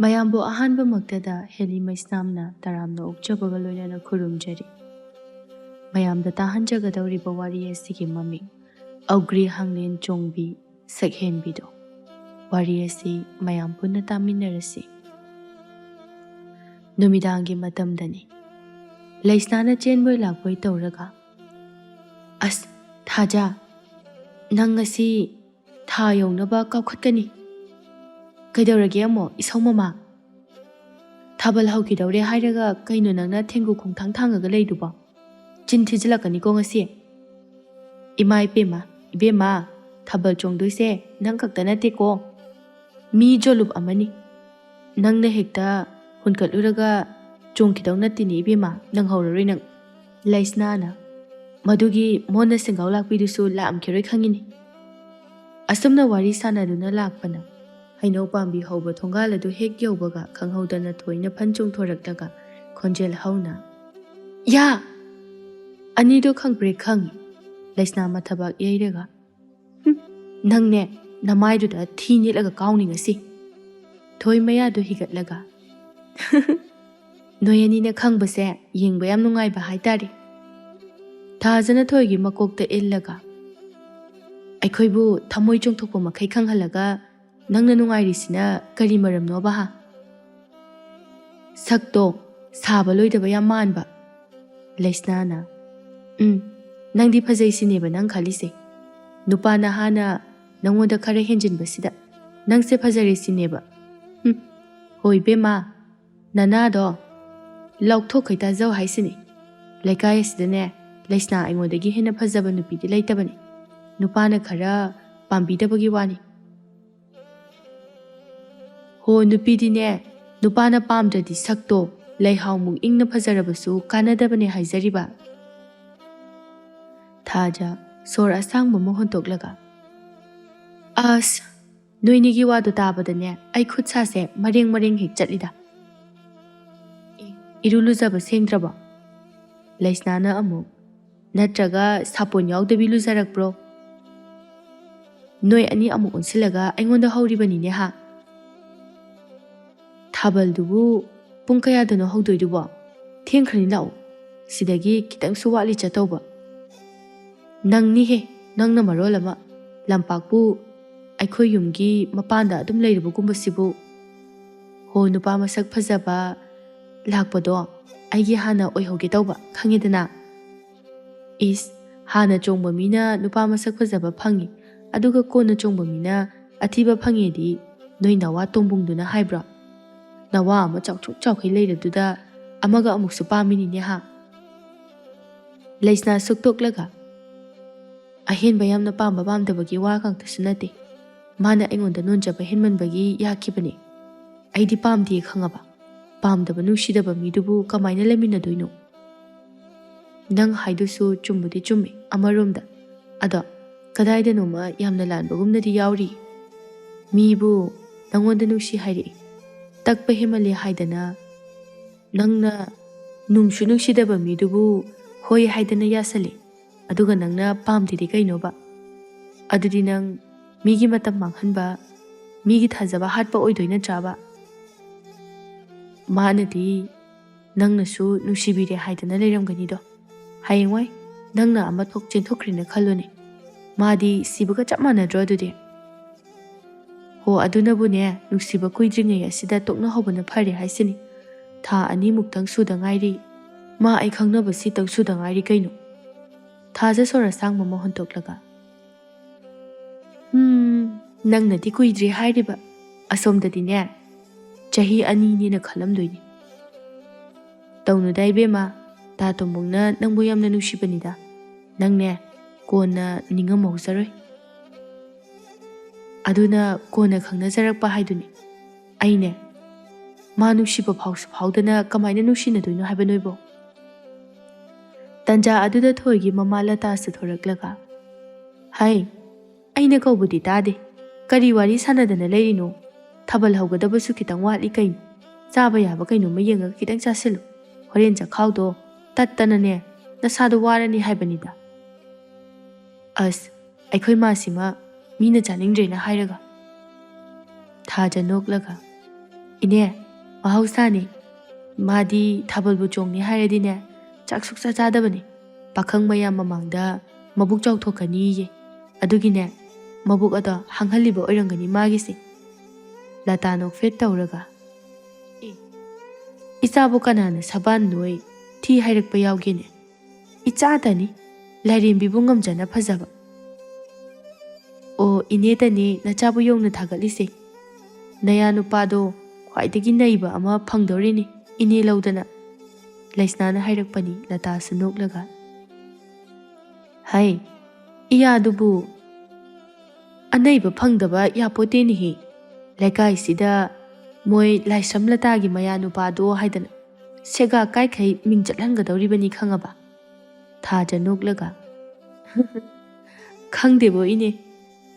ꯃꯌꯥꯝꯕꯨ ꯑꯍꯥꯟꯕꯃꯛꯇꯗ ꯍꯦꯂꯤ ꯃꯩꯁꯅꯥꯝꯅ ꯇꯔꯥꯝꯅ ꯑꯣꯛꯆꯕꯒ ꯂꯣꯏꯅꯅ ꯈꯨꯔꯨꯝꯖꯔꯤ꯫ ꯃꯌꯥꯝꯗ ꯇꯥꯍꯟꯖꯒꯗꯧꯔꯤꯕ ꯋꯥꯔꯤ ꯑꯁꯤꯒꯤ ꯃꯃꯤꯡ ꯑꯧꯒ꯭ꯔꯤ ꯍꯪꯂꯦꯟ ꯆꯣꯡꯕꯤ ꯁꯛꯍꯦꯟꯕꯤꯗꯣ꯫ ꯋꯥꯔꯤ ꯑꯁꯤ ꯃꯌꯥꯝ ꯄꯨꯟꯅ ꯇꯥꯃꯤꯟꯅꯔꯁꯤ꯫ ꯅꯨꯃꯤꯗꯥꯡꯒꯤ ꯃꯇꯝꯗꯅꯤ꯫ ꯂꯩꯁꯅꯥꯅ ꯆꯦꯟꯕꯣꯏ ꯂꯥꯛꯄꯣꯏ ꯇꯧꯔꯒ, "ꯑꯁ ꯊꯥꯖ, ꯅꯪ ꯉꯁꯤ ꯊꯥ ꯌꯧꯅꯕ ꯀꯥꯎꯈꯠꯀꯅꯤ꯫ ꯀꯩꯗꯧꯔꯒꯦ ꯑꯃꯨꯛ ꯏꯁꯧ ꯃꯃꯥ? ꯊꯥꯕꯜ ꯍꯧꯈꯤꯗꯧꯔꯦ ꯍꯥꯏꯔꯒ ꯀꯩꯅꯣ ꯅꯪꯅ ꯊꯦꯡꯒꯨ ꯈꯣꯡꯊꯥꯡ ꯊꯥꯡꯉꯒ ꯂꯩꯗꯨꯕꯣ? ꯆꯤꯟ ꯊꯤꯖꯤꯜꯂꯛꯀꯅꯤꯀꯣ ꯉꯁꯤ꯫ ꯏꯃꯥ ꯏꯄꯦꯝꯃ, ꯏꯕꯦꯝꯃ, ꯊꯥꯕꯜ ꯆꯣꯡꯗꯣꯏꯁꯦ ꯅꯪ ꯈꯛꯇ ꯅꯠꯇꯦꯀꯣ, ꯃꯤ ꯖꯣꯂꯨꯞ ꯑꯃꯅꯤ꯫ ꯅꯪꯅ ꯍꯦꯛꯇ ꯍꯨꯟꯀꯠꯂꯨꯔꯒ ꯆꯣꯡꯈꯤꯗꯧ ꯅꯠꯇꯦꯅꯦ ꯏꯕꯦꯝꯃ, ꯅꯪꯍꯧꯔꯔꯣꯏ ꯅꯪ." ꯂꯩꯁꯅꯥꯅ, "ꯃꯗꯨꯒꯤ ꯃꯣꯟꯅ ꯁꯦꯡꯒꯥꯎ ꯂꯥꯛꯄꯤꯗꯨꯁꯨ ꯂꯥꯛꯑꯝꯈꯤꯔꯣꯏ ꯈꯪꯉꯤꯅꯤ." ꯑꯁꯨꯝꯅ ꯋꯥꯔꯤ ꯁꯥꯟꯅꯗꯨꯅ ꯂꯥꯛꯄꯅ ꯍꯩꯅꯧ ꯄꯥꯝꯕꯤ ꯍꯧꯕ ꯊꯣꯡꯒꯥꯜ ꯑꯗꯨ ꯍꯦꯛ ꯌꯧꯕꯒ ꯈꯪꯍꯧꯗꯅ ꯊꯣꯏꯅ ꯐꯟ ꯆꯣꯡꯊꯣꯔꯛꯂꯒ ꯈꯣꯟꯖꯦꯜ ꯍꯧꯅ, "ꯌꯥ!" ꯑꯅꯤꯗꯣ ꯈꯪꯄ꯭ꯔꯦꯛ ꯈꯪꯉꯤ꯫ ꯂꯩꯁꯅꯥ ꯃꯊꯕꯥꯛ ꯌꯩꯔꯒ, "ꯅꯪꯅꯦ ꯅꯃꯥꯏꯗꯨꯗ ꯊꯤ ꯅꯦꯠꯂꯒ ꯀꯥꯎꯅꯤ ꯉꯁꯤ." ꯊꯣꯏ ꯃꯌꯥꯗꯨ ꯍꯤꯒꯠꯂꯒ, "ꯅꯣꯏ ꯑꯅꯤꯅ ꯈꯪꯕꯁꯦ ꯌꯦꯡꯕ ꯌꯥꯝ ꯅꯨꯡꯉꯥꯏꯕ ꯍꯥꯏꯇꯥꯔꯦ." ꯊꯥꯖꯅ ꯊꯣꯏꯒꯤ ꯃꯀꯣꯛꯇ ꯏꯜꯂꯒ, "ꯑꯩꯈꯣꯏꯕꯨ ꯊꯃꯣꯏ ꯆꯣꯡꯊꯣꯛꯄ ꯃꯈꯩ ꯈꯪꯍꯜꯂꯒ ꯅꯪꯅ ꯅꯨꯡꯉꯥꯏꯔꯤꯁꯤꯅ ꯀꯔꯤ ꯃꯔꯝꯅꯣꯕ ꯍꯥ? ꯁꯛꯇꯣ ꯁꯥꯕ ꯂꯣꯏꯗꯕ ꯌꯥꯝ ꯃꯥꯟꯕ." ꯂꯩꯁꯅꯥꯅ, "ꯅꯪꯗꯤ ꯐꯖꯩꯁꯤꯅꯦꯕ ꯅꯪ ꯈꯜꯂꯤꯁꯦ. ꯅꯨꯄꯥꯅ ꯍꯥꯟꯅ ꯅꯪꯉꯣꯟꯗ ꯈꯔ ꯍꯦꯟꯖꯤꯟꯕꯁꯤꯗ ꯅꯪꯁꯦ ꯐꯖꯔꯤꯁꯤꯅꯦꯕ. ꯍꯣꯏ ꯕꯦꯝꯃ, ꯅꯅꯥꯗꯣ ꯂꯥꯎꯊꯣꯛꯈꯩ ꯇꯥꯖꯧ ꯍꯥꯏꯁꯤꯅꯤ. ꯂꯩꯀꯥꯏ ꯑꯁꯤꯗꯅꯦ ꯂꯩꯁꯅꯥ ꯑꯩꯉꯣꯟꯗꯒꯤ ꯍꯦꯟꯅ ꯐꯖꯕ ꯅꯨꯄꯤꯗꯤ ꯂꯩꯇꯕꯅꯤ. ꯅꯨꯄꯥꯅ ꯈꯔ ꯄꯥꯝꯕꯤꯗꯕꯒꯤ ꯋꯥꯅꯤ." "ꯍꯣ ꯅꯨꯄꯤꯗꯤꯅꯦ, ꯅꯨꯄꯥꯅ ꯄꯥꯝꯗ꯭ꯔꯗꯤ ꯁꯛꯇꯣ ꯂꯩꯍꯥꯎꯃꯨꯛ ꯏꯪꯅ ꯐꯖꯔꯕꯁꯨ ꯀꯥꯟꯅꯗꯕꯅꯦ ꯍꯥꯏꯖꯔꯤꯕ." ꯊꯥꯖ ꯁꯣꯔ ꯑꯁꯥꯡꯕ ꯑꯃ ꯍꯣꯟꯇꯣꯛꯂꯒ, "ꯑꯁ, ꯅꯣꯏꯅꯤꯒꯤ ꯋꯥꯗꯣ ꯇꯥꯕꯗꯅꯦ ꯑꯩ ꯈꯨꯠ ꯁꯥꯁꯦ ꯃꯔꯦꯡ ꯃꯔꯦꯡ ꯍꯦꯛ ꯆꯠꯂꯤꯗ." "ꯏꯔꯨ ꯂꯨꯖꯕ ꯁꯦꯡꯗ꯭ꯔꯕꯣ?" ꯂꯩꯁꯅꯥꯅ ꯑꯃꯨꯛ, "ꯅꯠꯇ꯭ꯔꯒ ꯁꯥꯄꯣꯟ ꯌꯥꯎꯗꯕꯤ ꯂꯨꯖꯔꯛꯄ꯭ꯔꯣ? ꯅꯣꯏ ꯑꯅꯤ ꯑꯃꯨꯛ ꯑꯣꯟꯁꯤꯜꯂꯒ ꯑꯩꯉꯣꯟꯗ ꯍꯧꯔꯤꯕꯅꯤꯅꯦ ꯍꯥ? ꯊꯥꯕꯜꯗꯨꯕꯨ ꯄꯨꯡ ꯀꯌꯥꯗꯅꯣ ꯍꯧꯗꯣꯏꯗꯨꯕꯣ? ꯊꯦꯡꯈ꯭ꯔꯅꯤ ꯂꯥꯛꯎ, ꯁꯤꯗꯒꯤ ꯈꯤꯇꯪꯁꯨ ꯋꯥꯠꯂꯤ ꯆꯠꯇꯧꯕ." "ꯅꯪꯅꯤꯍꯦ, ꯅꯪꯅ ꯃꯔꯣꯜ ꯑꯃ ꯂꯝꯄꯥꯛꯄꯨ ꯑꯩꯈꯣꯏ ꯌꯨꯝꯒꯤ ꯃꯄꯥꯟꯗ ꯑꯗꯨꯝ ꯂꯩꯔꯕꯒꯨꯝꯕꯁꯤꯕꯨ." "ꯍꯣ ꯅꯨꯄꯥ ꯃꯁꯛ ꯐꯖꯕ ꯂꯥꯛꯄꯗꯣ ꯑꯩꯒꯤ ꯍꯥꯟꯅ ꯑꯣꯏꯍꯧꯒꯦ ꯇꯧꯕ, ꯈꯪꯉꯦꯗꯅ." "ꯏꯁ, ꯍꯥꯟꯅ ꯆꯣꯡꯕ ꯃꯤꯅ ꯅꯨꯄꯥ ꯃꯁꯛ ꯐꯖꯕ ꯐꯪꯉꯤ, ꯑꯗꯨꯒ ꯀꯣꯟꯅ ꯆꯣꯡꯕ ꯃꯤꯅ ꯑꯊꯤꯕ ꯐꯪꯉꯦꯗꯤ ꯅꯣꯏ ꯅꯋꯥ ꯇꯣꯡꯕꯨꯡꯗꯨꯅ ꯍꯥꯏꯕ꯭ꯔꯣ? ꯅꯋꯥ ꯑꯃ ꯆꯥꯎꯊꯣꯛ ꯆꯥꯎꯈꯩ ꯂꯩꯔꯗꯨꯗ ꯑꯃꯒ ꯑꯃꯨꯛꯁꯨ ꯄꯥꯝꯃꯤꯅꯤꯅꯦ ꯍꯥ?" ꯂꯩꯁꯅꯥ ꯁꯨꯛꯇꯣꯛꯂꯒ, "ꯑꯍꯦꯟꯕ ꯌꯥꯝꯅ ꯄꯥꯝꯕ ꯄꯥꯝꯗꯕꯒꯤ ꯋꯥ ꯉꯥꯛꯇꯁꯨ ꯅꯠꯇꯦ. ꯃꯥꯅ ꯑꯩꯉꯣꯟꯗ ꯅꯣꯟꯖꯕ ꯍꯦꯟꯃꯟꯕꯒꯤ ꯌꯥꯈꯤꯕꯅꯦ. ꯑꯩꯗꯤ ꯄꯥꯝꯗꯦ ꯈꯪꯉꯕ. ꯄꯥꯝꯗꯕ ꯅꯨꯡꯁꯤꯗꯕ ꯃꯤꯗꯨꯕꯨ ꯀꯃꯥꯏꯅ ꯂꯩꯃꯤꯟꯅꯗꯣꯏꯅꯣ?" "ꯅꯪ ꯍꯥꯏꯗꯨꯁꯨ ꯆꯨꯝꯕꯨꯗꯤ ꯆꯨꯝꯃꯤ ꯑꯃꯔꯣꯝꯗ. ꯑꯗꯣ ꯀꯗꯥꯏꯗꯅꯣꯃ ꯌꯥꯝꯅ ꯂꯥꯟꯕꯒꯨꯝꯅꯗꯤ ꯌꯥꯎꯔꯤ. ꯃꯤꯕꯨ ꯅꯪꯉꯣꯟꯗ ꯅꯨꯡꯁꯤ ꯍꯥꯏꯔꯛꯏ, ꯇꯛꯄ ꯍꯦꯃꯜꯂꯦ ꯍꯥꯏꯗꯅ ꯅꯪꯅ ꯅꯨꯡꯁꯨ ꯅꯨꯡꯁꯤꯗꯕ ꯃꯤꯗꯨꯕꯨ ꯍꯣꯏ ꯍꯥꯏꯗꯅ ꯌꯥꯁꯜꯂꯤ. ꯑꯗꯨꯒ ꯅꯪꯅ ꯄꯥꯝꯗꯦꯗꯤ ꯀꯩꯅꯣꯕ? ꯑꯗꯨꯗꯤ ꯅꯪ ꯃꯤꯒꯤ ꯃꯇꯝ ꯃꯥꯡꯍꯟꯕ, ꯃꯤꯒꯤ ꯊꯥꯖꯕ ꯍꯥꯠꯄ ꯑꯣꯏꯗꯣꯏ ꯅꯠꯇ꯭ꯔꯕ? ꯃꯥꯅꯗꯤ ꯅꯪꯅꯁꯨ ꯅꯨꯡꯁꯤꯕꯤꯔꯦ ꯍꯥꯏꯗꯅ ꯂꯩꯔꯝꯒꯅꯤꯗꯣ. ꯍꯌꯦꯡꯋꯥꯏ ꯅꯪꯅ ꯑꯃ ꯊꯣꯛ ꯆꯦꯟꯊꯣꯛꯈ꯭ꯔꯦꯅ ꯈꯜꯂꯨꯅꯦ, ꯃꯥꯗꯤ ꯁꯤꯕꯒ ꯆꯞ ꯃꯥꯟꯅꯗ꯭ꯔꯣ ꯑꯗꯨꯗꯤ? ꯍꯣ ꯑꯗꯨꯅꯕꯨꯅꯦ ꯅꯨꯡꯁꯤꯕ ꯀꯨꯏꯗ꯭ꯔꯤꯉꯩ ꯑꯁꯤꯗ ꯇꯣꯛꯅꯍꯧꯕꯅ ꯐꯔꯦ ꯍꯥꯏꯁꯤꯅꯤ. ꯊꯥ ꯑꯅꯤꯃꯨꯛꯇꯪ ꯁꯨꯗ ꯉꯥꯏꯔꯤ. ꯃꯥ ꯑꯩ ꯈꯪꯅꯕ ꯁꯤꯇꯪ ꯁꯨꯗ ꯉꯥꯏꯔꯤ ꯀꯩꯅꯣ." ꯊꯥꯖ ꯁꯣꯔ ꯑꯁꯥꯡꯕ ꯑꯃ ꯍꯣꯟꯇꯣꯛꯂꯒ, "ꯅꯪꯅꯗꯤ ꯀꯨꯏꯗ꯭ꯔꯤ ꯍꯥꯏꯔꯤꯕ, ꯑꯁꯣꯝꯗꯗꯤꯅꯦ ꯆꯍꯤ 2ꯅꯦꯅ ꯈꯜꯂꯝꯗꯣꯏꯅꯤ." "ꯇꯧꯅꯨꯗ ꯏꯕꯦꯝꯃ, ꯇꯥ ꯇꯣꯝꯕꯨꯡꯅ ꯅꯪꯕꯨ ꯌꯥꯝꯅ ꯅꯨꯡꯁꯤꯕꯅꯤꯗ. ꯅꯪꯅꯦ ꯀꯣꯟꯅ ꯅꯤꯡꯉꯝꯍꯧꯖꯔꯣꯏ. ꯑꯗꯨꯅ ꯀꯣꯟꯅ ꯈꯪꯅꯖꯔꯛꯄ ꯍꯥꯏꯗꯨꯅꯤ. ꯑꯩꯅꯦ ꯃꯥ ꯅꯨꯡꯁꯤꯕ ꯐꯥꯎꯁꯨ ꯐꯥꯎꯗꯅ ꯀꯃꯥꯏꯅ ꯅꯨꯡꯁꯤꯅꯗꯣꯏꯅꯣ ꯍꯥꯏꯕ ꯅꯣꯏꯕꯣ?" ꯇꯟꯖꯥ ꯑꯗꯨꯗ ꯊꯣꯏꯒꯤ ꯃꯃꯥ ꯂꯇꯥꯁꯨ ꯊꯣꯔꯛꯂꯒ, "ꯍꯩ, ꯑꯩꯅ ꯀꯧꯕꯗꯤ ꯇꯥꯗꯦ. ꯀꯔꯤ ꯋꯥꯔꯤ ꯁꯥꯟꯅꯗꯅ ꯂꯩꯔꯤꯅꯣ? ꯊꯥꯕꯜ ꯍꯧꯒꯗꯕꯁꯨ ꯈꯤꯇꯪ ꯋꯥꯠꯂꯤ ꯀꯩꯅꯣ. ꯆꯥꯕ ꯌꯥꯕ ꯀꯩꯅꯣꯝꯃ ꯌꯦꯡꯉꯒ ꯈꯤꯇꯪ ꯆꯥꯁꯤꯜꯂꯨ. ꯍꯣꯔꯦꯟ ꯆꯈꯥꯎꯗꯣ ꯇꯠꯇꯅꯅꯦ ꯅꯁꯥꯗꯣ ꯋꯥꯔꯅꯤ ꯍꯥꯏꯕꯅꯤꯗ." "ꯑꯁ, ꯑꯩꯈꯣই ꯃꯥꯁꯤꯃ ꯃꯤꯅ ꯆꯥꯅꯤꯡꯗ꯭ꯔꯦꯅ ꯍꯥꯏꯔꯒ." ꯊꯥꯖ ꯅꯣꯛꯂꯒ, Ine, mahausa ni. Madi thabal bu chong ni hairadi ne. Chak suksa chadabani. Pakhang mayam mamangda mabuk chau thokani ye. Adugi ne, mabuk ada hanghaliba oirangani magisi. Lata nok fet tauraga. Ichabu kanana saban noi thi hairak pa yaugine. Icha tani lairim bibungam jana phajaba. O ine tani nachabu yong na thagalise. Naya nupado khwaidagi naiba ama phangdorini ine laudana. Laisnana hairak pani lata sunok laga. Hai, iya dubu anaiba phangdaba yapote ni he. Laikai sida moi laisam latagi maya nupado haidana. Sega kai kai ming chatlangadawribani khangaba. Thaja noklaga. Khangdebo ine.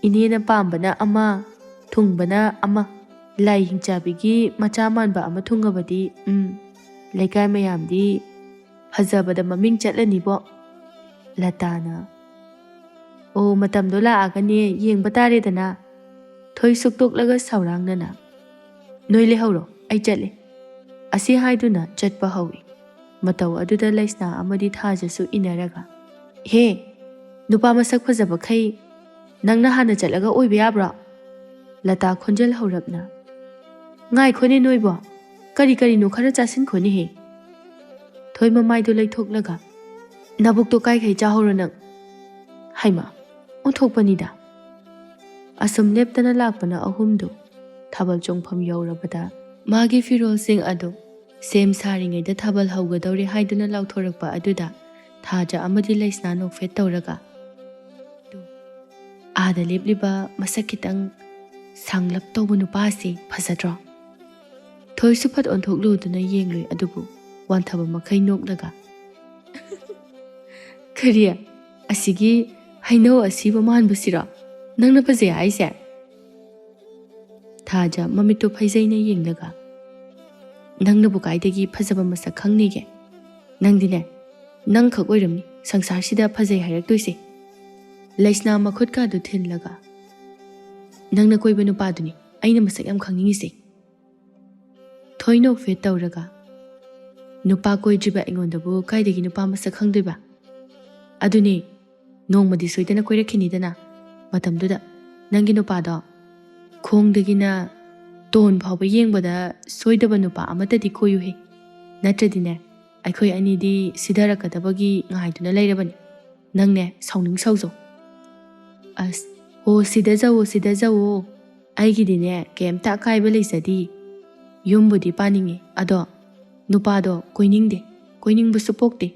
Ine na pambana ama, thungbana ama. Lai hingchabigi machamanba ama thungabadi. Laikai mayamdi phajabada maming chatlanibo. Latana. O matamdo laagane yeng bataredana. Thoi suktok laga saurangnana. Noi lehauro, ai chatle. Asi haiduna chatpa hawi. Matau aduda laisna amadi thajasu inaraga. He, nupa masak phajaba khai nangna hana chatlaga oiba yabra. Lata khonjal haurapna. Ngai khone noibo. Kari kari no khara chasin khone he. Thoi mamai do laithoklaga. Nabuk to kai khai chahoro nang. Haima, onthokpanida. Asum leptana lakpana ahumdo. Thabal chongpham yaurabada. Magi firol sing ado. Sem saringai da thabal haugadawri haiduna lauthorakpa aduda. Thaja amadi laisna nok fet tauraga. Ada lepliba masakitang sanglap tawba nupasi phajadro. Thoi suphat onthoklu duna yengloi adubu wanthaba makai noklaga. Kariya, asigi haino asiba manbusira. Nangna phajaya aise. Thaja mamito phaizaina yenglaga. Nangna bukaidagi phajaba masak khangnige. Nangdine, nang khak oiramni sangsar sida phajai hairaktoise. Laisna makhut ka du thinlaga. Nangna koiba nupaduni aina masak yam khangningise. Thoi nok fet tauraga. Nupa koidriba ingondabu kaidagi nupa masak khangdoiba. Aduni nongmadi soidana koirakhinidana. Matamduda nangi nupado khongdagina ton phawba yengbada soidaba nupa amatadi koyuhe. Natradine aikhoi anidi sidarakadabagi ngaiduna lairabani. Nangne sauning sauzo. As ho sidajawo. Aigidine kemta kaiba leisadi. Yumbudi paninge ado nupado koiningde. Koiningbusu pokde.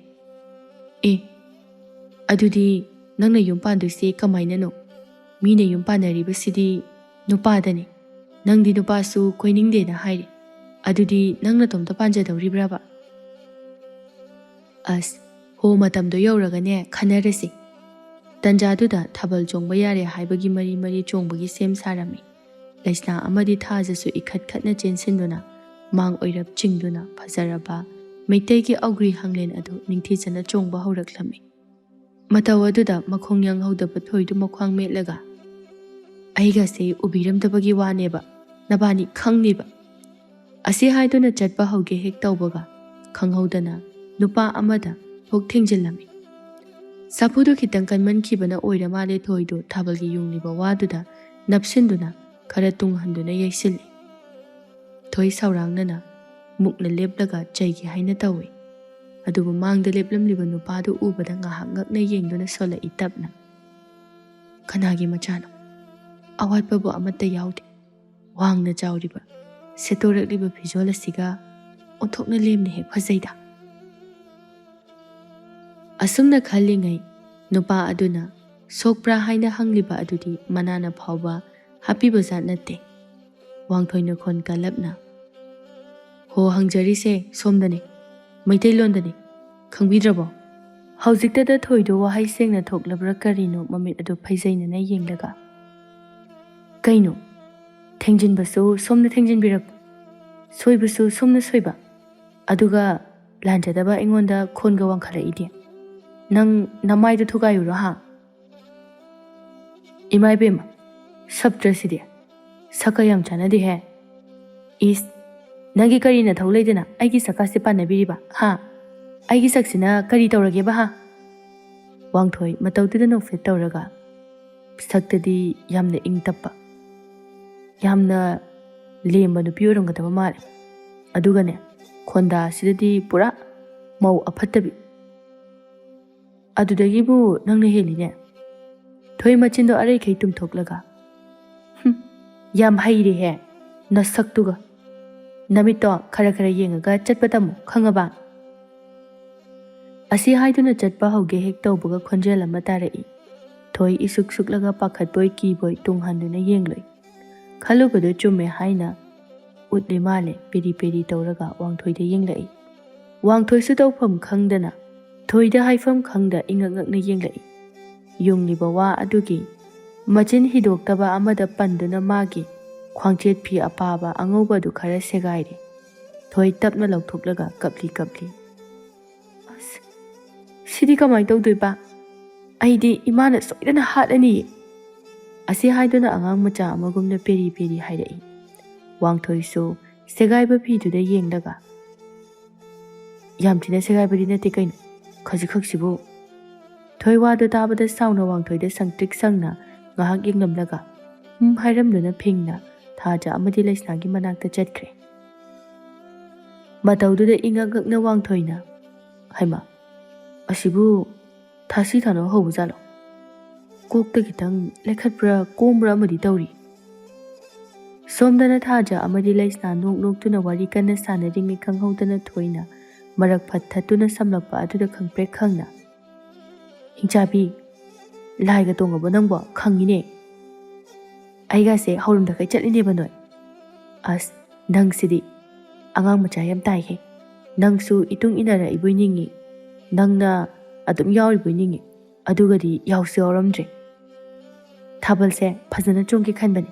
Adudi nangna yumpandusi kamaina no. Mina yumpanaribasidi nupadani. Nangdi nupasu koiningde na haire. Adudi nangna tomta panjadawribraba. As ho matamdo yauragane khanarasi. Tanjaduda thabal chongba yare haibagi mari chongbagi sem sarami. Laisna amadi thajasu ikhat khatna chensinduna mang oirap chingduna phazaraba meitegi augri hanglen adu ningthijana chongba horaklami. Matawaduda makhongyang haudaba thoidu makhwang metlaga. Aiga se ubiramdabagi waneba nabani khangniba. Asi haiduna chatpa hauge hek tawbaga khanghaudana nupa amada thok thengjilami. Sapudu khitang kanman khibana oira male thoidu thabalgi yungniba waduda napsinduna khara tunghanduna yaisilli. Thoi saurangnana mukna leplaga chaigi haina tawi. Adubu mangda leplamliba nupadu ubada ngahak ngakna yengduna sola itapna. Kanagi machano. Awatpabu amata yaude. Wangna jawriba. Setorakliba fijola siga onthokna lemne hek phajayda. Asumna khalingai nupa aduna sokpra haina hangliba adudi manana phawba happy bazat nate. Wangthoina khon kalapna. Ho hangjari se somdani. Maitai londani. Khangbidrabo. Haujiktada thoido wahai sengna thoklabra karino mamit adu phaizaina na yenglaga. Kaino. Thengjin basu somna thengjin birak. Soi basu somna soiba. Aduga lanjadaba ingonda khonga wangkhala ide. Nang namai du thugayuro ha. Imai bema. Sabtra sidi. Sakayam chanadi hai. Is Nangi kari na thau leidana aigi sakase panabiriba ha aigi saksina kari tawrageba ha Wangthoi matawtida no fet tawraga saktadi yamna ingtappa yamna lemba nupi oramgadaba male adugane khonda sidadi pura mau aphattabi adudagibu nangna heline thoi machindo arai khei tumthoklaga yam haire he nasaktuga namito khara khara yengaga chatpatamu khangaba asi haiduna chatpa hoge hek tawbaga khonjel ama tarai thoi isuk suklaga pakhat boy ki boy tunghanduna yengloi khalubadu chumme haina utli male peri peri tawraga wangthoi de yenglai wangthoi su tawpham khangdana thoi da haifam khangda ingangakna yenglai yungliba wa adugi machin hidoktaba amada panduna magi khwangchet phi apaba angoba du khara segaire thoi tapna lauthoklaga kapli kapli as sidi kamai tawdoi ba aidi imana soidana hatani asi haiduna angang macha amagumna peri peri hairai wangthoi su segaiba phi du da yenglaga yamtina segaiba dina te kaino khaji khaksibu thoi wa da tabada sauna wangthoi da sangtrik sangna ngahak yenglamlaga hairamduna phingna thaja amadi laisnagi manakta chatkre matawduda ingangakna wangthoina haima asibu thasi thano hobujalo kokta kitang lekhatpra kombra amadi tawri somdana thaja amadi laisna nok nok tuna wari kana sanaringi khanghaudana thoina marak phathatuna samlakpa aduda khangpre khangna hingchabi laiga tongabo nangbo khangine aiga se haurum da kai chatline banoi as nang sidi angang macha yam tai he nang su itung inara ibuiningi nangna adum yauri buiningi adugadi yausi oramdre thabal se phajana chongki khanbani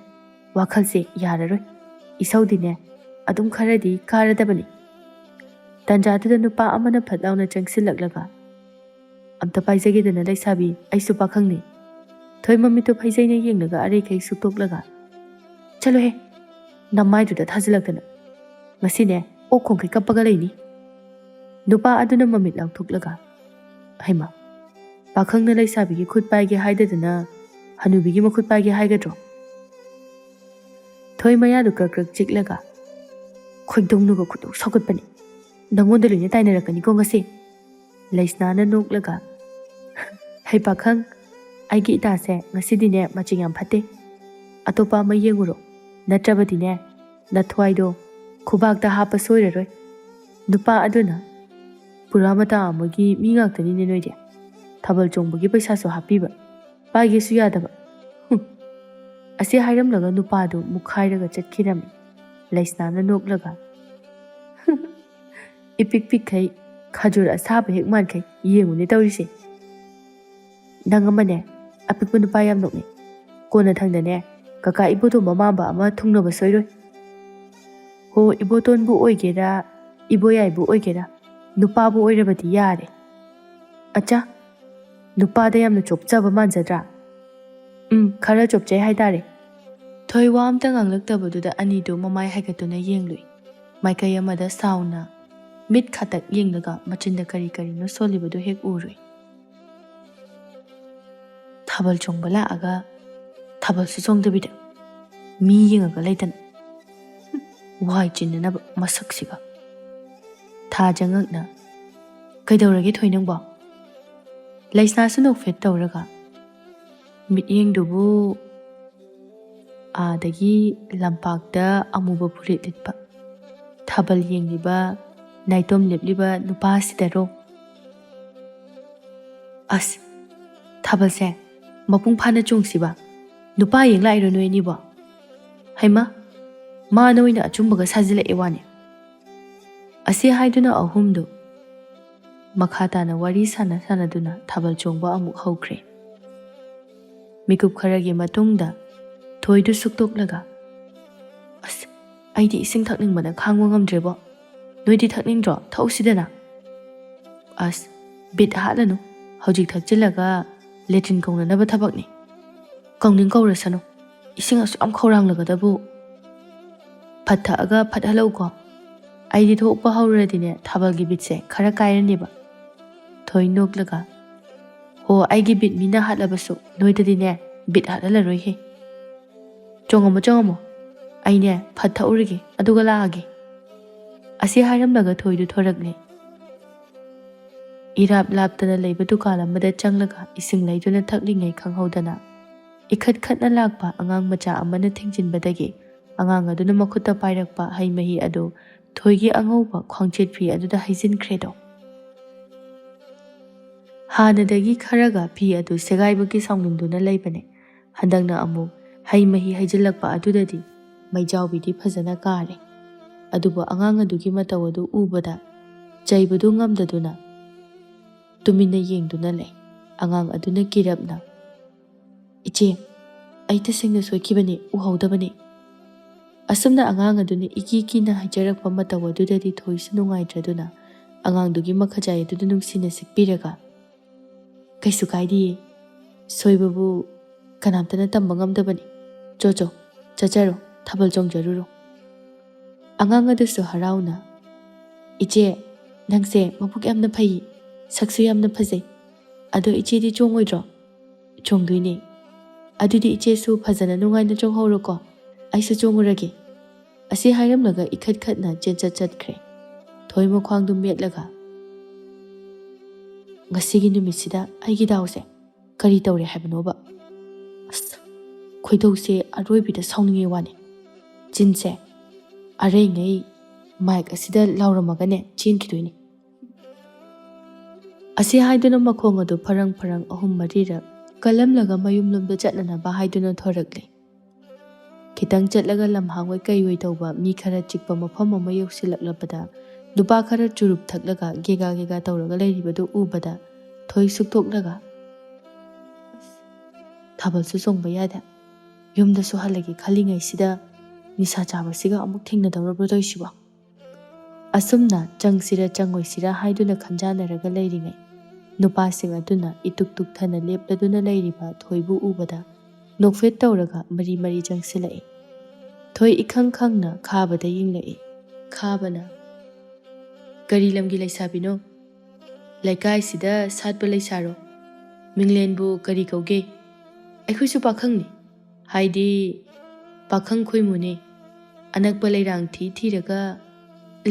wakhal se yararoi isaudine adum kharadi karadabani tanja tuda nupa amana phatlauna changsilaklaga amta paisagedana laisabi aisu pakhangni thoi mami to phaijaina yenglaga are kai suktoklaga chalo he namai du da thajilaktana ngasine o khongkai kapaga leini nupa aduna mamit lauthoklaga haima pakhangna laisabi gi khut paige haidadana hanubi gi makhut paige haigadro thoi maya du krak chiklaga khoidong nuga khutong sokatpani nangonda loine tainarakani ko ngase laisnana noklaga hai pakhang aigi ita se ngasidine maching yam phate atopa ma yenguro natrabadine nathwaido khubak da hapa soiraroi nupa aduna puramata amagi mi ngaktani ne noide thabal chongbagi paisa so hapiba paige su yadaba ase hairamlaga nupa do mukhairaga chatkirami laisnana noklaga ipik pik khai khajur asaba hek man khai yengune tawrise nangamane apikpa nupa yam nokne kona thangdane kaka iboto mamaba ama thungnaba soiroi ho iboton bu oigera iboyai bu oigera nupa bu oirabati yare acha nupa da yamna chopchaba manjadra khara chopchai haidare thoi wa amta nganglaktabaduda ani do mamai haigatuna yenglui maikai amada sauna mit khatak yenglaga machinda kari kari no solibadu hek urui thabal chongbala aga thabal su chongdabida mi yengaga laitan wai chinnana masaksiga thajangakna kaidawrage thoinangba laisna su nok fet tawraga mit yengdubu adagi lampakta amuba phurit litpa thabal yengliba naitom lepliba nupa sidaro as thabal se mapung phana chungsiba nupa yengla iro noi ni ba haima ma noina achumbaga sajila ewane ase haiduna ahumdu makhata na wari sana sana duna thabal chongba amuk haukhre mikup kharagi matungda thoidu suktoklaga as aidi ising thakning bana khangwa ngamdrebo noidi thakning dro thausidana as bit halanu hojik thakchilaga letrin kongna naba thabakni kongning kaurasano ising asu am khorang lagadabu phatha aga phathalau ko ꯑꯩꯗꯤ ꯊꯣꯛꯄ ꯍꯧꯔꯗꯤꯅꯦ ꯊꯥꯕꯜꯒꯤ ꯕꯤꯠꯁꯦ ꯈꯔ ꯀꯥꯏꯔꯅꯦꯕ꯫ ꯊꯣꯏ ꯅꯣꯛꯂꯒ ꯍꯣ ꯑꯩꯒꯤ ꯕꯤꯠ ꯃꯤꯅ ꯍꯥꯠꯂꯕꯁꯨ ꯅꯣꯏꯗꯗꯤꯅꯦ ꯕꯤꯠ ꯍꯥꯠꯍꯜꯂꯔꯣꯏꯍꯦ꯫ ꯆꯣꯡꯉꯝꯃꯣ ꯑꯩꯅꯦ ꯐꯠ ꯊꯛꯎꯔꯤꯒꯦ ꯑꯗꯨꯒ ꯂꯥꯛꯑꯒꯦ꯫ ꯑꯁꯤ ꯍꯥꯏꯔꯝꯂꯒ ꯊꯣꯏꯗꯨ ꯊꯣꯔꯛꯂꯦ꯫ ꯏꯔꯥꯞ ꯂꯥꯞꯇꯅ ꯂꯩꯕ ꯗꯨꯀꯥꯟ ꯑꯃꯗ ꯆꯪꯂꯒ ꯏꯁꯤꯡ ꯂꯩꯗꯨꯅ ꯊꯛꯂꯤꯉꯩ ꯈꯪꯍꯧꯗꯅ ꯏꯈꯠ ꯈꯠꯅ ꯂꯥꯛꯄ ꯑꯉꯥꯡ ꯃꯆꯥ ꯑꯃꯅ ꯊꯦꯡꯖꯤꯟꯕꯗꯒꯤ ꯑꯉꯥꯡ ꯑꯗꯨꯅ ꯃꯈꯨꯠꯇ ꯄꯥꯏꯔꯛꯄ ꯍꯩ ꯃꯍꯤ ꯑꯗꯨ ꯊꯣꯏꯒꯤ ꯑꯉꯧꯕ ꯈ꯭ꯋꯥꯡꯆꯦꯠ ꯐꯤ ꯑꯗꯨꯗ ꯍꯩꯖꯤꯟꯈ꯭ꯔꯦꯗꯣ꯫ ꯍꯥꯟꯅꯗꯒꯤ ꯈꯔꯒ ꯐꯤ ꯑꯗꯨ ꯁꯦꯒꯥꯏꯕꯒꯤ ꯁꯥꯎꯅꯤꯡꯗꯨꯅ ꯂꯩꯕꯅꯦ꯫ ꯍꯟꯗꯛꯅ ꯑꯃꯨꯛ ꯍꯩ ꯃꯍꯤ ꯍꯩꯖꯤꯜꯂꯛꯄ ꯑꯗꯨꯗꯗꯤ ꯃꯩꯖꯥꯎꯕꯤꯗꯤ ꯐꯖꯅ ꯀꯥꯔꯦ꯫ ꯑꯗꯨꯕꯨ ꯑꯉꯥꯡ ꯑꯗꯨꯒꯤ ꯃꯇꯧ ꯑꯗꯨ ꯎꯕꯗ ꯆꯩꯕꯗꯨ ꯉꯝꯗꯗꯨꯅ ꯇꯨꯃꯤꯟꯅ ꯌꯦꯡꯗꯨꯅ ꯂꯩ꯫ ꯑꯉꯥꯡ ꯑꯗꯨꯅ ꯀꯤꯔꯞꯅ ꯏꯆꯦ ꯑꯩ ꯇꯁꯦꯡꯅ ꯁꯣꯏꯈꯤꯕꯅꯤ, ꯎꯍꯧꯗꯕꯅꯤ꯫ ꯑꯁꯨꯝꯅ ꯑꯉꯥꯡ ꯑꯗꯨꯅ ꯏꯀꯤ ꯀꯤꯅ ꯍꯥꯏꯖꯔꯛꯄ ꯃꯇꯧ ꯑꯗꯨꯗꯗꯤ ꯊꯣꯏꯁꯨ ꯅꯨꯡꯉꯥꯏꯇ꯭ꯔꯗꯨꯅ ꯑꯉꯥꯡꯗꯨꯒꯤ ꯃꯈꯖꯥꯏ ꯑꯗꯨꯗ ꯅꯨꯡꯁꯤꯅ ꯁꯤꯛꯄꯤꯔꯒ ꯀꯩꯁꯨ ꯀꯥꯏꯗꯤꯌꯦ, ꯁꯣꯏꯕꯕꯨ ꯀꯅꯥꯝꯇꯅ ꯇꯝꯕ ꯉꯝꯗꯕꯅꯤ꯫ ꯆꯣ ꯆꯠꯆꯔꯣ, ꯊꯥꯕꯜ ꯆꯣꯡꯖꯔꯨꯔꯣ꯫ ꯑꯉꯥꯡ ꯑꯗꯨꯁꯨ ꯍꯔꯥꯎꯅ ꯏꯆꯦ ꯅꯪꯁꯦ ꯃꯕꯨꯛ ꯌꯥꯝꯅ ꯐꯩ, ꯁꯛꯁꯨ ꯌꯥꯝꯅ ꯐꯖꯩ, ꯑꯗꯣ ꯏꯆꯦꯗꯤ ꯆꯣꯡꯉꯣꯏꯗ꯭ꯔꯣ? ꯆꯣꯡꯗꯣꯏꯅꯦ꯫ ꯑꯗꯨꯗꯤ ꯏꯆꯦꯁꯨ ꯐꯖꯅ ꯅꯨꯡꯉꯥꯏꯅ ꯆꯣꯡꯍꯧꯔꯣꯀꯣ, ꯑꯩꯁꯨ ꯆꯣꯡꯉꯨꯔꯒꯦ꯫ ꯑꯁꯤ ꯍꯥꯏꯔꯝꯂꯒ ꯏꯈꯠ ꯈꯠꯅ ꯆꯠꯈ꯭ꯔꯦ꯫ ꯊꯣꯏ ꯃꯈ꯭ꯋꯥꯡꯗꯨ ꯃꯦꯠꯂꯒ ꯉꯁꯤꯒꯤ ꯅꯨꯃꯤꯠꯁꯤꯗ ꯑꯩꯒꯤ ꯗꯥꯎꯁꯦ ꯀꯔꯤ ꯇꯧꯔꯦ ꯍꯥꯏꯕꯅꯣꯕ? ꯑꯁ ꯈꯣꯏꯗꯧꯁꯦ ꯑꯔꯣꯏꯕꯤꯗ ꯁꯥꯎꯅꯤꯡꯉꯦ ꯋꯥꯅꯤ꯫ ꯆꯤꯟꯁꯦ ꯑꯔꯩꯉꯩ ꯃꯥꯏꯛ ꯑꯁꯤꯗ ꯂꯥꯎꯔꯝꯃꯒꯅꯦ ꯆꯦꯟꯈꯤꯗꯣꯏꯅꯤ꯫ ꯑꯁꯤ ꯍꯥꯏꯗꯨꯅ ꯃꯈꯣꯡ ꯑꯗꯨ ꯐꯔꯪ ꯑꯍꯨꯝ ꯃꯔꯤꯔꯛ ꯀꯜꯂꯝꯂꯒ ꯃꯌꯨꯝꯂꯣꯝꯗ ꯆꯠꯅꯅꯕ ꯍꯥꯏꯗꯨꯅ ꯊꯣꯔꯛꯂꯦ꯫ ꯈꯤꯇꯪ ꯆꯠꯂꯒ ꯂꯝꯍꯥꯡꯑꯣꯏ ꯀꯩꯑꯣꯏ ꯇꯧꯕ ꯃꯤ ꯈꯔ ꯆꯤꯛꯄ ꯃꯐꯝ ꯑꯃ ꯌꯧꯁꯤꯜꯂꯛꯂꯕꯗ ꯅꯨꯄꯥ ꯈꯔ ꯆꯨꯔꯨꯞ ꯊꯛꯂꯒ ꯒꯦꯒꯥ ꯇꯧꯔꯒ ꯂꯩꯔꯤꯕꯗꯨ ꯎꯕꯗ ꯊꯣꯏ ꯁꯨꯛꯇꯣꯛꯂꯒ ꯊꯥꯕꯜꯁꯨ ꯆꯣꯡꯕ ꯌꯥꯗꯦ, ꯌꯨꯝꯗꯁꯨ ꯍꯜꯂꯒꯦ ꯈꯜꯂꯤꯉꯩꯁꯤꯗ ꯅꯤꯁꯥ ꯆꯥꯕꯁꯤꯒ ꯑꯃꯨꯛ ꯊꯦꯡꯅꯗꯧꯔꯕ꯭ꯔꯣ ꯇꯧꯏꯁꯤꯕꯣ? ꯑꯁꯨꯝꯅ ꯆꯪꯁꯤꯔ ꯆꯪꯉꯣꯏꯁꯤꯔ ꯍꯥꯏꯗꯨꯅ ꯈꯟꯖꯥꯟꯅꯔꯒ ꯂꯩꯔꯤꯉꯩ ꯅꯨꯄꯥꯁꯤꯡ ꯑꯗꯨꯅ ꯏꯇꯨꯛ ꯇꯨꯛꯊꯅ ꯂꯦꯞꯂꯗꯨꯅ ꯂꯩꯔꯤꯕ ꯊꯣꯏꯕꯨ ꯎꯕꯗ ꯅꯣꯛꯐꯦꯠ ꯇꯧꯔꯒ ꯃꯔꯤ ꯆꯪꯁꯤꯜꯂꯛꯏ꯫ ꯊꯣꯏ ꯏꯈꯪ ꯈꯪꯅ ꯈꯥꯕꯗ ꯌꯦꯡꯂꯛꯏ꯫ ꯈꯥꯕꯅ ꯀꯔꯤ ꯂꯝꯒꯤ ꯂꯩꯁꯥꯕꯤꯅꯣ? ꯂꯩꯀꯥꯏꯁꯤꯗ ꯁꯥꯠꯄ ꯂꯩꯁꯥꯔꯣ? ꯃꯤꯡꯂꯦꯟꯕꯨ ꯀꯔꯤ ꯀꯧꯒꯦ? ꯑꯩꯈꯣꯏꯁꯨ ꯄꯥꯈꯪꯅꯤ, ꯍꯥꯏꯗꯤ ꯄꯥꯈꯪ ꯈꯣꯏꯃꯨꯅꯦ꯫ ꯑꯅꯛꯄ ꯂꯩꯔꯥꯡ ꯊꯤꯔꯒ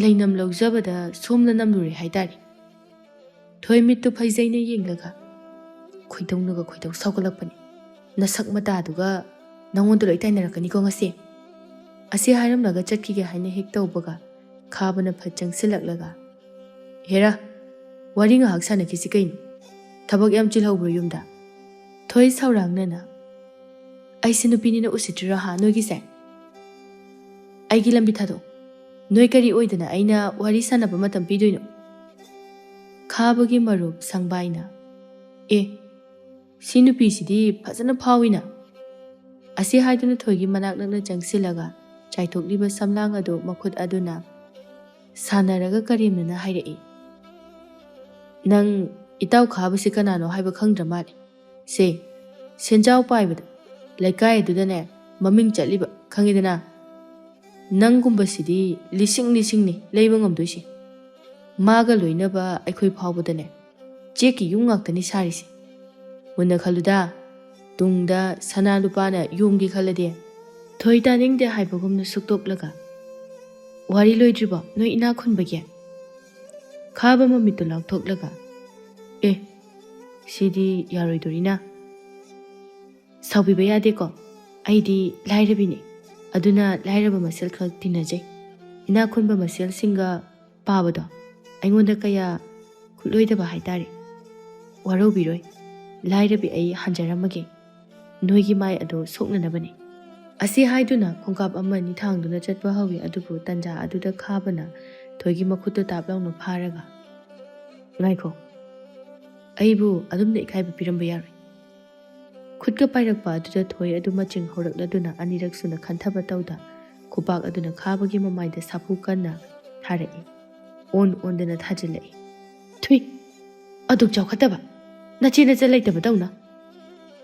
ꯂꯩꯅꯝ ꯂꯧꯖꯕꯗ ꯁꯣꯝꯅ ꯅꯝꯂꯨꯔꯦ ꯍꯥꯏꯇꯥꯔꯦ꯫ ꯊꯣꯏ ꯃꯤꯠꯇꯨ ꯐꯩꯖꯩꯅ ꯌꯦꯡꯂꯒ ꯈꯣꯏꯗꯧꯅꯒ ꯈꯣꯏꯗꯧ ꯁꯥꯎꯒꯠꯂꯛꯄꯅꯤ꯫ ꯅꯁꯛ ꯃꯇꯥꯗꯨꯒ ꯅꯉꯣꯟꯗ ꯂꯣꯏ ꯇꯥꯏꯅꯔꯛꯀꯅꯤꯀꯣ ꯉꯁꯤ꯫ ꯑꯁꯤ ꯍꯥꯏꯔꯝꯂꯒ ꯆꯠꯈꯤꯒꯦ ꯍꯥꯏꯅ ꯍꯦꯛ ꯇꯧꯕꯒ ꯈꯥꯕꯅ ꯐꯠ ꯆꯪꯁꯤꯜꯂꯛꯂꯒ ꯍꯦꯔꯥ ꯋꯥꯔꯤ ꯉꯥꯏꯍꯥꯛ ꯁꯥꯟꯅꯈꯤꯁꯤ ꯀꯩꯅꯣ, ꯊꯕꯛ ꯌꯥꯝ ꯆꯤꯜꯍꯧꯕ꯭ꯔꯣ ꯌꯨꯝꯗ? ꯊꯣꯏ ꯁꯥꯎꯔꯥꯡꯅꯅ ꯑꯩꯁꯦ ꯅꯨꯄꯤꯅꯤꯅ ꯎꯁꯤꯠꯇ꯭ꯔꯤꯔꯣ ꯅꯣꯏꯒꯤꯁꯦ? ꯑꯩꯒꯤ ꯂꯝꯕꯤ ꯊꯥꯗꯣꯛ, ꯅꯣꯏ ꯀꯔꯤ ꯑꯣꯏꯗꯅ ꯑꯩꯅ ꯋꯥꯔꯤ ꯁꯥꯟꯅꯕ ꯃꯇꯝ ꯄꯤꯗꯣꯏꯅꯣ? ꯈꯥꯕꯒꯤ ꯃꯔꯨꯞ ꯁꯪꯕꯥꯏꯅ ꯁꯤ ꯅꯨꯄꯤꯁꯤꯗꯤ ꯐꯖꯅ ꯐꯥꯎꯏꯅ꯫ ꯑꯁꯤ ꯍꯥꯏꯗꯨꯅ ꯊꯣꯏꯒꯤ ꯃꯅꯥꯛ ꯅꯛꯅ ꯆꯪꯁꯤꯜꯂꯒ ꯆꯥꯏꯊꯣꯛꯂꯤꯕ ꯁꯝꯂꯥꯡ ꯑꯗꯨ ꯃꯈꯨꯠ ꯑꯗꯨꯅ ꯁꯥꯟꯅꯔꯒ ꯀꯔꯦꯝꯅꯅ ꯍꯥꯏꯔꯛꯏ꯫ ꯅꯪ ꯏꯇꯥꯎ ꯈꯥꯕꯁꯤ ꯀꯅꯥꯅꯣ ꯍꯥꯏꯕ ꯈꯪꯗ꯭ꯔ ꯃꯥꯜꯂꯦ꯫ ꯁꯦ ꯁꯦꯟꯖꯥꯎ ꯄꯥꯏꯕꯗ ꯂꯩꯀꯥꯏ ꯑꯗꯨꯗꯅꯦ ꯃꯃꯤꯡ ꯆꯠꯂꯤꯕ ꯈꯪꯉꯤꯗꯅ꯫ ꯅꯪꯒꯨꯝꯕꯁꯤꯗꯤ ꯂꯤꯁꯤꯡꯅꯤ ꯂꯩꯕ ꯉꯝꯗꯣꯏꯁꯤ꯫ ꯃꯥꯒ ꯂꯣꯏꯅꯕ ꯑꯩꯈꯣꯏ ꯐꯥꯎꯕꯗꯅꯦ ꯆꯦꯛꯀꯤ ꯌꯨꯝ ꯉꯥꯛꯇꯅꯤ ꯁꯥꯔꯤꯁꯤ꯫ ꯃꯨꯟꯅ ꯈꯜꯂꯨꯗ, ꯇꯨꯡꯗ ꯁꯅꯥ ꯂꯨꯄꯥꯅ ꯌꯣꯝꯒꯦ ꯈꯜꯂꯗꯤ꯫ ꯊꯣꯏ ꯇꯥꯅꯤꯡꯗꯦ ꯍꯥꯏꯕꯒꯨꯝꯅ ꯁꯨꯛꯇꯣꯛꯂꯒ ꯋꯥꯔꯤ ꯂꯣꯏꯗ꯭ꯔꯤꯕꯣ ꯅꯣꯏ ꯏꯅꯥꯛ ꯈꯨꯟꯕꯒꯤ? ꯈꯥꯕ ꯃꯃꯤꯠꯇꯨ ꯂꯥꯎꯊꯣꯛꯂꯒ ꯁꯤꯗꯤ ꯌꯥꯔꯣꯏꯗꯣꯔꯤꯅ꯫ ꯁꯥꯎꯕꯤꯕ ꯌꯥꯗꯦꯀꯣ, ꯑꯩꯗꯤ ꯂꯥꯏꯔꯕꯤꯅꯤ, ꯑꯗꯨꯅ ꯂꯥꯏꯔꯕ ꯃꯁꯦꯜ ꯈꯛ ꯇꯤꯟꯅꯖꯩ꯫ ꯏꯅꯥꯛ ꯈꯨꯟꯕ ꯃꯁꯦꯜꯁꯤꯡꯒ ꯄꯥꯕꯗꯣ ꯑꯩꯉꯣꯟꯗ ꯀꯌꯥ ꯈꯨꯠꯂꯣꯏꯗꯕ ꯍꯥꯏꯇꯥꯔꯦ꯫ ꯋꯥꯔꯧꯕꯤꯔꯣꯏ, ꯂꯥꯏꯔꯕꯤ ꯑꯩ ꯍꯟꯖꯔꯝꯃꯒꯦ, ꯅꯣꯏꯒꯤ ꯃꯥꯏ ꯑꯗꯨ ꯁꯣꯛꯅꯅꯕꯅꯤ꯫ ꯑꯁꯤ ꯍꯥꯏꯗꯨꯅ ꯈꯣꯡꯀꯥꯞ ꯑꯃꯅꯤ ꯊꯥꯡꯗꯨꯅ ꯆꯠꯄ ꯍꯧꯏ꯫ ꯑꯗꯨꯕꯨ ꯇꯟꯖꯥ ꯑꯗꯨꯗ ꯈꯥꯕꯅ ꯊꯣꯏꯒꯤ ꯃꯈꯨꯠꯇꯨ ꯇꯥꯞ ꯂꯥꯎꯅ ꯐꯥꯔꯒ ꯉꯥꯏꯈꯣ, ꯑꯩꯕꯨ ꯑꯗꯨꯝꯅ ꯏꯀꯥꯏꯕ ꯄꯤꯔꯝꯕ ꯌꯥꯔꯣꯏ꯫ ꯈꯨꯠꯀ ꯄꯥꯏꯔꯛꯄ ꯑꯗꯨꯗ ꯊꯣꯏ ꯑꯗꯨ ꯃꯆꯤꯡ ꯍꯧꯔꯛꯂꯗꯨꯅ ꯑꯅꯤꯔꯛ ꯁꯨꯅ ꯈꯟꯊꯕ ꯇꯧꯗ ꯈꯨꯄꯥꯛ ꯑꯗꯨꯅ ꯈꯥꯕꯒꯤ ꯃꯃꯥꯏꯗ ꯁꯥꯐꯨ ꯀꯟꯅ ꯊꯥꯔꯛꯏ꯫ ꯑꯣꯟꯗꯅ ꯊꯥꯖꯤꯜꯂꯛꯏ꯫ ꯊꯨꯏ, ꯑꯗꯨꯛ ꯆꯥꯎꯈꯠꯇꯕ, ꯅꯆꯦ ꯅꯆꯜ ꯂꯩꯇꯕꯗꯧꯅ꯫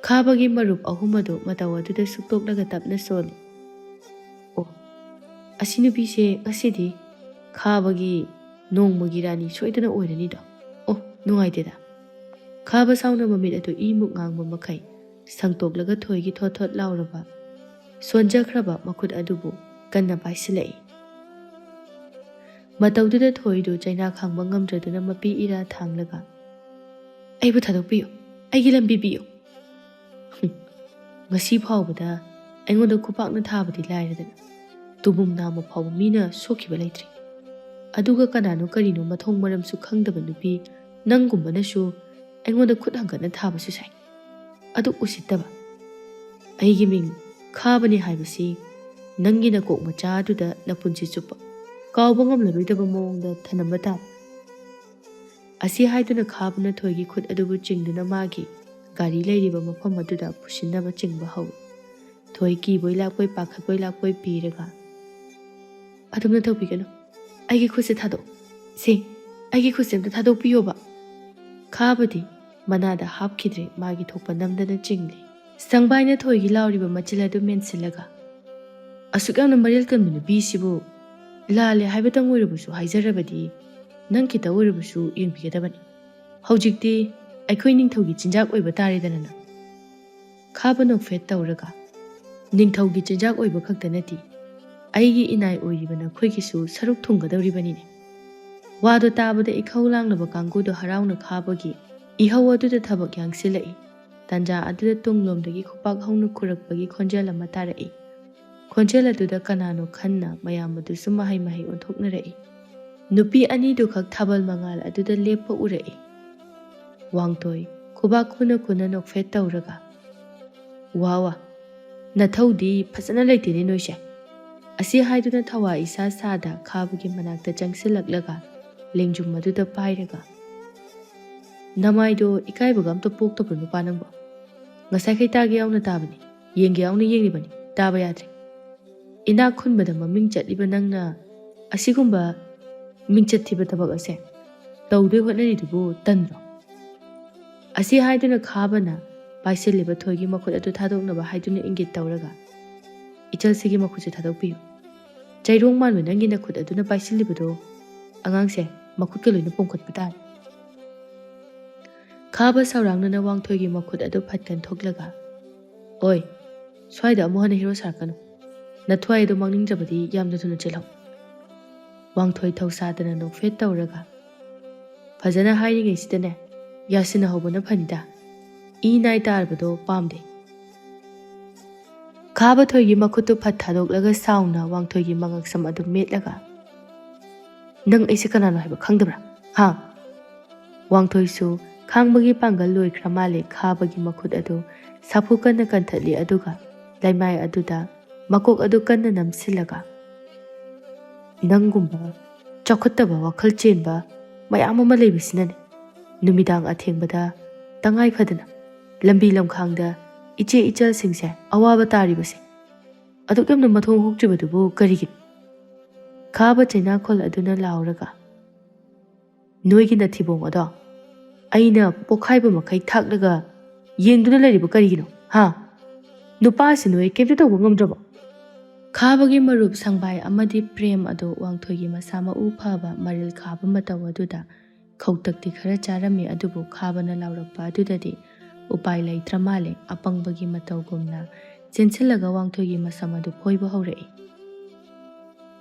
ꯈꯥꯕꯒꯤ ꯃꯔꯨꯞ ꯑꯍꯨꯝ ꯑꯗꯨ ꯃꯇꯧ ꯑꯗꯨꯗ ꯁꯨꯛꯇꯣꯛꯂꯒ ꯇꯞꯅ ꯁꯣꯜꯂꯤ꯫ ꯑꯁꯤ ꯅꯨꯄꯤꯁꯦ ꯉꯁꯤꯗꯤ ꯈꯥꯕꯒꯤ ꯅꯣꯡꯃꯒꯤ ꯔꯥꯅꯤ ꯁꯣꯏꯗꯅ ꯑꯣꯏꯔꯅꯤꯗꯣ꯫ ꯑꯣ ꯅꯨꯡꯉꯥꯏꯇꯦꯗ꯫ ꯈꯥꯕ ꯁꯥꯎꯅ ꯃꯃꯤꯠ ꯑꯗꯨ ꯏꯃꯨꯛ ꯉꯥꯡꯕ ꯃꯈꯩ ꯁꯪꯇꯣꯛꯂꯒ ꯊꯣꯏꯒꯤ ꯊꯣꯠ ꯊꯣꯠ ꯂꯥꯎꯔꯕ ꯁꯣꯟꯖꯈ꯭ꯔꯕ ꯃꯈꯨꯠ ꯑꯗꯨꯕꯨ ꯀꯟꯅ ꯄꯥꯏꯁꯤꯜꯂꯛꯏ꯫ ꯃꯇꯧꯗꯨꯗ ꯊꯣꯏꯗꯨ ꯆꯩꯅꯥ ꯈꯥꯡꯕ ꯉꯝꯗ꯭ꯔꯗꯨꯅ ꯃꯄꯤ ꯏꯔꯥ ꯊꯥꯡꯂꯒ "ꯑꯩꯕꯨ ꯊꯥꯗꯣꯛꯄꯤꯌꯨ, ꯑꯩꯒꯤ ꯂꯝꯕꯤ ꯄꯤꯌꯨ." ꯉꯁꯤ ꯐꯥꯎꯕꯗ ꯑꯩꯉꯣꯟꯗ ꯈꯨꯄꯥꯛꯅ ꯊꯥꯕꯗꯤ ꯂꯥꯏꯔꯗꯅ ꯇꯨꯕꯨꯝ ꯅꯥꯝꯃ ꯐꯥꯎꯕ ꯃꯤꯅ ꯁꯣꯛꯈꯤꯕ ꯂꯩꯇ꯭ꯔꯤ꯫ ꯑꯗꯨꯒ ꯀꯅꯥꯅꯣ ꯀꯔꯤꯅꯣ ꯃꯊꯣꯡ ꯃꯔꯝꯁꯨ ꯈꯪꯗꯕ ꯅꯨꯄꯤ ꯅꯪꯒꯨꯝꯕꯅꯁꯨ ꯑꯩꯉꯣꯟꯗ ꯈꯨꯠ ꯍꯪꯒꯠꯅ ꯊꯥꯕꯁꯨ ꯁꯥꯏ꯫ ꯑꯗꯨ ꯎꯁꯤꯠꯇꯕ꯫ ꯑꯩꯒꯤ ꯃꯤꯡ ꯈꯥꯕꯅꯤ ꯍꯥꯏꯕꯁꯤ ꯅꯪꯒꯤ ꯅꯀꯣꯛ ꯃꯆꯥ ꯑꯗꯨꯗ ꯅꯄꯨꯟꯁꯤ ꯆꯨꯞꯄ ꯀꯥꯎꯕ ꯉꯝꯂꯔꯣꯏꯗꯕ ꯃꯑꯣꯡꯗ ꯊꯅꯝꯕ ꯇꯥꯕ꯫ ꯑꯁꯤ ꯍꯥꯏꯗꯨꯅ ꯈꯥꯕꯅ ꯊꯣꯏꯒꯤ ꯈꯨꯠ ꯑꯗꯨꯕꯨ ꯆꯤꯡꯗꯨꯅ ꯃꯥꯒꯤ ꯒꯥꯔꯤ ꯂꯩꯔꯤꯕ ꯃꯐꯝ ꯑꯗꯨꯗ ꯄꯨꯁꯤꯟꯅꯕ ꯆꯤꯡꯕ ꯍꯧꯏ꯫ ꯊꯣꯏ ꯀꯤꯕꯣꯏ ꯂꯥꯛꯄꯣꯏ ꯄꯥꯈꯠꯄꯣꯏ ꯂꯥꯛꯄꯣꯏ ꯄꯤꯔꯒ "ꯑꯗꯨꯝꯅ ꯇꯧꯕꯤꯒꯅꯨ, ꯑꯩꯒꯤ ꯈꯨꯠꯁꯦ ꯊꯥꯗꯣꯛ, ꯁꯤ ꯑꯩꯒꯤ ꯈꯨꯠꯁꯦ ꯑꯝꯇ ꯊꯥꯗꯣꯛꯄꯤꯌꯣꯕ." ꯈꯥꯕꯗꯤ ꯃꯅꯥꯗ ꯍꯥꯞꯈꯤꯗ꯭ꯔꯦ, ꯃꯥꯒꯤ ꯊꯣꯛꯄ ꯅꯝꯗꯅ ꯆꯤꯡꯂꯤ꯫ ꯁꯪꯕꯥꯏꯅ ꯊꯣꯏꯒꯤ ꯂꯥꯎꯔꯤꯕ ꯃꯆꯤꯜ ꯑꯗꯨ ꯃꯦꯟꯁꯤꯜꯂꯒ "ꯑꯁꯨꯛ ꯌꯥꯝꯅ ꯃꯔꯦꯜ ꯀꯟꯕ ꯅꯨꯄꯤꯁꯤꯕꯨ ꯂꯥꯜꯂꯦ ꯍꯥꯏꯕꯇꯪ ꯑꯣꯏꯔꯕꯁꯨ ꯍꯥꯏꯖꯔꯕꯗꯤ ꯅꯪ ꯈꯤꯇ ꯑꯣꯏꯔꯕꯁꯨ ꯌꯦꯡꯕꯤꯒꯗꯕꯅꯤ꯫ ꯍꯧꯖꯤꯛꯇꯤ ꯑꯩꯈꯣꯏ ꯅꯤꯡꯊꯧꯒꯤ ꯆꯤꯟꯖꯥꯛ ꯑꯣꯏꯕ ꯇꯥꯔꯦꯗꯅ ꯅꯪ." ꯈꯥꯕ ꯅꯣꯛꯐꯦꯠ ꯇꯧꯔꯒ "ꯅꯤꯡꯊꯧꯒꯤ ꯆꯤꯟꯖꯥꯛ ꯑꯣꯏꯕ ꯈꯛꯇ ꯅꯠꯇꯦ, ꯑꯩꯒꯤ ꯏꯅꯥꯏ ꯑꯣꯏꯔꯤꯕ ꯅꯈꯣꯏꯒꯤꯁꯨ ꯁꯔꯨꯛ ꯊꯨꯡꯒꯗꯧꯔꯤꯕꯅꯤꯅꯦ." ꯋꯥꯗꯨ ꯇꯥꯕꯗ ꯏꯈꯧ ꯂꯥꯡꯂꯕ ꯀꯥꯡꯒꯨꯗꯨ ꯍꯔꯥꯎꯅ ꯈꯥꯕꯒꯤ ꯏꯍꯧ ꯑꯗꯨꯗ ꯊꯕꯛ ꯌꯥꯡꯁꯤꯜꯂꯛꯏ꯫ ꯇꯥꯟꯖꯥ ꯑꯗꯨꯗ ꯇꯨꯡꯂꯣꯝꯗꯒꯤ ꯈꯨꯄꯥꯛ ꯍꯧꯅ ꯈꯨꯔꯛꯄꯒꯤ ꯈꯣꯟꯖꯦꯜ ꯑꯃ ꯇꯥꯔꯛꯏ꯫ ꯈꯣꯟꯖꯦꯜ ꯑꯗꯨꯗ ꯀꯅꯥꯅꯣ ꯈꯟꯅ ꯃꯌꯥꯝ ꯑꯗꯨꯁꯨ ꯃꯍꯩ ꯃꯍꯩ ꯑꯣꯟꯊꯣꯛꯅꯔꯛꯏ꯫ ꯅꯨꯄꯤ ꯑꯅꯤꯗꯨꯈꯛ ꯊꯥꯕꯜ ꯃꯉꯥꯜ ꯑꯗꯨꯗ ꯂꯦꯞꯄ ꯎꯔꯛꯏ꯫ ꯋꯥꯡꯊꯣꯏ ꯈꯨꯕꯥꯛ ꯈꯨꯅ ꯈꯨꯅ ꯅꯣꯛꯐꯦꯠ ꯇꯧꯔꯒ "ꯋꯥ ꯅꯊꯧꯗꯤ ꯐꯖꯅ ꯂꯩꯇꯦꯅꯦ ꯅꯣꯏꯁꯦ." ꯑꯁꯤ ꯍꯥꯏꯗꯨꯅ ꯊꯋꯥ ꯏꯁꯥ ꯁꯥꯗ ꯈꯥꯕꯒꯤ ꯃꯅꯥꯛꯇ ꯆꯪꯁꯤꯜꯂꯛꯂꯒ ꯂꯦꯡꯖꯨꯝ ꯑꯗꯨꯗ ꯄꯥꯏꯔꯒ "ꯅꯃꯥꯏꯗꯣ ꯏꯀꯥꯏꯕꯒ ꯑꯝꯇ ꯄꯣꯛꯇꯕ꯭ꯔꯣ ꯅꯨꯄꯥ ꯅꯪꯕꯣ? ꯉꯁꯥꯏꯈꯩ ꯇꯥꯒꯦ ꯌꯥꯎꯅ ꯇꯥꯕꯅꯤ, ꯌꯦꯡꯒꯦ ꯌꯥꯎꯅ ꯌꯦꯡꯂꯤꯕꯅꯤ, ꯇꯥꯕ ꯌꯥꯗ꯭ꯔꯦ꯫ ꯏꯅꯥꯛ ꯈꯨꯟꯕꯗ ꯃꯃꯤꯡ ꯆꯠꯂꯤꯕ ꯅꯪꯅ ꯑꯁꯤꯒꯨꯝꯕ ꯃꯤꯡꯆꯠ ꯊꯤꯕ ꯊꯕꯛ ꯑꯁꯦ ꯇꯧꯗꯣꯏ ꯍꯣꯠꯅꯔꯤꯗꯨꯕꯨ ꯇꯟꯗ꯭ꯔꯣ?" ꯑꯁꯤ ꯍꯥꯏꯗꯨꯅ ꯈꯥꯕꯅ ꯄꯥꯏꯁꯤꯜꯂꯤꯕ ꯊꯣꯏꯒꯤ ꯃꯈꯨꯠ ꯑꯗꯨ ꯊꯥꯗꯣꯛꯅꯕ ꯍꯥꯏꯗꯨꯅ ꯏꯪꯒꯤꯠ ꯇꯧꯔꯒ "ꯏꯆꯜꯁꯤꯒꯤ ꯃꯈꯨꯠꯁꯦ ꯊꯥꯗꯣꯛꯄꯤꯌꯨ. ꯆꯩꯔꯣꯡ ꯃꯥꯟꯕ ꯅꯪꯒꯤ ꯅꯈꯨꯠ ꯑꯗꯨꯅ ꯄꯥꯏꯁꯤꯜꯂꯤꯕꯗꯣ ꯑꯉꯥꯡꯁꯦ ꯃꯈꯨꯠꯀ ꯂꯣꯏꯅ ꯄꯣꯝꯈꯠꯄ ꯇꯥꯔꯦ." ꯈꯥꯕ ꯁꯥꯎꯔꯥꯡꯅꯅ ꯋꯥꯡꯊꯣꯏꯒꯤ ꯃꯈꯨꯠ ꯑꯗꯨ ꯐꯠꯀꯟ ꯊꯣꯛꯂꯒ "ꯑꯣꯏ, ꯁ꯭ꯋꯥꯏꯗ ꯑꯃꯨꯛ ꯍꯟꯅ ꯍꯤꯔꯣ ꯁꯥꯔꯛꯀꯅꯨ. ꯅꯊ꯭ꯋꯥꯏ ꯑꯗꯨ ꯃꯥꯡꯅꯤꯡꯗ꯭ꯔꯕꯗꯤ ꯌꯥꯝꯅ ꯊꯨꯅ ꯆꯦꯜꯍꯧ." ꯋꯥꯡꯊꯣꯏ ꯊꯧꯁꯥꯗꯅ ꯅꯣꯛꯐꯦꯠ ꯇꯧꯔꯒ "ꯐꯖꯅ ꯍꯥꯏꯔꯤꯉꯩꯁꯤꯗꯅꯦ ꯌꯥꯁꯤꯟꯅꯍꯧꯕꯅ ꯐꯅꯤꯗ. ꯏ ꯅꯥꯏ ꯇꯥꯔꯕꯗꯣ ꯄꯥꯝꯗꯦ." ꯈꯥꯕ ꯊꯣꯏꯒꯤ ꯃꯈꯨꯠꯇꯨ ꯐꯠ ꯊꯥꯗꯣꯛꯂꯒ ꯁꯥꯎꯅ ꯋꯥꯡꯊꯣꯏꯒꯤ ꯃꯉꯛꯁꯝ ꯑꯗꯨ ꯃꯦꯠꯂꯒ "ꯅꯪ ꯑꯩꯁꯦ ꯀꯅꯥꯅꯣ ꯍꯥꯏꯕ ꯈꯪꯗꯕ꯭ꯔꯥ? ꯍꯥ?" ꯋꯥꯡꯊꯣꯏꯁꯨ ꯈꯥꯡꯕꯒꯤ ꯄꯥꯡꯒꯜ ꯂꯣꯏꯈ꯭ꯔ ꯃꯥꯜꯂꯦ꯫ ꯈꯥꯕꯒꯤ ꯃꯈꯨꯠ ꯑꯗꯨ ꯁꯥꯐꯨ ꯀꯟꯅ ꯀꯟꯊꯠꯂꯤ, ꯑꯗꯨꯒ ꯂꯩꯃꯥꯏ ꯑꯗꯨꯗ ꯃꯀꯣꯛ ꯑꯗꯨ ꯀꯟꯅ ꯅꯝꯁꯤꯜꯂꯒ "ꯅꯪꯒꯨꯝꯕ ꯆꯥꯎꯈꯠꯇꯕ ꯋꯥꯈꯜ ꯆꯦꯟꯕ ꯃꯌꯥꯝ ꯑꯃ ꯂꯩꯕꯁꯤꯅꯅꯦ ꯅꯨꯃꯤꯗꯥꯡ ꯑꯊꯦꯡꯕꯗ ꯇꯉꯥꯏ ꯐꯗꯅ ꯂꯝꯕꯤ ꯂꯝꯈꯥꯡꯗ ꯏꯆꯦ ꯏꯆꯜꯁꯤꯡꯁꯦ ꯑꯋꯥꯕ ꯇꯥꯔꯤꯕꯁꯦ ꯑꯗꯨꯛ ꯌꯥꯝꯅ ꯃꯊꯣꯡ ꯍꯨꯛꯇ꯭ꯔꯤꯕꯗꯨꯕꯨ ꯀꯔꯤꯒꯤꯅꯣ?" ꯈꯥꯕ ꯆꯩꯅꯥꯈꯣꯜ ꯑꯗꯨꯅ ꯂꯥꯎꯔꯒ "ꯅꯣꯏꯒꯤ ꯅꯊꯤꯕꯣꯡ ꯑꯗꯣ ꯑꯩꯅ ꯄꯣꯛꯈꯥꯏꯕ ꯃꯈꯩ ꯊꯥꯛꯂꯒ ꯌꯦꯡꯗꯨꯅ ꯂꯩꯔꯤꯕ ꯀꯔꯤꯒꯤꯅꯣ? ꯍꯥ? ꯅꯨꯄꯥꯁꯤ ꯅꯣꯏ ꯀꯩꯝꯇ ꯇꯧꯕ ꯉꯝꯗ꯭ꯔꯕꯣ?" ꯈꯥꯕꯒꯤ ꯃꯔꯨꯞ ꯁꯪꯕꯥꯏ ꯑꯃꯗꯤ ꯄ꯭ꯔꯦꯝ ꯑꯗꯨ ꯋꯥꯡꯊꯣꯏꯒꯤ ꯃꯁꯥ ꯃꯎ ꯐꯕ ꯃꯔꯤꯜ ꯈꯥꯕ ꯃꯇꯧ ꯑꯗꯨꯗ ꯈꯧꯇꯛꯇꯤ ꯈꯔ ꯆꯥꯔꯝꯃꯤ, ꯑꯗꯨꯕꯨ ꯈꯥꯕꯅ ꯂꯥꯎꯔꯛꯄ ꯑꯗꯨꯗꯗꯤ ꯎꯄꯥꯏ ꯂꯩꯇ꯭ꯔ ꯃꯥꯜꯂꯦ꯫ ꯑꯄꯪꯕꯒꯤ ꯃꯇꯧꯒꯨꯝꯅ ꯆꯦꯟꯁꯤꯜꯂꯒ ꯋꯥꯡꯊꯣꯏꯒꯤ ꯃꯁꯝ ꯑꯗꯨ ꯐꯣꯏꯕ ꯍꯧꯔꯛꯏ꯫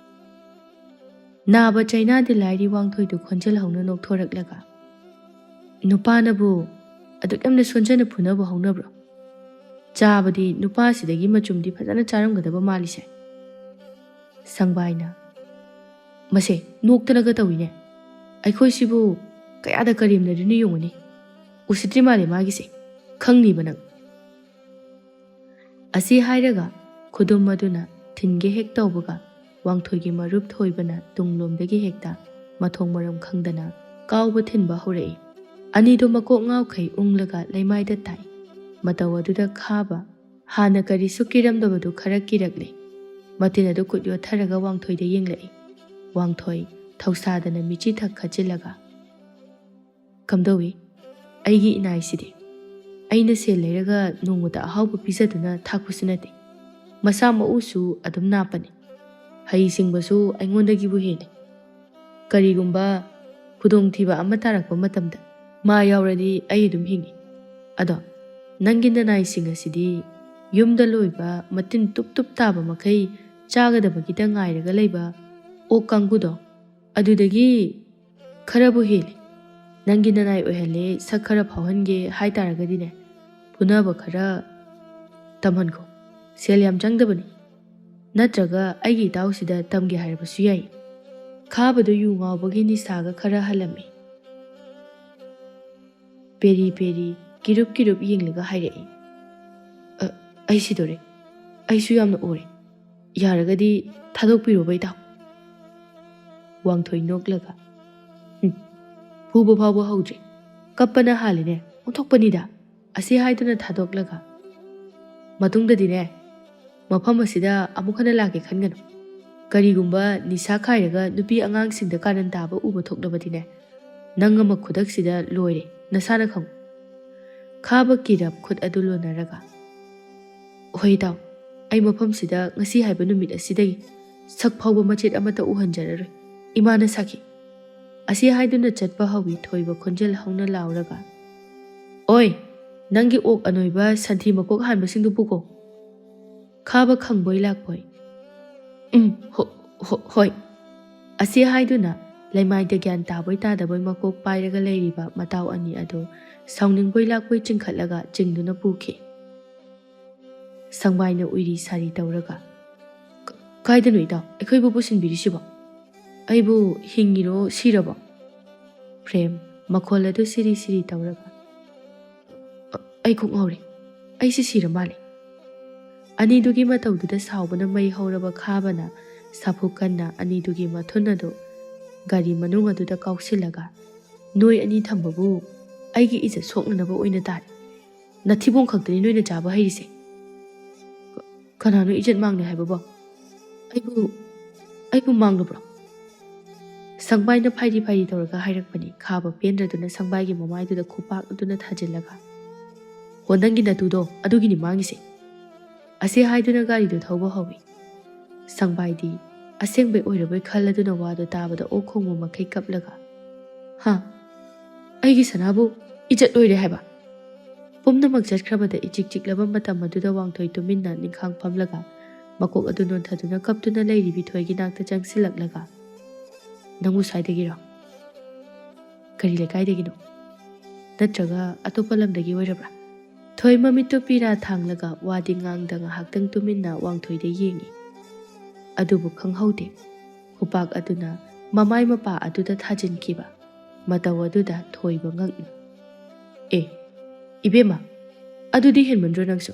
ꯅꯥꯕ ꯆꯩꯅꯥꯗꯤ ꯂꯥꯏꯔꯤ ꯋꯥꯡꯊꯣꯏꯗꯨ ꯈꯣꯟꯖꯦꯜ ꯍꯧꯅ ꯅꯣꯛꯊꯣꯔꯛꯂꯒ "ꯅꯨꯄꯥꯅꯕꯨ ꯑꯗꯨꯛ ꯌꯥꯝꯅ ꯁꯣꯟꯖꯅ ꯐꯨꯅꯕ ꯍꯧꯅꯕ꯭ꯔꯣ? ꯆꯥꯕꯗꯤ ꯅꯨꯄꯥꯁꯤꯗꯒꯤ ꯃꯆꯨꯝꯗꯤ ꯐꯖꯅ ꯆꯥꯔꯝꯒꯗꯕ ꯃꯥꯜꯂꯤꯁꯦ." ꯁꯪꯕꯥꯏꯅ "ꯃꯁꯦ ꯅꯣꯛꯇꯅꯒ ꯇꯧꯏꯅꯦ. ꯑꯩꯈꯣꯏꯁꯤꯕꯨ ꯀꯌꯥꯗ ꯀꯔꯦꯝꯅꯔꯤꯅꯣ ꯌꯦꯡꯉꯨꯅꯤ. ꯎꯁꯤꯠꯇ꯭ꯔꯤ ꯃꯥꯜꯂꯦ ꯃꯥꯒꯤꯁꯦ. ꯈꯪꯅꯤꯕ ꯅꯪ." ꯑꯁꯤ ꯍꯥꯏꯔꯒ ꯈꯨꯗꯨꯝ ꯑꯗꯨꯅ ꯊꯤꯟꯒꯦ ꯍꯦꯛ ꯇꯧꯕꯒ ꯋꯥꯡꯊꯣꯏꯒꯤ ꯃꯔꯨꯞ ꯊꯣꯏꯕꯅ ꯇꯨꯡꯂꯣꯝꯗꯒꯤ ꯍꯦꯛꯇ ꯃꯊꯣꯡ ꯃꯔꯝ ꯈꯪꯗꯅ ꯀꯥꯎꯕ ꯊꯤꯟꯕ ꯍꯧꯔꯛꯏ꯫ ꯑꯅꯤꯗꯨ ꯃꯀꯣꯛ ꯉꯥꯎꯈꯩ ꯎꯪꯂꯒ ꯂꯩꯃꯥꯏꯗ ꯇꯥꯏ꯫ ꯃꯇꯧ ꯑꯗꯨꯗ ꯈꯥꯕ ꯍꯥꯟꯅ ꯀꯔꯤꯁꯨ ꯀꯤꯔꯝꯗꯕꯗꯨ ꯈꯔ ꯀꯤꯔꯛꯂꯦ꯫ ꯃꯇꯤꯟ ꯑꯗꯨ ꯀꯨꯠ ꯌꯣꯠꯊꯔꯒ ꯋꯥꯡꯊꯣꯏꯗ ꯌꯦꯡꯂꯛꯏ꯫ ꯋꯥꯡꯊꯣꯏ ꯊꯧꯁꯥꯗꯅ ꯃꯤꯆꯤ ꯊꯛ ꯈꯠꯆꯤꯜꯂꯒ "ꯀꯝꯗꯧꯏ? ꯑꯩꯒꯤ ꯏꯅꯥꯏꯁꯤꯗꯤ ꯑꯩꯅ ꯁꯦꯜ ꯂꯩꯔꯒ ꯅꯣꯡꯃꯇ ꯑꯍꯥꯎꯕ ꯄꯤꯖꯗꯨꯅ ꯊꯥꯛꯄꯁꯨ ꯅꯠꯇꯦ. ꯃꯁꯥ ꯃꯎꯁꯨ ꯑꯗꯨꯝ ꯅꯥꯞꯄꯅꯤ. ꯍꯩ ꯁꯤꯡꯕꯁꯨ ꯑꯩꯉꯣꯟꯗꯒꯤꯕꯨ ꯍꯦꯜꯂꯤ. ꯀꯔꯤꯒꯨꯝꯕ ꯈꯨꯗꯣꯡꯊꯤꯕ ꯑꯃ ꯇꯥꯔꯛꯄ ꯃꯇꯝꯗ ꯃꯥ ꯌꯥꯎꯔꯗꯤ ꯑꯩ ꯑꯗꯨꯝ ꯍꯤꯡꯉꯤ꯫ ꯑꯗꯣ ꯅꯪꯒꯤ ꯅꯅꯥꯏꯁꯤꯡ ꯑꯁꯤꯗꯤ ꯌꯨꯝꯗ ꯂꯣꯏꯕ ꯃꯇꯤꯟ ꯇꯨꯞ ꯇꯨꯞ ꯇꯥꯕ ꯃꯈꯩ ꯆꯥꯒꯗꯕꯒꯤꯗ ꯉꯥꯏꯔꯒ ꯂꯩꯕ ꯑꯣꯛ ꯀꯥꯡꯕꯨꯗꯣ ꯑꯗꯨꯗꯒꯤ ꯈꯔꯕꯨ ꯍꯦꯜꯂꯤ꯫ ꯅꯪꯒꯤ ꯅꯅꯥꯏ ꯑꯣꯏꯍꯜꯂꯦ ꯁꯛ ꯈꯔ ꯐꯥꯎꯍꯟꯒꯦ ꯍꯥꯏꯇꯥꯔꯒꯗꯤꯅꯦ ꯐꯨꯅꯕ ꯈꯔ ꯇꯝꯍꯟꯈꯣ, ꯁꯦꯜ ꯌꯥꯝ ꯆꯪꯗꯕꯅꯤ꯫ ꯅꯠꯇ꯭ꯔꯒ ꯑꯩꯒꯤ ꯏꯇꯥꯎꯁꯤꯗ ꯇꯝꯒꯦ ꯍꯥꯏꯔꯕꯁꯨ ꯌꯥꯏ꯫ ꯈꯥꯕꯗꯨ ꯌꯨ ꯉꯥꯎꯕꯒꯤ ꯅꯤꯁꯥꯒ ꯈꯔ ꯍꯜꯂꯝꯃꯤ꯫ ꯄꯦꯔꯤ ꯄꯦꯔꯤ ꯀꯤꯔꯨꯞ ꯀꯤꯔꯨꯞ ꯌꯦꯡꯂꯒ ꯍꯥꯏꯔꯛꯏ, ꯑꯩ ꯁꯤꯗꯣꯔꯦ, ꯑꯩꯁꯨ ꯌꯥꯝꯅ ꯑꯣꯔꯦ, ꯌꯥꯔꯒꯗꯤ ꯊꯥꯗꯣꯛꯄꯤꯔꯣꯕ ꯏꯇꯥꯎ꯫ ꯋꯥꯡꯊꯣꯏ ꯅꯣꯛꯂꯒ, ꯐꯨꯕ ꯐꯥꯎꯕ ꯍꯧꯗ꯭ꯔꯤ, ꯀꯞꯄꯅ ꯍꯥꯜꯂꯤꯅꯦ, ꯑꯣꯟꯊꯣꯛꯄꯅꯤꯗ, ꯑꯁꯤ ꯍꯥꯏꯗꯨꯅ ꯊꯥꯗꯣꯛꯂꯒ, ꯃꯇꯨꯡꯗꯗꯤꯅꯦ ꯃꯐꯝ ꯑꯁꯤꯗ ꯑꯃꯨꯛ ꯍꯟꯅ ꯂꯥꯛꯀꯦ ꯈꯟꯒꯅꯨ꯫ ꯀꯔꯤꯒꯨꯝꯕ ꯅꯤꯁꯥ ꯈꯥꯏꯔꯒ ꯅꯨꯄꯤ ꯑꯉꯥꯡꯁꯤꯡꯗ ꯀꯥꯔꯟ ꯇꯥꯕ ꯎꯕ ꯊꯣꯛꯂꯕꯗꯤꯅꯦ ꯅꯪ ꯑꯃ ꯈꯨꯗꯛꯁꯤꯗ ꯂꯣꯏꯔꯦ, ꯅꯁꯥꯅ ꯈꯪꯉꯨ꯫ ꯈꯥꯕ ꯀꯤꯔꯞ ꯈꯨꯠ ꯑꯗꯨ ꯂꯣꯟꯅꯔꯒ, ꯍꯣꯏ ꯏꯇꯥꯎ, ꯑꯩ ꯃꯐꯝꯁꯤꯗ ꯉꯁꯤ ꯍꯥꯏꯕ ꯅꯨꯃꯤꯠ ꯑꯁꯤꯗꯒꯤ ꯁꯛ ꯐꯥꯎꯕ ꯃꯆꯦꯠ ꯑꯃꯠꯇ ꯎꯍꯟꯖꯔꯔꯣꯏ, ꯏꯃꯥꯅ ꯁꯥꯈꯤ꯫ ꯑꯁꯤ ꯍꯥꯏꯗꯨꯅ ꯆꯠꯄ ꯍꯧꯋꯤ ꯊꯣꯏꯕ ꯈꯣꯟꯖꯦꯜ ꯍꯧꯅ ꯂꯥꯎꯔꯒ, ꯑꯣꯏ, ꯅꯪꯒꯤ ꯑꯣꯛ ꯑꯅꯣꯏꯕ ꯁꯟꯊꯤ ꯃꯀꯣꯛ ꯍꯥꯟꯕꯁꯤꯡꯗꯨ ꯄꯨꯀꯣ꯫ ꯈꯥꯕ ꯈꯪꯕꯣꯏ ꯂꯥꯛꯄꯣꯏ, ꯍꯣꯏ꯫ ꯑꯁꯤ ꯍꯥꯏꯗꯨꯅ ꯂꯩꯃꯥꯏꯗ ꯒ꯭ꯌꯥꯟ ꯇꯥꯕꯣꯏ ꯇꯥꯗꯕꯣꯏ ꯃꯀꯣꯛ ꯄꯥꯏꯔꯒ ꯂꯩꯔꯤꯕ ꯃꯇꯥꯎ ꯑꯅꯤ ꯑꯗꯨ ꯁꯥꯎꯅꯤꯡꯕꯣꯏ ꯂꯥꯛꯄꯣꯏ ꯆꯤꯡꯈꯠꯂꯒ ꯆꯤꯡꯗꯨꯅ ꯄꯨꯈꯤ꯫ ꯁꯪꯕꯥꯏꯅ ꯎꯏꯔꯤ ꯁꯥꯔꯤ ꯇꯧꯔꯒ, ꯀꯥꯏꯗꯅꯣ ꯏꯇꯥꯎ ꯑꯩꯈꯣꯏꯕꯨ ꯄꯨꯁꯤꯟꯕꯤꯔꯤꯁꯤꯕꯣ? ꯑꯩꯕꯨ ꯍꯤꯡꯉꯤꯔꯣ ꯁꯤꯔꯕꯣ? ꯄ꯭ꯔꯦꯝ ꯃꯈꯣꯜ ꯑꯗꯨ ꯁꯤꯔꯤ ꯁꯤꯔꯤ ꯇꯧꯔꯒ, ꯑꯩ ꯀꯣꯛ ꯉꯥꯎꯔꯦ, ꯑꯩꯁꯤ ꯁꯤꯔ ꯃꯥꯜꯂꯦ꯫ ꯑꯅꯤꯗꯨꯒꯤ ꯃꯇꯧꯗꯨꯗ ꯁꯥꯎꯕꯅ ꯃꯩ ꯍꯧꯔꯕ ꯈꯥꯕꯅ ꯁꯥꯐꯨ ꯀꯟꯅ ꯑꯅꯤꯗꯨꯒꯤ ꯃꯊꯨꯟ ꯑꯗꯨ ꯒꯥꯔꯤ ꯃꯅꯨꯡ ꯑꯗꯨꯗ ꯀꯥꯎꯁꯤꯜꯂꯒ, ꯅꯣꯏ ꯑꯅꯤ ꯊꯝꯕꯕꯨ ꯑꯩꯒꯤ ꯏꯖꯠ ꯁꯣꯛꯅꯅꯕ ꯑꯣꯏꯅ ꯇꯥꯔꯦ, ꯅꯊꯤꯕꯣꯡ ꯈꯛꯇꯅꯤ ꯅꯣꯏꯅ ꯆꯥꯕ ꯍꯩꯔꯤꯁꯦ꯫ ꯀꯅꯥꯅꯣ ꯏꯖꯠ ꯃꯥꯡꯂꯦ ꯍꯥꯏꯕꯕꯣ? ꯑꯩꯕꯨ ꯃꯥꯡꯂꯕ꯭ꯔꯣ? ꯁꯪꯕꯥꯏꯅ ꯐꯥꯏꯔꯤ ꯐꯥꯏꯔꯤ ꯇꯧꯔꯒ ꯍꯥꯏꯔꯛꯄꯅꯤ꯫ ꯈꯥꯕ ꯄꯦꯟꯗ꯭ꯔꯗꯨꯅ ꯁꯪꯕꯥꯏꯒꯤ ꯃꯃꯥꯏꯗꯨꯗ ꯈꯨꯄꯥꯛ ꯑꯗꯨꯅ ꯊꯥꯖꯤꯜꯂꯒ, ꯍꯣ ꯅꯪꯒꯤ ꯅꯇꯨꯗꯣ ꯑꯗꯨꯒꯤꯅꯤ ꯃꯥꯡꯉꯤꯁꯦ꯫ ꯑꯁꯤ ꯍꯥꯏꯗꯨꯅ ꯒꯥꯔꯤꯗꯨ ꯊꯧꯕ ꯍꯧꯋꯤ꯫ ꯁꯪꯕꯥꯏꯗꯤ ꯑꯁꯦꯡꯕꯩ ꯑꯣꯏꯔꯕꯣꯏ ꯈꯜꯂꯗꯨꯅ ꯋꯥꯗꯨ ꯇꯥꯕꯗ ꯑꯣꯛ ꯈꯣꯡꯕ ꯃꯈꯩ ꯀꯞꯂꯒ, ꯑꯩꯒꯤ ꯁꯅꯥꯕꯨ ꯏꯖꯠ ꯂꯣꯏꯔꯦ ꯍꯥꯏꯕ? ꯄꯨꯝꯅꯃꯛ ꯆꯠꯈ꯭ꯔꯕꯗ ꯏꯆꯤꯛ ꯆꯤꯛꯂꯕ ꯃꯇꯝ ꯑꯗꯨꯗ ꯋꯥꯡꯊꯣꯏ ꯇꯨꯃꯤꯟꯅ ꯅꯤꯡꯈꯥꯡ ꯐꯝꯂꯒ ꯃꯀꯣꯛ ꯑꯗꯨ ꯅꯣꯟꯊꯗꯨꯅ ꯀꯞꯇꯨꯅ ꯂꯩꯔꯤꯕꯤ ꯊꯣꯏꯒꯤ ꯅꯥꯛꯇ ꯆꯪꯁꯤꯜꯂꯛꯂꯒ, ꯅꯪꯕꯨ ꯁ꯭ꯋꯥꯏꯗꯒꯤꯔꯣ? ꯀꯔꯤ ꯂꯩꯀꯥꯏꯗꯒꯤꯅꯣ? ꯅꯠꯇ꯭ꯔꯒ ꯑꯇꯣꯞꯄ ꯂꯝꯗꯒꯤ ꯑꯣꯏꯔꯕ꯭ꯔꯥ? ꯊꯣꯏ ꯃꯃꯤꯠꯇꯨ ꯄꯤꯔꯥ ꯊꯥꯡꯂꯒ ꯋꯥꯗꯤ ꯉꯥꯡꯗ ꯉꯥꯏꯍꯥꯛꯇꯪ ꯇꯨꯃꯤꯟꯅ ꯋꯥꯡꯊꯣꯏꯗ ꯌꯦꯡꯉꯤ꯫ ꯑꯗꯨꯕꯨ ꯈꯪꯍꯧꯗꯦ ꯈꯨꯄꯥꯛ ꯑꯗꯨꯅ ꯃꯃꯥꯏ ꯃꯄꯥ ꯑꯗꯨꯗ ꯊꯥꯖꯤꯟꯈꯤꯕ ꯃꯇꯧ ꯑꯗꯨꯗ ꯊꯣꯏꯕ ꯉꯛꯅ, ꯏꯕꯦꯝꯃ, ꯑꯗꯨꯗꯤ ꯍꯦꯟꯃꯟꯗ꯭ꯔꯣ ꯅꯪꯁꯨ?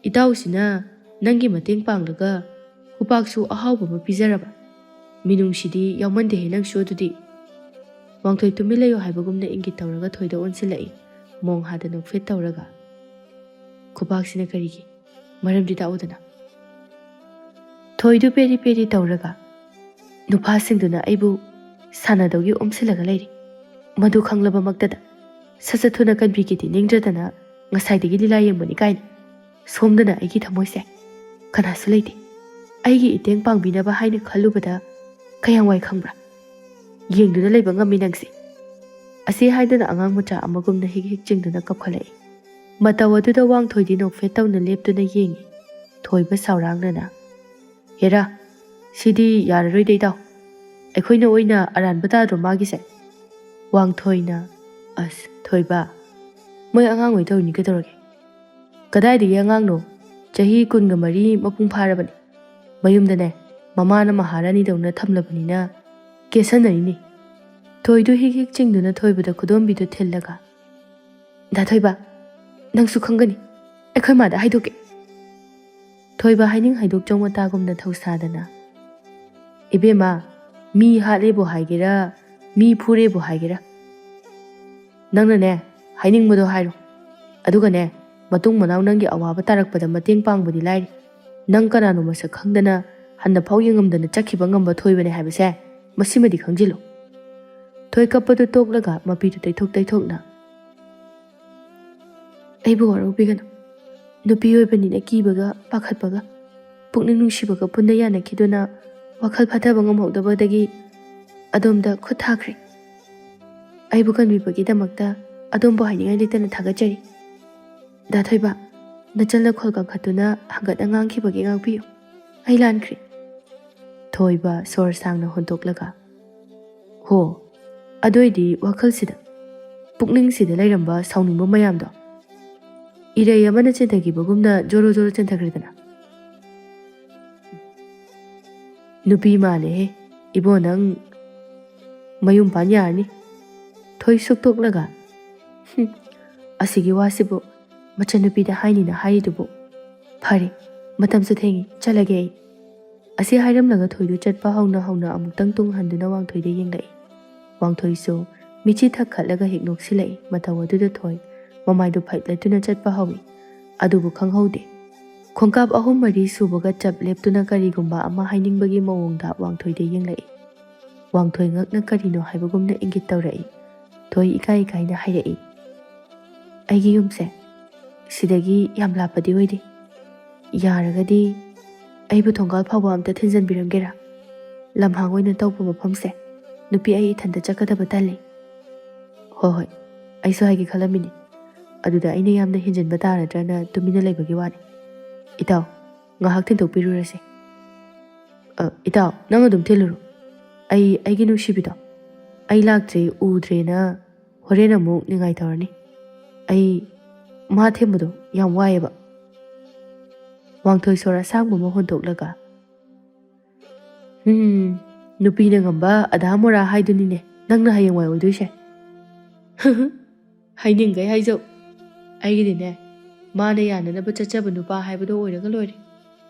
ꯏꯇꯥꯎꯁꯤꯅ ꯅꯪꯒꯤ ꯃꯇꯦꯡ ꯄꯥꯡꯂꯒ ꯈꯨꯄꯥꯛꯁꯨ ꯑꯍꯥꯎꯕ ꯑꯃ ꯄꯤꯖꯔꯕ? ꯃꯤꯅꯨꯡꯁꯤꯗꯤ ꯌꯥꯎꯃꯟꯗꯦꯍꯦ ꯅꯪꯁꯨ ꯑꯗꯨꯗꯤ꯫ ꯋꯥꯡꯊꯣꯏ ꯇꯨꯃꯤꯟ ꯂꯩꯌꯣ ꯍꯥꯏꯕꯒꯨꯝꯅ ꯏꯪꯒꯤꯠ ꯇꯧꯔꯒ ꯊꯣꯏꯗ ꯑꯣꯟꯁꯤꯜꯂꯛꯏ, ꯃꯣꯡ ꯍꯥꯗ ꯅꯣꯛꯐꯦꯠ ꯇꯧꯔꯒ, ꯈꯨꯄꯥꯛꯁꯤꯅ ꯀꯔꯤꯒꯤ? ꯃꯔꯝꯗꯤ ꯇꯥꯛꯎꯗꯅ꯫ ꯊꯣꯏꯗꯨ ꯄꯦꯔꯤ ꯄꯦꯔꯤ ꯇꯧꯔꯒ, ꯅꯨꯄꯥꯁꯤꯡꯗꯨꯅ ꯑꯩꯕꯨ ꯁꯥꯟꯅꯗꯧꯒꯤ ꯑꯣꯝꯁꯤꯜꯂꯒ ꯂꯩꯔꯤ, ꯃꯗꯨ ꯈꯪꯂꯕꯃꯛꯇꯗ ꯁꯠ ꯊꯨꯅ ꯀꯟꯕꯤꯒꯦꯗꯤ ꯅꯤꯡꯗ꯭ꯔꯗꯅ ꯉꯁꯥꯏꯗꯒꯤ ꯂꯤꯂꯥ ꯌꯦꯡꯕꯅꯤ ꯀꯥꯏꯅ꯫ ꯁꯣꯝꯗꯅ ꯑꯩꯒꯤ ꯊꯃꯣꯏꯁꯦ ꯀꯅꯥꯁꯨ ꯂꯩꯇꯦ, ꯑꯩꯒꯤ ꯏꯇꯦꯡ ꯄꯥꯡꯕꯤꯅꯕ ꯍꯥꯏꯅ ꯈꯜꯂꯨꯕꯗ ꯀꯌꯥꯝ ꯋꯥꯏ ꯈꯪꯕ꯭ꯔꯥ? ꯌꯦꯡꯗꯨꯅ ꯂꯩꯕ ꯉꯝꯃꯤ ꯅꯪꯁꯦ꯫ ꯑꯁꯤ ꯍꯥꯏꯗꯨꯅ ꯑꯉꯥꯡ ꯃꯆꯥ ꯑꯃꯒꯨꯝꯅ ꯍꯤꯛ ꯍꯤꯛ ꯆꯤꯡꯗꯨꯅ ꯀꯞꯈꯠꯂꯛꯏ꯫ ꯃꯇꯧ ꯑꯗꯨꯗ ꯋꯥꯡꯊꯣꯏꯗꯤ ꯅꯣꯛꯐꯦꯠ ꯇꯧꯅ ꯂꯦꯞꯇꯨꯅ ꯌꯦꯡꯉꯤ꯫ ꯊꯣꯏꯕ ꯁꯥꯎꯔꯥꯡꯅꯅ, ꯍꯦꯔꯥ, ꯁꯤꯗꯤ ꯌꯥꯔꯔꯣꯏꯗ ꯏꯇꯥꯎ, ꯑꯩꯈꯣꯏꯅ ꯑꯣꯏꯅ ꯑꯔꯥꯟꯕ ꯇꯥꯗ꯭ꯔꯣ ꯃꯥꯒꯤꯁꯦ? ꯋꯥꯡꯊꯣꯏꯅ, ꯑꯁ ꯊꯣꯏꯕ, ꯃꯣꯏ ꯑꯉꯥꯡ ꯑꯣꯏ ꯇꯧꯔꯤꯅꯤ ꯀꯩꯗꯧꯔꯒꯦ? ꯀꯗꯥꯏꯗꯒꯤ ꯑꯉꯥꯡꯅꯣ? ꯆꯍꯤ 24 ꯃꯄꯨꯡ ꯐꯥꯔꯕꯅꯤ꯫ ꯃꯌꯨꯝꯗꯅꯦ ꯃꯃꯥꯅ ꯃꯍꯥꯔꯥꯅꯤꯗꯧꯅ ꯊꯝꯂꯕꯅꯤꯅ ꯀꯦꯁꯟꯅꯔꯤꯅꯤ꯫ ꯊꯣꯏꯗꯨ ꯍꯤꯛ ꯍꯤꯛ ꯆꯤꯡꯗꯨꯅ ꯊꯣꯏꯕꯗ ꯈꯨꯗꯣꯝꯕꯤꯗꯨ ꯊꯤꯜꯂꯒ, ꯗꯥ ꯊꯣꯏꯕ, ꯅꯪꯁꯨ ꯈꯪꯒꯅꯤ, ꯑꯩꯈꯣꯏ ꯃꯥꯗ ꯍꯥꯏꯗꯣꯛꯀꯦ꯫ ꯊꯣꯏꯕ ꯍꯥꯏꯅꯤꯡ ꯍꯥꯏꯗꯣꯛꯆꯧ ꯃꯇꯥꯒꯨꯝꯅ ꯊꯧꯁꯥꯗꯅ, ꯏꯕꯦꯝꯃ, ꯃꯤ ꯍꯥꯠꯂꯦꯕꯨ ꯍꯥꯏꯒꯦꯔꯥ, ꯃꯤ ꯐꯨꯔꯦꯕꯨ ꯍꯥꯏꯒꯦꯔꯥ, ꯅꯪꯅꯅꯦ ꯍꯥꯏꯅꯤꯡꯕꯗꯣ ꯍꯥꯏꯔꯣ, ꯑꯗꯨꯒꯅꯦ ꯃꯇꯨꯡ ꯃꯅꯥꯎ ꯅꯪꯒꯤ ꯑꯋꯥꯕ ꯇꯥꯔꯛꯄꯗ ꯃꯇꯦꯡ ꯄꯥꯡꯕꯗꯤ ꯂꯥꯏꯔꯤ, ꯅꯪ ꯀꯅꯥꯅꯣ ꯃꯁꯛ ꯈꯪꯗꯅ ꯍꯟꯅꯐꯥꯎ ꯌꯦꯡꯉꯝꯗꯅ ꯆꯠꯈꯤꯕ ꯉꯝꯕ ꯊꯣꯏꯕꯅꯦ ꯍꯥꯏꯕꯁꯦ ꯃꯁꯤꯃꯗꯤ ꯈꯪꯖꯤꯜꯂꯨ꯫ ꯊꯣꯏ ꯀꯞꯄꯗꯨ ꯇꯣꯛꯂꯒ ꯃꯄꯤꯗꯨ ꯇꯩꯊꯣꯛ ꯇꯩꯊꯣꯛꯅ, ꯑꯩꯕꯨ ꯋꯥꯔꯧꯕꯤꯒꯅꯨ, ꯅꯨꯄꯤ ꯑꯣꯏꯕꯅꯤꯅ ꯀꯤꯕꯒ ꯑꯗꯣꯝꯗ ꯈꯨꯠ ꯊꯥꯈ꯭ꯔꯦ꯫ ꯑꯩꯕꯨ ꯀꯟꯕꯤꯕꯒꯤꯗꯃꯛꯇ ꯑꯗꯣꯝꯕꯨ ꯍꯥꯏꯅꯤꯡꯉꯥꯏ ꯂꯩꯇꯅ ꯊꯥꯒꯠꯆꯔꯤ꯫ ꯗꯥ ꯊꯣꯏꯕ, ꯅꯆꯜꯅ ꯈꯣꯜ ꯀꯟꯈꯠꯇꯨꯅ ꯍꯪꯒꯠꯅ ꯉꯥꯡꯈꯤꯕꯒꯤ ꯉꯥꯛꯄꯤꯌꯨ꯫ ꯑꯩ ꯂꯥꯟꯈ꯭ꯔꯦ꯫ ꯊꯣꯏꯕ ꯁꯣꯔ ꯁꯥꯡꯅ ꯍꯣꯟꯗꯣꯛꯂꯒ, ꯍꯣ, ꯑꯗꯨꯏꯗꯤ ꯋꯥꯈꯜꯁꯤꯗ, ꯄꯨꯛꯅꯤꯡꯁꯤꯗ ꯂꯩꯔꯝꯕ ꯁꯥꯎꯅꯤꯡꯕ ꯃꯌꯥꯝꯗꯣ ꯏꯔꯩ ꯑꯃꯅ ꯆꯦꯟꯊꯈꯤꯕꯒꯨꯝꯅ ꯖꯣꯔꯣ ꯖꯣꯔꯣ ꯆꯦꯟꯊꯈ꯭ꯔꯦꯗꯅ꯫ ꯅꯨꯄꯤ ꯃꯥꯜꯂꯦꯍꯦ ꯏꯕꯣ, ꯅꯪ ꯃꯌꯨꯝ ꯄꯥꯟ ꯌꯥꯔꯅꯤ꯫ ꯊꯣꯏ ꯁꯨꯛꯇꯣꯛꯂꯒ, ꯑꯁꯤꯒꯤ ꯋꯥꯁꯤꯕꯨ ꯃꯆꯟꯅꯨꯄꯤꯗ ꯍꯥꯏꯅꯤꯅ ꯍꯥꯏꯔꯤꯗꯨꯕꯨ? ꯐꯔꯦ, ꯃꯇꯝꯁꯨ ꯊꯦꯡꯉꯤ, ꯆꯠꯂꯒꯦ ꯑꯩ꯫ ꯑꯁꯤ ꯍꯥꯏꯔꯝꯂꯒ ꯊꯣꯏꯗꯨ ꯆꯠꯄ ꯍꯧꯅ ꯑꯃꯨꯛꯇꯪ ꯇꯨꯡ ꯍꯟꯗꯨꯅ ꯋꯥꯡꯊꯣꯏꯗ ꯌꯦꯡꯂꯛꯏ꯫ ꯋꯥꯡꯊꯣꯏꯁꯨ ꯃꯤꯆꯤ ꯊꯛꯈꯠꯂꯒ ꯍꯦꯛ ꯅꯣꯛꯁꯤꯜꯂꯛꯏ꯫ ꯃꯇꯧ ꯑꯗꯨꯗ ꯊꯣꯏ ꯃꯃꯥꯏꯗꯨ ꯐꯩꯠꯂꯗꯨꯅ ꯆꯠꯄ ꯍꯧꯏ꯫ ꯑꯗꯨꯕꯨ ꯈꯪꯍꯧꯗꯦ, ꯈꯣꯡꯀꯥꯞ 3-4 ꯁꯨꯕꯒ ꯆꯞ ꯂꯦꯞꯇꯨꯅ ꯀꯔꯤꯒꯨꯝꯕ ꯑꯃ ꯍꯥꯏꯅꯤꯡꯕꯒꯤ ꯃꯑꯣꯡꯗ ꯋꯥꯡꯊꯣꯏꯗ ꯌꯦꯡꯂꯛꯏ꯫ ꯋꯥꯡꯊꯣꯏ ꯉꯛꯅ ꯀꯔꯤꯅꯣ ꯍꯥꯏꯕꯒꯨꯝꯅ ꯏꯪꯒꯤꯠ ꯇꯧꯔꯛꯏ꯫ ꯊꯣꯏ ꯏꯀꯥꯏ ꯏꯀꯥꯏꯅ ꯍꯥꯏꯔꯛꯏ, ꯑꯩꯒꯤ ꯌꯨꯝꯁꯦ ꯁꯤꯗꯒꯤ ꯌꯥꯝ ꯂꯥꯞꯄꯗꯤ ꯑꯣꯏꯗꯦ꯫ ꯌꯥꯔꯒꯗꯤ ꯑꯩꯕꯨ ꯊꯣꯡꯒꯥꯜ ꯐꯥꯎꯕ ꯑꯝꯇ ꯊꯤꯟꯖꯟꯕꯤꯔꯝꯒꯦꯔꯥ? ꯂꯝꯍꯥꯡ ꯑꯣꯏꯅ ꯇꯧꯕ ꯃꯐꯝꯁꯦ ꯅꯨꯄꯤ ꯑꯩ ꯏꯊꯟꯇ ꯆꯠꯀꯗꯕ ꯇꯜꯂꯤ꯫ ꯍꯣꯏ ꯍꯣꯏ, ꯑꯩꯁꯨ ꯍꯥꯏꯒꯦ ꯈꯜꯂꯝꯃꯤꯅꯤ꯫ ꯑꯗꯨꯗ ꯑꯩꯅ ꯌꯥꯝꯅ ꯍꯦꯟꯖꯤꯟꯕ ꯇꯥꯔꯗ꯭ꯔꯅ ꯇꯨꯃꯤꯟꯅ ꯂꯩꯕꯒꯤ ꯋꯥꯅꯤ꯫ ꯏꯇꯥꯎ, ꯉꯥꯏꯍꯥꯛ ꯊꯤꯟꯗꯣꯛꯄꯤꯔꯨꯔꯁꯦ꯫ ꯏꯇꯥꯎ, ꯅꯪ ꯑꯗꯨꯝ ꯊꯤꯜꯂꯨꯔꯣ꯫ ꯑꯩꯒꯤ ꯅꯨꯡꯁꯤꯕꯤꯗꯣ, ꯑꯩ ꯂꯥꯛꯇ꯭ꯔꯦ ꯎꯗ꯭ꯔꯦꯅ ꯍꯣꯔꯦꯟ ꯑꯃꯨꯛ ꯅꯤꯡꯉꯥꯏ ꯇꯧꯔꯅꯤ꯫ ꯑꯩ ꯃꯥ ꯊꯦꯝꯕꯗꯣ ꯌꯥꯝ ꯋꯥꯏꯑꯦꯕ꯫ ꯋꯥꯡꯊꯣꯏ ꯁꯣꯔ ꯑꯁꯥꯡꯕ ꯑꯃ ꯍꯣꯟꯗꯣꯛꯂꯒ, ꯅꯨꯄꯤꯅ ꯉꯝꯕ ꯑꯙꯥ ꯃꯣꯔꯥ ꯍꯥꯏꯗꯨꯅꯤꯅꯦ ꯅꯪꯅ ꯍꯌꯦꯡꯋꯥꯏ ꯑꯣꯏꯗꯣꯏꯁꯦ꯫ ꯍꯥꯏꯅꯤꯡꯈꯩ ꯍꯥꯏꯖꯧ, ꯑꯩꯒꯤꯗꯤꯅꯦ ꯃꯥꯅ ꯌꯥꯅꯅꯕ ꯆꯠꯆꯕ ꯅꯨꯄꯥ ꯍꯥꯏꯕꯗꯣ ꯑꯣꯏꯔꯒ ꯂꯣꯏꯔꯦ꯫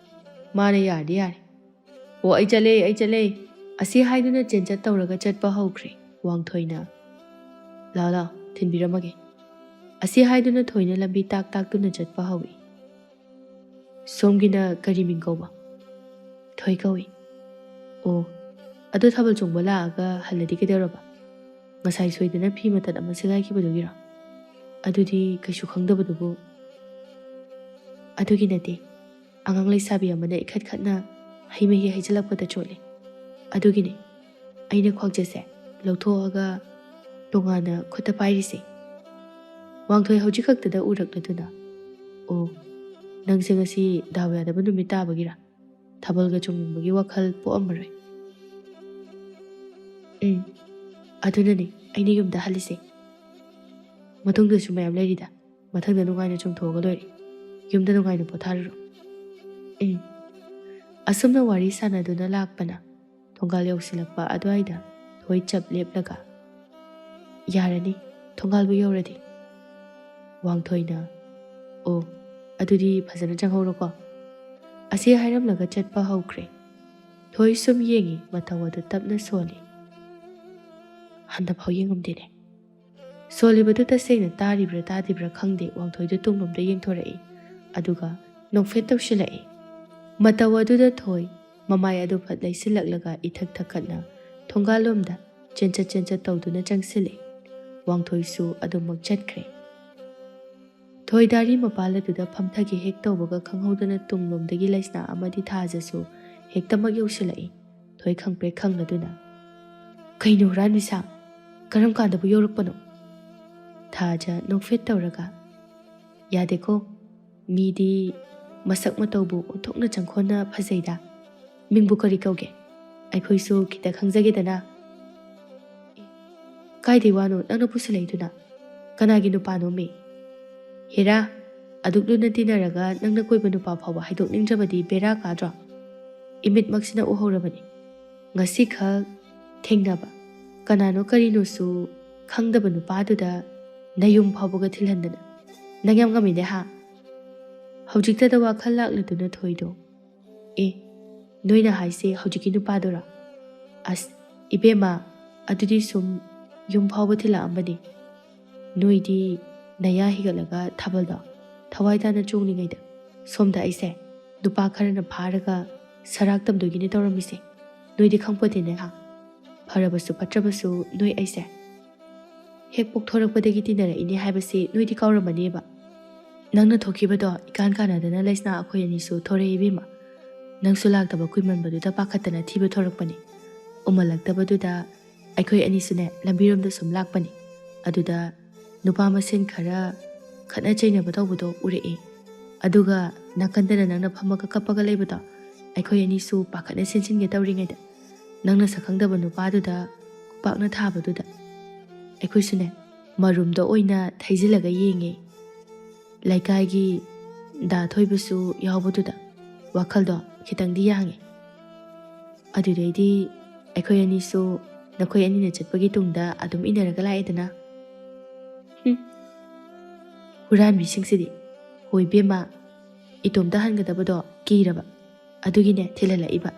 ꯃꯥꯅ ꯌꯥꯔꯗꯤ ꯌꯥꯔꯦ꯫ ꯑꯣ, ꯑꯩ ꯆꯠꯂꯦ꯫ ꯑꯁꯤ ꯍꯥꯏꯗꯨꯅ ꯆꯦꯟꯆꯠ ꯇꯧꯔꯒ ꯆꯠꯄ ꯍꯧꯈ꯭ꯔꯦ꯫ ꯋꯥꯡꯊꯣꯏꯅ, ꯂꯥꯎ ꯊꯤꯟꯕꯤꯔꯝꯃꯒꯦ꯫ ꯑꯁꯤ ꯍꯥꯏꯗꯨꯅ ꯊꯣꯏꯅ ꯂꯝꯕꯤ ꯇꯥꯛꯇꯨꯅ ꯆꯠꯄ ꯍꯧꯏ꯫ ꯁꯣꯝꯒꯤꯅ ꯀꯔꯤ ꯃꯤꯡ ꯀꯧꯕ? ꯊꯣꯏ ꯀꯧꯏ꯫ ꯑꯣ, ꯑꯗꯣ ꯊꯥꯕꯜ ꯆꯣꯡꯕ ꯂꯥꯛꯑꯒ ꯍꯜꯂꯗꯤ ꯀꯩꯗꯧꯔꯕ? ꯉꯁꯥꯏ ꯁꯣꯏꯗꯅ ꯐꯤ ꯃꯇꯠ ꯑꯃ ꯁꯦꯒꯥꯏꯈꯤꯕꯗꯨꯒꯤꯔꯣ? ꯑꯗꯨꯗꯤ ꯀꯩꯁꯨ ꯈꯪꯗꯕꯗꯨꯕꯨ? ꯑꯗꯨꯒꯤ ꯅꯠꯇꯦ, ꯑꯉꯥꯡ ꯂꯩꯁꯥꯕꯤ ꯑꯃꯅ ꯏꯈꯠꯈꯠꯅ ꯍꯩ ꯃꯍꯤ ꯍꯩꯖꯤꯜꯂꯛꯄꯗ ꯆꯣꯠꯂꯦ꯫ ꯑꯗꯨꯒꯤꯅꯦ ꯑꯩꯅ ꯈ꯭ꯋꯥꯡꯆꯠꯁꯦ ꯂꯧꯊꯣꯛꯑꯒ ꯇꯣꯉꯥꯟꯅ ꯈꯨꯠꯇ ꯄꯥꯏꯔꯤꯁꯦ꯫ ꯋꯥꯡꯊꯣꯏ ꯍꯧꯖꯤꯛ ꯈꯛꯇꯗ ꯎꯔꯛꯂꯗꯨꯅ, ꯑꯣ, ꯅꯪꯁꯦ ꯉꯁꯤ ꯗꯥꯎ ꯌꯥꯗꯕ ꯅꯨꯃꯤꯠ ꯇꯥꯕꯒꯤꯔꯥ? ꯊꯥꯕꯜꯒ ꯆꯣꯡꯅꯤꯡꯕꯒꯤ ꯋꯥꯈꯜ ꯄꯣꯛꯑꯝꯃꯔꯣꯏ꯫ ꯑꯗꯨꯅꯅꯦ ꯑꯩꯅ ꯌꯨꯝꯗ ꯍꯜꯂꯤꯁꯦ꯫ ꯃꯇꯨꯡꯗꯁꯨ ꯃꯌꯥꯝ ꯂꯩꯔꯤꯗ, ꯃꯊꯪꯗ ꯅꯨꯡꯉꯥꯏꯅ ꯆꯣꯡꯊꯣꯛꯑꯒ ꯂꯣꯏꯔꯦ꯫ ꯌꯨꯝꯗ ꯅꯨꯡꯉꯥꯏꯅ ꯄꯣꯊꯥꯔꯨꯔꯣ꯫ ꯑꯁꯨꯝꯅ ꯋꯥꯔꯤ ꯁꯥꯟꯅꯗꯨꯅ ꯂꯥꯛꯄꯅ ꯊꯣꯡꯒꯥꯜ ꯌꯧꯁꯤꯜꯂꯛꯄ ꯑꯗꯨꯋꯥꯏꯗ ꯊꯣꯏ ꯆꯞ ꯂꯦꯞꯂꯒ, ꯌꯥꯔꯅꯤ ꯊꯣꯡꯒꯥꯜꯕꯨ ꯌꯧꯔꯗꯤ꯫ ꯋꯥꯡꯊꯣꯏꯅ, ꯑꯣ, ꯑꯗꯨꯗꯤ ꯐꯖꯅ ꯆꯪꯍꯧꯔꯣꯀꯣ꯫ ꯑꯁꯤ ꯍꯥꯏꯔꯝꯂꯒ ꯆꯠꯄ ꯍꯧꯈ꯭ꯔꯦ꯫ ꯊꯣꯏ ꯁꯨꯝ ꯌꯦꯡꯉꯤ, ꯃꯇꯧ ꯑꯗꯨ ꯇꯞꯅ ꯁꯣꯜꯂꯤ꯫ ꯍꯟꯗꯐꯥꯎ ꯌꯦꯡꯉꯝꯗꯦꯅꯦ꯫ ꯁꯣꯜꯂꯤꯕꯗꯨ ꯇꯁꯦꯡꯅ ꯇꯥꯔꯤꯕ꯭ꯔꯥ ꯇꯥꯗꯤꯕ꯭ꯔꯥ ꯈꯪꯗꯦ꯫ ꯋꯥꯡꯊꯣꯏꯗꯨ ꯇꯨꯡꯂꯣꯝꯗ ꯌꯦꯡꯊꯣꯔꯛꯏ, ꯑꯗꯨꯒ ꯅꯣꯛꯐꯦꯠ ꯇꯧꯁꯤꯜꯂꯛꯏ꯫ ꯃꯇꯧ ꯑꯗꯨꯗ ꯊꯣꯏ ꯃꯃꯥꯏ ꯑꯗꯨ ꯐꯠ ꯂꯩꯁꯤꯜꯂꯛꯂꯒ ꯏꯊꯛ ꯊꯛꯀꯠꯅ ꯊꯣꯡꯒꯥꯜꯂꯣꯝꯗ ꯆꯦꯟꯆꯠ ꯇꯧꯗꯨꯅ ꯆꯪꯁꯤꯜꯂꯤ꯫ ꯋꯥꯡꯊꯣꯏꯁꯨ ꯑꯗꯨꯃꯛ ꯆꯠꯈ꯭ꯔꯦ꯫ ꯊꯣꯏ ꯗꯥꯔꯤ ꯃꯄꯥꯜ ꯑꯗꯨꯗ ꯐꯝꯊꯒꯦ ꯍꯦꯛ ꯇꯧꯕꯒ ꯈꯪꯍꯧꯗꯅ ꯇꯨꯡꯂꯣꯝꯗꯒꯤ ꯂꯩꯁꯅꯥ ꯑꯃꯗꯤ ꯊꯥꯖꯁꯨ ꯍꯦꯛꯇꯃꯛ ꯌꯧꯁꯤꯜꯂꯛꯏ꯫ ꯊꯣꯏ ꯈꯪꯄ꯭ꯔꯦꯛ ꯈꯪꯂꯗꯨꯅ, ꯀꯩꯅꯣ ꯍꯨꯔꯥꯟꯕꯤꯁꯥ, ꯀꯔꯝ ꯀꯥꯟꯗꯕꯨ ꯌꯧꯔꯛꯄꯅꯣ? ꯊꯥꯖ ꯅꯣꯛꯐꯦꯠ ꯇꯧꯔꯒ, ꯌꯥꯗꯦꯀꯣ, ꯃꯤꯗꯤ ꯃꯁꯛ ꯃꯇꯧꯕꯨ ꯑꯣꯟꯊꯣꯛꯅ ꯆꯪꯈꯣꯟꯅ ꯐꯖꯩꯗ꯫ ꯃꯤꯡꯕꯨ ꯀꯔꯤ ꯀꯧꯒꯦ? ꯑꯩꯈꯣꯏꯁꯨ ꯈꯤꯇ ꯈꯪꯖꯒꯦꯗꯅ꯫ ꯀꯥꯏꯗꯩ ꯋꯥꯅꯣ ꯅꯪꯅ ꯄꯨꯁꯤꯜꯂꯛꯏꯗꯨꯅ? ꯀꯅꯥꯒꯤ ꯅꯨꯄꯥꯅꯣꯃꯤ? ꯍꯦꯔꯥ, ꯑꯗꯨꯛ ꯂꯨꯅ ꯇꯤꯟꯅꯔꯒ ꯅꯪꯅ ꯀꯣꯏꯕ ꯅꯨꯄꯥ ꯐꯥꯎꯕ ꯍꯥꯏꯗꯣꯛꯅꯤꯡꯗ꯭ꯔꯕꯗꯤ ꯕꯦꯔꯥ ꯀꯥꯗ꯭ꯔꯣ? ꯏꯃꯤꯠꯃꯛꯁꯤꯅ ꯎꯍꯧꯔꯕꯅꯤ꯫ ꯉꯁꯤꯈꯛ ꯊꯦꯡꯅꯕ ꯀꯅꯥꯅꯣ ꯀꯔꯤꯅꯣꯁꯨ ꯈꯪꯗꯕ ꯅꯨꯄꯥꯗꯨꯗ ꯅꯌꯨꯝ ꯐꯥꯎꯕꯒ ꯊꯤꯜꯍꯟꯗꯅ ꯅꯪ ꯌꯥꯝ ꯉꯝꯃꯤꯅꯦ ꯍꯥ? ꯍꯧꯖꯤꯛꯇꯗ ꯋꯥꯈꯜ ꯂꯥꯛꯂꯗꯨꯅ ꯊꯣꯏꯗꯣ, ꯅꯣꯏꯅ ꯍꯥꯏꯁꯦ ꯍꯧꯖꯤꯛꯀꯤ ꯅꯨꯄꯥꯗꯨꯔꯣ? ꯑꯁ ꯏꯕꯦꯝꯃ, ꯑꯗꯨꯗꯤ ꯁꯨꯝ ꯌꯨꯝ ꯐꯥꯎꯕ ꯊꯤꯜꯂꯛꯑꯝꯕꯅꯤ꯫ ꯅꯣꯏꯗꯤ ꯅꯌꯥ ꯍꯤꯒꯠꯂꯒ ꯊꯥꯕꯜꯗꯣ ꯊꯋꯥꯏ ꯇꯥꯅ ꯆꯣꯡꯂꯤꯉꯩꯗ ꯁꯣꯝꯗ ꯑꯩꯁꯦ ꯅꯨꯄꯥ ꯈꯔꯅ ꯐꯥꯔꯒ ꯁꯔꯥꯛ ꯇꯝꯗꯣꯏꯒꯤꯅꯦ ꯇꯧꯔꯝꯃꯤꯁꯦ꯫ ꯅꯣꯏꯗꯤ ꯈꯪꯄꯣꯠꯇꯦꯅꯦ ꯍꯥ? ꯐꯔꯕꯁꯨ ꯐꯠꯇ꯭ꯔꯕꯁꯨ ꯅꯣꯏ ꯑꯩꯁꯦ ꯍꯦꯛ ꯄꯣꯛꯊꯣꯔꯛꯄꯗꯒꯤ ꯇꯤꯟꯅꯔꯛꯏꯅꯦ ꯍꯥꯏꯕꯁꯤ ꯅꯣꯏꯗꯤ ꯀꯥꯎꯔꯝꯃꯅꯦꯕ꯫ ꯅꯪꯅ ꯊꯣꯛꯈꯤꯕꯗꯣ ꯏꯀꯥꯟ ꯀꯥꯟꯅꯗꯅ ꯂꯩꯁꯅꯥ ꯑꯩꯈꯣꯏ ꯑꯅꯤꯁꯨ ꯊꯣꯔꯛꯏ ꯏꯕꯦꯝꯃ꯫ ꯅꯪꯁꯨ ꯂꯥꯛꯇꯕ ꯀꯨꯏꯃꯟꯕꯗꯨꯗ ꯄꯥꯈꯠꯇꯅ ꯊꯤꯕ ꯊꯣꯔꯛꯄꯅꯤ꯫ ꯎꯃꯜꯂꯛꯇꯕꯗꯨꯗ ꯑꯩꯈꯣꯏ ꯑꯅꯤꯁꯨꯅꯦ ꯂꯝꯕꯤꯔꯣꯝꯗ ꯁꯨꯝ ꯂꯥꯛꯄꯅꯤ ꯑꯗꯨꯗ ꯅꯨꯄꯥ ꯃꯁꯦꯟ ꯈꯔ ꯈꯠꯅ ꯆꯩꯅꯕ ꯇꯧꯕꯗꯣ ꯎꯔꯛꯏ ꯑꯗꯨꯒ ꯅꯥꯀꯟꯗꯅ ꯅꯪꯅ ꯐꯝꯃꯒ ꯀꯞꯄꯒ ꯂꯩꯕꯗꯣ ꯑꯩꯈꯣꯏ ꯑꯅꯤꯁꯨ ꯄꯥꯈꯠꯅ ꯆꯦꯟꯁꯤꯟꯒꯦ ꯇꯧꯔꯤꯉꯩꯗ ꯅꯪꯅ ꯁꯛꯈꯪꯗꯕ ꯅꯨꯄꯥꯗꯨꯗ ꯈꯨꯄꯥꯛꯅ ꯊꯥꯕꯗꯨꯗ ꯑꯩꯈꯣꯏꯁꯨꯅꯦ ꯃꯔꯨꯝꯗ ꯑꯣꯏꯅ ꯊꯩꯖꯤꯜꯂꯒ ꯌꯦꯡꯉꯦ ꯂꯩꯀꯥꯏꯒꯤ ꯗꯥ ꯊꯣꯏꯕꯁꯨ ꯌꯥꯎꯕꯗꯨꯗ ꯋꯥꯈꯜꯗꯣ ꯈꯤꯇꯪꯗꯤ ꯌꯥꯡꯉꯦ ꯑꯗꯨꯗꯩꯗꯤ ꯑꯩꯈꯣꯏ ꯑꯅꯤꯁꯨ ꯅꯈꯣꯏ ꯑꯅꯤꯅ ꯆꯠꯄꯒꯤ ꯇꯨꯡꯗ ꯑꯗꯨꯝ ꯏꯟꯅꯔꯒ ꯂꯥꯛꯑꯦꯗꯅ ꯍꯨꯔꯥꯟꯕꯤꯁꯤꯡꯁꯤꯗꯤ ꯍꯣꯏ ꯕꯦꯝꯃ ꯏꯇꯣꯝꯇ ꯍꯟꯒꯗꯕꯗꯣ ꯀꯤꯔꯕ ꯑꯗꯨꯒꯤꯅꯦ ꯊꯤꯜꯍꯜꯂꯛꯏꯕ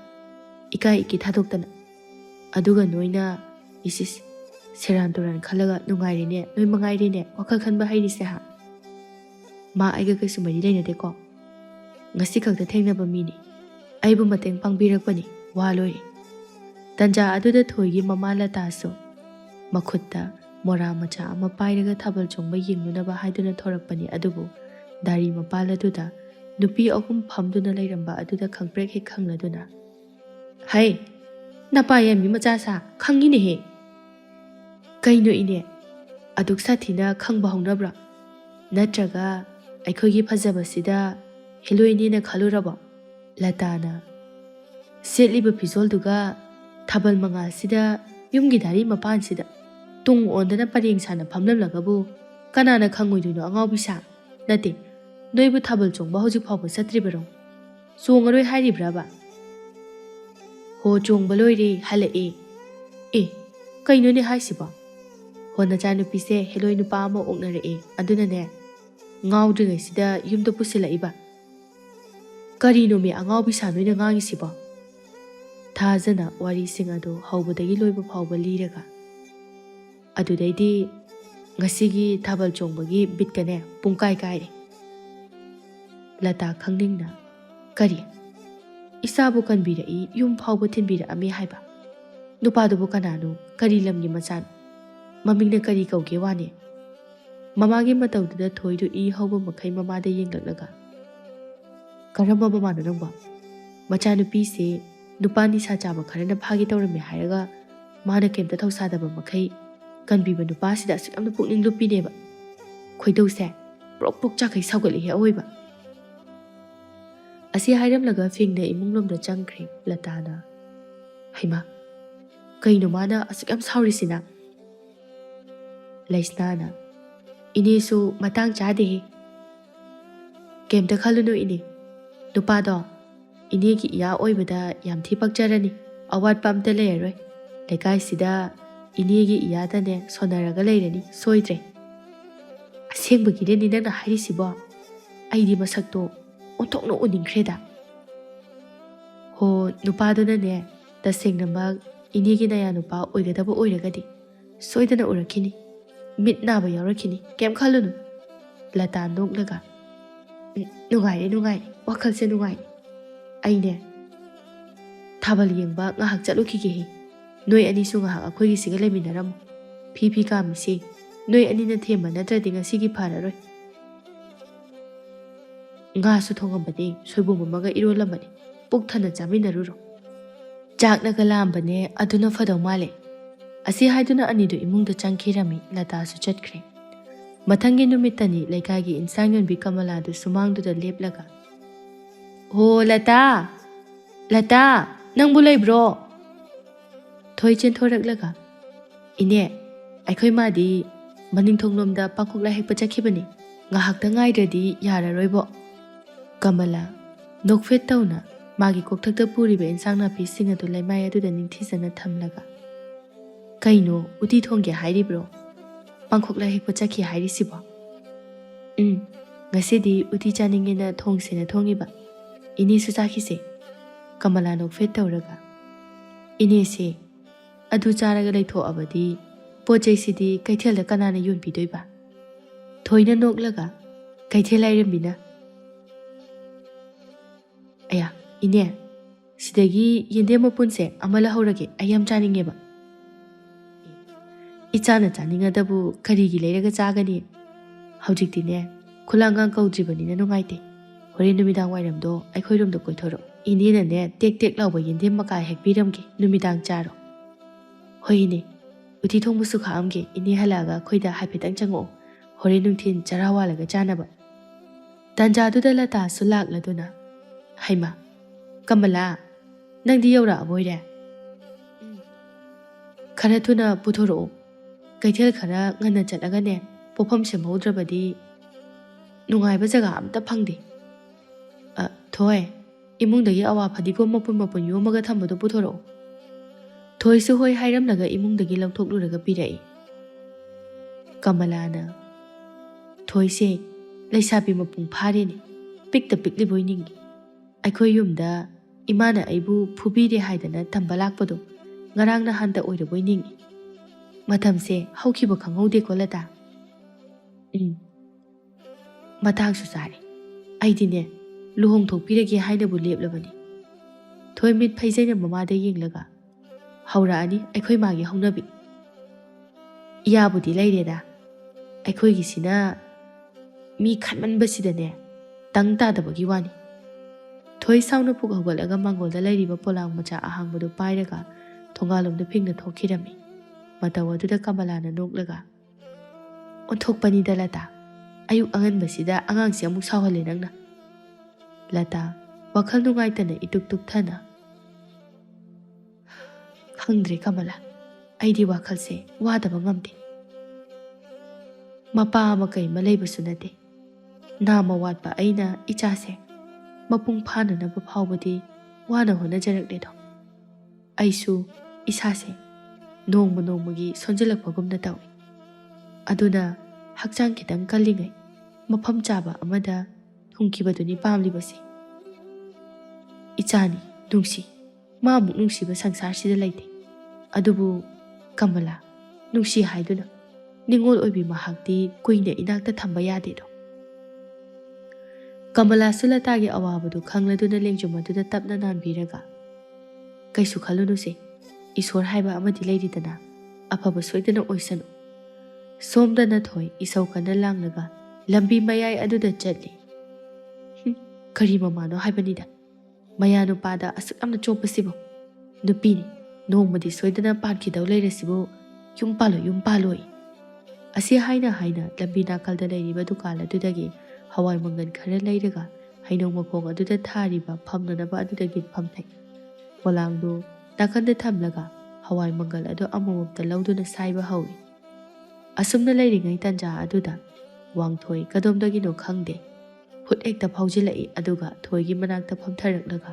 ꯏꯀꯥꯏ ꯏꯀꯤ ꯊꯥꯗꯣꯛꯇꯅ ꯑꯗꯨꯒ ꯅꯣꯏꯅ ꯏꯁꯤꯁ ꯁꯦꯔꯥꯟ ꯇꯨꯔꯥꯟ ꯈꯜꯂꯒ ꯅꯨꯡꯉꯥꯏꯔꯤꯅꯦ ꯅꯣꯏ ꯃꯉꯥꯏꯔꯤꯅꯦ ꯋꯥꯈꯜ ꯈꯟꯕ ꯍꯩꯔꯤꯁꯦ ꯍꯥ ꯃꯥ ꯑꯩꯒ ꯀꯩꯁꯨ ꯃꯔꯤ ꯂꯩꯅꯗꯦꯀꯣ ꯉꯁꯤ ꯈꯛꯇ ꯊꯦꯡꯅꯕ ꯃꯤꯅꯤ ꯑꯩꯕꯨ ꯃꯇꯦꯡ ꯄꯥꯡꯕꯤꯔꯛꯄꯅꯤ ꯋꯥ ꯂꯣꯏꯔꯦ ꯇꯟꯖꯥ ꯑꯗꯨꯗ ꯊꯣꯏꯒꯤ ꯃꯃꯥ ꯂꯇꯥꯁꯨ ꯃꯈꯨꯠꯇ ꯃꯣꯔꯥ ꯃꯆꯥ ꯑꯃ ꯄꯥꯏꯔꯒ ꯊꯥꯕꯜ ꯆꯣꯡꯕ ꯌꯦꯡꯂꯨꯅꯕ ꯍꯥꯏꯗꯨꯅ ꯊꯣꯔꯛꯄꯅꯤ ꯑꯗꯨꯕꯨ ꯗꯥꯔꯤ ꯃꯄꯥꯜ ꯑꯗꯨꯗ ꯅꯨꯄꯤ ꯑꯍꯨꯝ ꯐꯝꯗꯨꯅ ꯂꯩꯔꯝꯕ ꯑꯗꯨꯗ ꯈꯪꯄ꯭ꯔꯦꯛ ꯍꯦꯛ ꯈꯪꯂꯗꯨꯅ ꯍꯩ ꯅꯄꯥ ꯌꯥꯟꯕꯤ ꯃꯆꯥꯁꯥ ꯈꯪꯉꯤꯅꯦꯍꯦ ꯀꯩꯅꯣ ꯏꯅꯦ ꯑꯗꯨꯛ ꯁꯥꯊꯤꯅ ꯈꯪꯕ ꯍꯧꯅꯕ꯭ꯔꯥ ꯅꯠꯇ꯭ꯔꯒ ꯑꯩꯈꯣꯏꯒꯤ ꯐꯖꯕꯁꯤꯗ ꯍꯦꯂꯣꯏꯅꯦꯅ ꯈꯜꯂꯨꯔꯕꯣ ꯂꯇꯥꯅ ꯁꯦꯠꯂꯤꯕ ꯐꯤꯖꯣꯜꯗꯨꯒ ꯊꯥꯕꯜ ꯃꯉꯥꯜꯁꯤꯗ ꯌꯨꯝꯒꯤ ꯗꯥꯔꯤ ꯃꯄꯥꯟꯁꯤꯗ ꯇꯨꯡ ꯑꯣꯟꯗꯅ ꯄꯔꯦꯡ ꯁꯥꯅ ꯐꯝꯂꯝꯂꯒꯕꯨ ꯀꯅꯥꯅ ꯈꯪꯉꯣꯏꯗꯣꯏꯅꯣ ꯑꯉꯥꯎꯕꯤ ꯁꯥ ꯅꯠꯇꯦ ꯅꯣꯏꯕꯨ ꯊꯥꯕꯜ ꯆꯣꯡꯕ ꯍꯧꯖꯤꯛ ꯐꯥꯎꯕ ꯆꯠꯇ꯭ꯔꯤꯕꯔꯣ ꯆꯣꯡꯉꯔꯣꯏ ꯍꯥꯏꯔꯤꯕ꯭ꯔꯥꯕ ꯍꯣ ꯆꯣꯡꯕ ꯂꯣꯏꯔꯦ ꯍꯜꯂꯛꯑꯦ ꯑꯦ ꯀꯩꯅꯣꯅꯦ ꯍꯥꯏꯁꯤꯕꯣ ꯍꯣ ꯅꯆꯥꯅꯨꯄꯤꯁꯦ ꯍꯦꯂꯣꯏ ꯅꯨꯄꯥ ꯑꯃ ꯑꯣꯛꯅꯔꯛꯑꯦ ꯑꯗꯨꯅꯅꯦ ꯉꯥꯎꯗ꯭ꯔꯤꯉꯩꯁꯤꯗ ꯌꯨꯝꯗ ꯄꯨꯁꯤꯜꯂꯛꯏꯕ ꯀꯔꯤꯅꯣꯃꯦ ꯑꯉꯥꯎꯕꯤ ꯁꯥ ꯅꯣꯏꯅ ꯉꯥꯡꯉꯤꯁꯤꯕꯣ ꯊꯥꯖꯅ ꯋꯥꯔꯤꯁꯤꯡ ꯑꯗꯨ ꯍꯧꯕꯗꯒꯤ ꯂꯣꯏꯕ ꯐꯥꯎꯕ ꯂꯤꯔꯒ ꯑꯗꯨꯗꯩꯗꯤ ꯉꯁꯤꯒꯤ ꯊꯥꯕꯜ ꯆꯣꯡꯕꯒꯤ ꯕꯤꯠꯀꯅꯦ ꯄꯨꯡꯀꯥꯏ ꯀꯥꯏꯔꯦ ꯂꯇꯥ ꯈꯪꯅꯤꯡꯅ ꯀꯔꯤ ꯏꯆꯥꯕꯨ ꯀꯟꯕꯤꯔꯛꯏ ꯌꯨꯝ ꯐꯥꯎꯕ ꯊꯤꯟꯕꯤꯔꯛꯑꯝꯃꯤ ꯍꯥꯏꯕ ꯅꯨꯄꯥꯗꯨꯕꯨ ꯀꯅꯥꯅꯣ ꯀꯔꯤ ꯂꯝꯒꯤ ꯃꯆꯥꯅꯣ ꯃꯃꯤꯡꯅ ꯀꯔꯤ ꯀꯧꯒꯦ ꯋꯥꯅꯦ ꯃꯃꯥꯒꯤ ꯃꯇꯧꯗꯨꯗ ꯊꯣꯏꯗꯨ ꯏ ꯍꯧꯕ ꯃꯈꯩ ꯃꯃꯥꯗ ꯌꯦꯡꯂꯛꯂꯒ ꯀꯔꯝꯕ ꯃꯃꯥꯅꯣ ꯅꯪꯕ ꯃꯆꯥꯅꯨꯄꯤꯁꯦ ꯅꯨꯄꯥ ꯅꯤꯁꯥ ꯆꯥꯕ ꯈꯔꯅ ꯐꯥꯒꯦ ꯇꯧꯔꯝꯃꯦ ꯍꯥꯏꯔꯒ ꯃꯥꯅ ꯀꯩꯝꯇ ꯊꯧꯁꯥꯗꯕ ꯃꯈꯩ ꯀꯟꯕꯤꯕ ꯅꯨꯄꯥꯁꯤꯗ ꯑꯁꯨꯛ ꯌꯥꯝꯅ ꯄꯨꯛꯅꯤꯡ ꯂꯨꯞꯄꯤꯅꯦꯕ ꯈꯣꯏꯗꯧꯁꯦ ꯄ꯭ꯔꯣꯛ ꯄ꯭ꯔꯣꯛ ꯆꯥꯛꯈꯩ ꯁꯥꯎꯒꯠꯂꯤꯍꯦ ꯑꯋꯣꯏꯕ ꯑꯁꯤ ꯍꯥꯏꯔꯝꯂꯒ ꯐꯤꯡꯅ ꯏꯃꯨꯡꯂꯣꯝꯗ ꯆꯪꯈ꯭ꯔꯦ ꯂꯇꯥꯅ ꯍꯩꯃꯥ ꯀꯩꯅꯣ ꯃꯥꯅ ꯑꯁꯨꯛ ꯌꯥꯝ ꯁꯥꯎꯔꯤꯁꯤꯅ ꯂꯩꯁꯅꯥꯅ ꯏꯅꯦꯁꯨ ꯃꯇꯥꯡ ꯆꯥꯗꯦꯍꯦ ꯀꯩꯝꯇ ꯈꯜꯂꯨꯅꯨ ꯏꯅꯦ ꯅꯨꯄꯥꯗꯣ ꯏꯅꯦꯒꯤ ꯏꯌꯥ ꯑꯣꯏꯕꯗ ꯌꯥꯝ ꯊꯤ ꯄꯛꯆꯔꯅꯤ ꯑꯋꯥꯠꯄ ꯑꯝꯇ ꯂꯩꯔꯔꯣꯏ ꯂꯩꯀꯥꯏꯁꯤꯗ ꯏꯅꯦꯒꯤ ꯏꯌꯥꯗꯅꯦ ꯁꯣꯟꯅꯔꯒ ꯂꯩꯔꯅꯤ ꯁꯣꯏꯗ꯭ꯔꯦ ꯑꯁꯦꯡꯕꯒꯤꯅꯦ ꯅꯪꯅ ꯍꯥꯏꯔꯤꯁꯤꯕꯣ ꯑꯩꯗꯤ ꯃꯁꯛꯇꯣ ꯑꯣꯟꯊꯣꯛꯅ ꯎꯅꯤꯡꯈ꯭ꯔꯦꯗ ꯍꯣ ꯅꯨꯄꯥꯗꯨꯅꯅꯦ ꯇꯁꯦꯡꯅꯃꯛ ꯏꯅꯦꯒꯤ ꯅꯌꯥ ꯅꯨꯄꯥ ꯑꯣꯏꯒꯗꯕ ꯑꯣꯏꯔꯒꯗꯤ ꯁꯣꯏꯗꯅ ꯎꯔꯛꯈꯤꯅꯤ ꯃꯤꯠ ꯅꯥꯕ ꯌꯥꯎꯔꯛꯈꯤꯅꯤ ꯀꯩꯝ ꯈꯜꯂꯨꯅꯨ ꯂꯇꯥ ꯅꯣꯛꯂꯒ ꯅꯨꯡꯉꯥꯏꯔꯦ ꯅꯨꯡꯉꯥꯏꯔꯦ ꯋꯥꯈꯜꯁꯦ ꯅꯨꯡꯉꯥꯏꯔꯦ ꯑꯩꯅꯦ ꯊꯥꯕꯜ ꯌꯦꯡꯕ ꯉꯥꯏꯍꯥꯛ ꯆꯠꯂꯨꯈꯤꯒꯦꯍꯦ ꯅꯣꯏ ꯑꯅꯤꯁꯨ ꯉꯥꯏꯍꯥꯛ ꯑꯩꯈꯣꯏꯒꯤꯁꯤꯒ ꯂꯩꯃꯤꯟꯅꯔꯝꯃꯣ ꯐꯤ ꯀꯥꯝꯃꯤꯁꯦ ꯅꯣꯏ ꯑꯅꯤꯅ ꯊꯦꯝꯕ ꯅꯠꯇ꯭ꯔꯗꯤ ꯉꯁꯤꯒꯤ ꯐꯔꯔꯣꯏ ꯉꯥꯁꯨ ꯊꯣꯡꯉꯝꯕꯅꯦ ꯁꯣꯏꯕꯨꯝ ꯑꯃꯒ ꯏꯔꯣꯜꯂꯝꯕꯅꯦ ꯄꯨꯛ ꯊꯟꯅ ꯆꯥꯃꯤꯟꯅꯔꯨꯔꯣ ꯆꯥꯛꯅꯒ ꯂꯥꯝꯕꯅꯦ ꯑꯗꯨꯅ ꯐꯗꯧ ꯃꯥꯜꯂꯦ ꯑꯁꯤ ꯍꯥꯏꯗꯨꯅ ꯑꯅꯤꯗꯨ ꯏꯃꯨꯡꯗ ꯆꯪꯈꯤꯔꯝꯃꯤ ꯂꯇꯥꯁꯨ ꯆꯠꯈ꯭ꯔꯦ ꯃꯊꯪꯒꯤ ꯅꯨꯃꯤꯠꯇꯅꯤ ꯂꯩꯀꯥꯏꯒꯤ ꯏꯟꯁꯥꯡ ꯌꯣꯟꯕꯤ ꯀꯃꯂꯥꯗꯨ ꯁꯨꯃꯥꯡꯗꯨꯗ ꯂꯦꯞꯂꯒ ꯍꯣ ꯂꯇꯥ ꯂꯇꯥ ꯅꯪꯕꯨ ꯂꯩꯕ꯭ꯔꯣ ꯊꯣꯏ ꯆꯦꯟꯊꯣꯔꯛꯂꯒ ꯏꯅꯦ ꯑꯩꯈꯣꯏ ꯃꯥꯗꯤ ꯃꯅꯤꯡꯊꯣꯡꯂꯣꯝꯗ ꯄꯥꯡꯈꯣꯛꯂꯥ ꯍꯦꯛꯄ ꯆꯠꯈꯤꯕꯅꯤ ꯉꯥꯏꯍꯥꯛꯇ ꯉꯥꯏꯗ꯭ꯔꯗꯤ ꯌꯥꯔꯔꯣꯏꯕꯣ ꯀꯃꯂꯥ ꯅꯣꯛꯐꯦꯠ ꯇꯧꯅ ꯃꯥꯒꯤ ꯀꯣꯛꯊꯛꯇ ꯄꯨꯔꯤꯕ ꯏꯟꯁꯥꯡ ꯅꯥꯄꯤꯁꯤꯡ ꯑꯗꯨ ꯂꯩꯃꯥꯏ ꯑꯗꯨꯗ ꯅꯤꯡꯊꯤꯖꯅ ꯊꯝꯂꯒ ꯀꯩꯅꯣ ꯎꯇꯤ ꯊꯣꯡꯒꯦ ꯍꯥꯏꯔꯤꯕ꯭ꯔꯣ ꯄꯥꯡꯈꯣꯛꯂꯥ ꯍꯦꯛꯄ ꯆꯠꯈꯤ ꯍꯥꯏꯔꯤꯁꯤꯕꯣ ꯉꯁꯤꯗꯤ ꯎꯇꯤ ꯆꯥꯅꯤꯡꯉꯦꯅ ꯊꯣꯡꯁꯦꯅ ꯊꯣꯡꯉꯤꯕ ꯏꯅꯦꯁꯨ ꯆꯥꯈꯤꯁꯦ ꯀꯃꯂꯥ ꯅꯣꯛꯐꯦꯠ ꯇꯧꯔꯒ ꯏꯅꯦꯁꯦ ꯑꯗꯨ ꯆꯥꯔꯒ ꯂꯩꯊꯣꯛꯑꯕꯗꯤ ꯄꯣꯠ ꯆꯩꯁꯤꯗꯤ ꯀꯩꯊꯦꯜꯗ ꯀꯅꯥꯅ ꯌꯣꯟꯕꯤꯗꯣꯏꯕ ꯊꯣꯏꯅ ꯅꯣꯛꯂꯒ ꯀꯩꯊꯦꯜ ꯂꯥꯏꯔꯦꯝꯕꯤꯅ ꯑꯌꯥ ꯏꯅꯦ ꯁꯤꯗꯒꯤ ꯌꯦꯟꯗꯦꯝ ꯃꯄꯨꯟꯁꯦ ꯑꯃ ꯂꯧꯍꯧꯔꯒꯦ ꯑꯩ ꯌꯥꯝ ꯆꯥꯅꯤꯡꯉꯦꯕ ꯏꯆꯥꯅ ꯆꯥꯅꯤꯡꯉꯗꯕꯨ ꯀꯔꯤꯒꯤ ꯂꯩꯔꯒ ꯆꯥꯒꯅꯤ ꯍꯧꯖꯤꯛꯇꯤꯅꯦ ꯈꯨꯂꯥꯡꯒꯥꯡ ꯀꯧꯗ꯭ꯔꯤꯕꯅꯤꯅ ꯅꯨꯡꯉꯥꯏꯇꯦ ꯍꯣꯔꯦꯟ ꯅꯨꯃꯤꯗꯥꯡ ꯋꯥꯏꯔꯝꯗꯣ ꯑꯩꯈꯣꯏꯔꯣꯝꯗ ꯀꯣꯏꯊꯣꯔꯛꯑꯣ ꯏꯅꯦꯅꯅꯦ ꯇꯦꯛ ꯇꯦꯛ ꯂꯥꯎꯕ ꯌꯦꯟꯗꯦꯝ ꯃꯀꯥ ꯍꯦꯛꯄꯤꯔꯝꯒꯦ ꯅꯨꯃꯤꯗꯥꯡ ꯆꯥꯔꯣ ꯍꯣꯏ ꯏꯅꯦ Uti thongbusu khaamge ini halaga khoida haifetang chango hore nungthin chara walaga chanaba tanja duda lata sulak laduna haima Kamala nangdi yaura aboire khara thuna puthoro kaithel khara ngana chalaga ne pofam semaudrabadi nungaiba jaga amta phangde thoi imungdagi awa phadiko mapun yomaga thambado puthoro thoi su hoi hairamnaga imungdagi lauthokluраga pirai Kamalana thoi se leisabi mapung pharini pikta pikli boiningi aikhoi yumda imana aibu phubire haidana tambalakpado ngarangna handa oira boiningi mathamse haukhiba khangaude kolata matang su sare aidine luhong thokpirage haina bu leplabani thoi mit phaijaina mamada yenglaga haura ani aikhoi magi haunabi iyabudi leireda aikhoi gisina mi khanman basidane tangta dabagi wani thoi sauna puk hogalaga mangolda leiriba polang macha ahangbadu pairaga thongalomda phingna thokhirami matawaduda Kamalana noklaga onthokpani dalata ayuk angan basida angang si amuk sawhale nangna lata wakhal nungaitana ituk thana khangdre Kamala aidi wakhal se wadaba ngamde mapa makai malai basunate nama watpa aina ichase mapung phana na ba phawbadi wana hona jarak le do aisu isase nongmagi sonjilakpagumna tawi aduna hakchang kitang kallingai mafam chaba amada thungkibaduni pamlibasi ichani nungsi mamuk nungsiba sangsar sida leite adubu Kamala nungsi haiduna ningol oibi mahakti kuina inakta thamba yade do Kamala sulatagi awabadu khangladuna lengjumaduda tapna nanbiraga kaisu khalunu se isor haiba amadi leiridana afaba soidana oisanu somdana thoi isau kana langlaga lambi mayai aduda chatli kari mamano haibanida mayanu pada asuk amna chopasibo nupini nongmadi soidana pankhidaw leirasibo yumpalo asi haina lambi nakalda leiriba dukala dudagi hawai mangan khara leiraga hainong makong aduda thariba phamnanaba adudagi phamthai polangdu nakanda thamlaga hawai mangal adu amamamta lauduna saiba hawi asumna leiringai tanja aduda wangthoi kadomdagi no khangde hut ekta phaujilai aduga thoigi manakta phamtharaklaga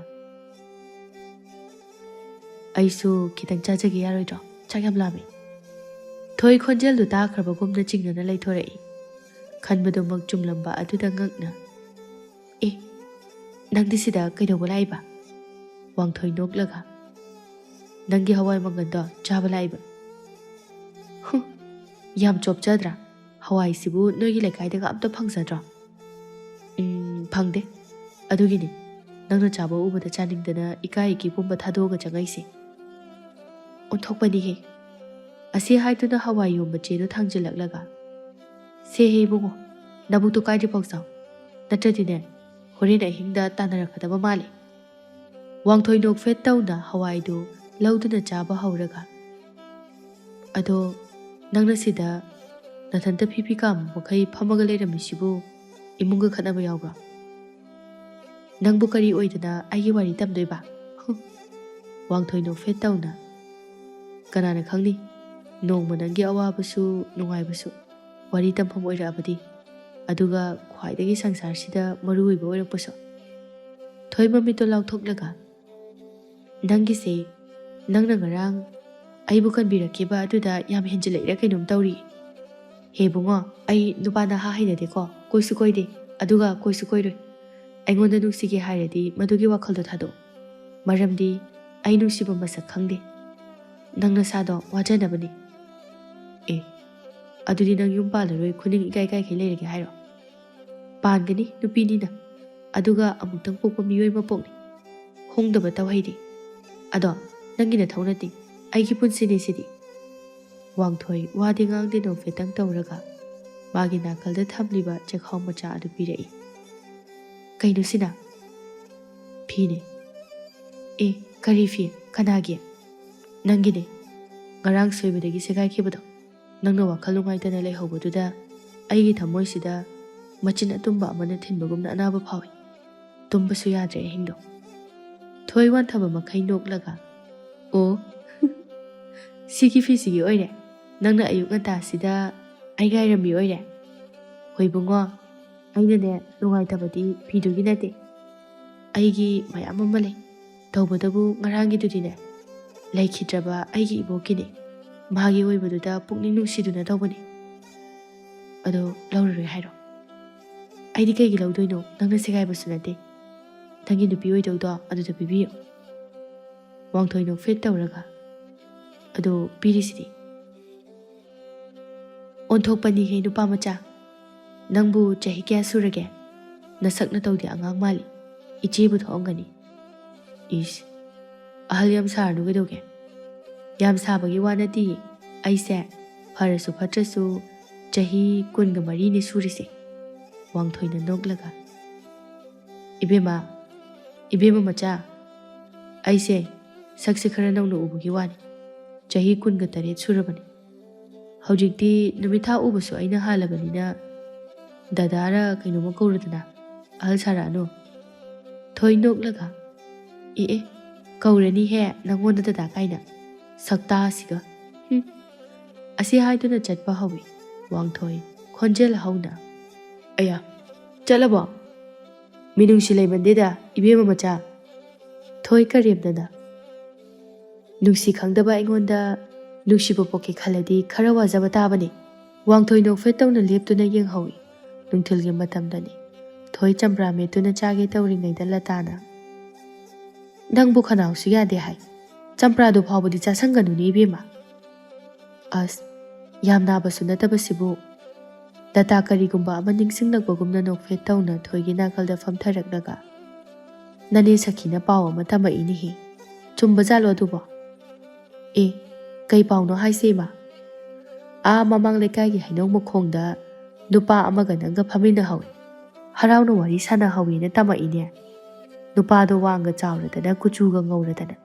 aisu kitang chajagi yaroidro chagyam lami thoi khonjel du ta khrabagumna chingnana leithorai khanbadu mak chumlamba aduda ngakna nangdi sida kaidoba laiba wangthoi noklaga nangi hawai manganda chaba laiba yam chopchadra hawai sibu noigi lekaidaga amta phangsadra phangde adugini nangna chaba ubada chaningdana ikai ki pumba thadoga changaise onthokpani he asi haiduna hawai yomba chedo thangjilaklaga se he bungo nabutu kaidi poksaw natradine horina hingda tanarakadaba male wangthoi nok fet tawna hawai du lauduna chaba hauraga ado nangna sida nathanta phipi kam makai phamaga leiramisibu imunga khanaba yawga nangbu kari oidana aigi wari tamdoiba wangthoi nok fet tawna kanana khangni nongma nangi awabasu nungaibasu wari tampham oirabadi aduga khwaidagi sangsar sida maruiba oirakpaso thoi mamito lauthoklaga nangi se nangna ngarang aibu kanbirakiba aduda yam henjilaira kainom tawri he bungo ai nupana ha hainade ko koisu koide aduga koisu koiroi aingonda nuksige hairadi madugi wakhaldo thado maramdi ai nusiba masak khangde nangna sado wajanabani adudi nang yumpalaroi khuning ikai kai khei leirage hairo pangani nupini na aduga amuktang pokpa miyoi mapokni hongdaba tawhaidi ado nangina thaunati aigi punsini sidi wangthoi wadi ngangde no fetang tawraga magi nakalda thamliba chekhaw macha adu pirai kainu sina phine kari fi kanagi nangine ngarang soibadagi segaikibado nangna wakhal nungaitana leihaubaduda aigi thamoisida machin atumba amana thinbagumna anaba phawi tumbasu yadre ahingdo thoi wan thaba makhai noklaga o sigi fisigi oire nangna ayuk ngata sida ai gairami oire hoi bungo aina ne nungaithabadi phidugi nate aigi mayam ama lei tawbadabu ngarangi dudine laikhidraba aigi ibokine magi oibaduda pukning nungsiduna tawbani ado lauraroi hairo aidi kaigi laudoino nangna segaibasu nate tangi nupi oidawdo aduda pibiyo wangthoi no fit tawraga ado pirisidi onthokpani he nupa macha nangbu chahi kya surage nasakna tawdi angang mali ichibu thongani is ahal yam sarnu gedoge yam sabagi wanati aise pharasu phatrasu chahi kunga mari ni surise wangthoina noklaga ibema macha aise sakse khara nangno ubugi wani chahi kunga tare surabani hojikti numitha ubusu aina halabanina dadara kainoma kauradana ahal sarano thoi noklaga e kaurani he nangonda dada kaina sakta siga asi haiduna chatpa hawi wangthoi khonjel hauna aya chalabo minung silai bandeda ibema macha thoi karemdana nungsi khangdaba aingonda nungsibo poki khaladi khara wajaba tabani wangthoi no fetawna leptuna yenghawi nungthilgi matamdani thoi champra metuna chage tawringaida latana nangbu khanau su yade hai champra do phawbadi chasanganu ni bema as yamna basu natabasibu data karigumba ama ningsinglakbagumna nokfet tawna thoigi nakalda famtharaknaga nane sakhina paw ama tama inihi chumba jalo dubo e kai pawno haisema a mamang lekagi hainong mokhongda nupa amaga nanga phamina hawi harawna wari sana hawi na tama ine nupa do wanga chawradana kuchuga ngauradana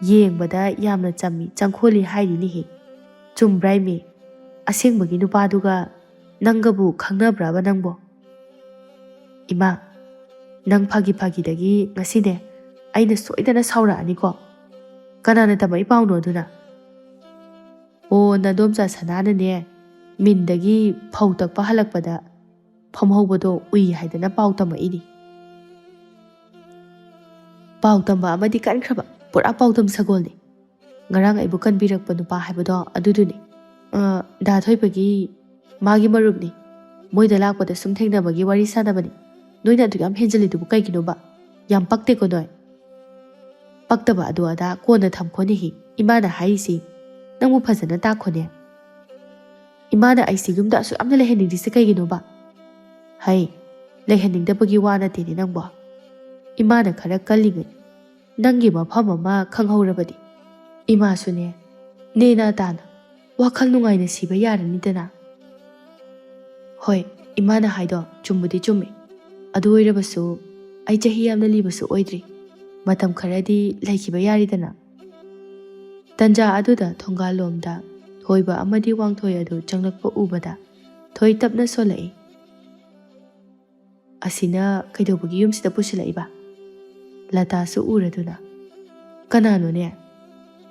yengbada yamna chammi changkholi hairi hi chumbrai me asengbagi nupa duga nangabu khangnabraba nangbo ima nang phagi dagi ngasine aina soidana saura ani ko kanana tamai pawno duna o nadomcha sanana ne mindagi phautakpa halakpada phamhobado ui haidana pawtama ini pawtamba amadi kankraba pura pawtam sagolni ngarang aibu kanbirakpa nupa haibado aduduni da thoibagi magi marupni moida lakpada sum thengnabagi wari sanabani noina adu yam henjalidubu kaiginoba yam pakte ko noi paktaba adu ada kona thamkhoni hi imana haisi nangbu phajana takhone imana aisi yumda su amna lehening dise kaiginoba hai lehening dabagi wana tini nangbo imana khara kallingai nangi mafam ama khanghaurabadi ima sune nena tana wakhal nungaina siba yarani dana hoi imana haido chumbudi chummi adu oirabasu ai chahi yamna libasu oidri matam kharadi laikhiba yaridana tanja aduda thongalomda thoiba amadi wangthoi adu changlakpa ubada thoi tapna solai asina kaidobagi yumsida pusilaiba lata su uraduna kanano ne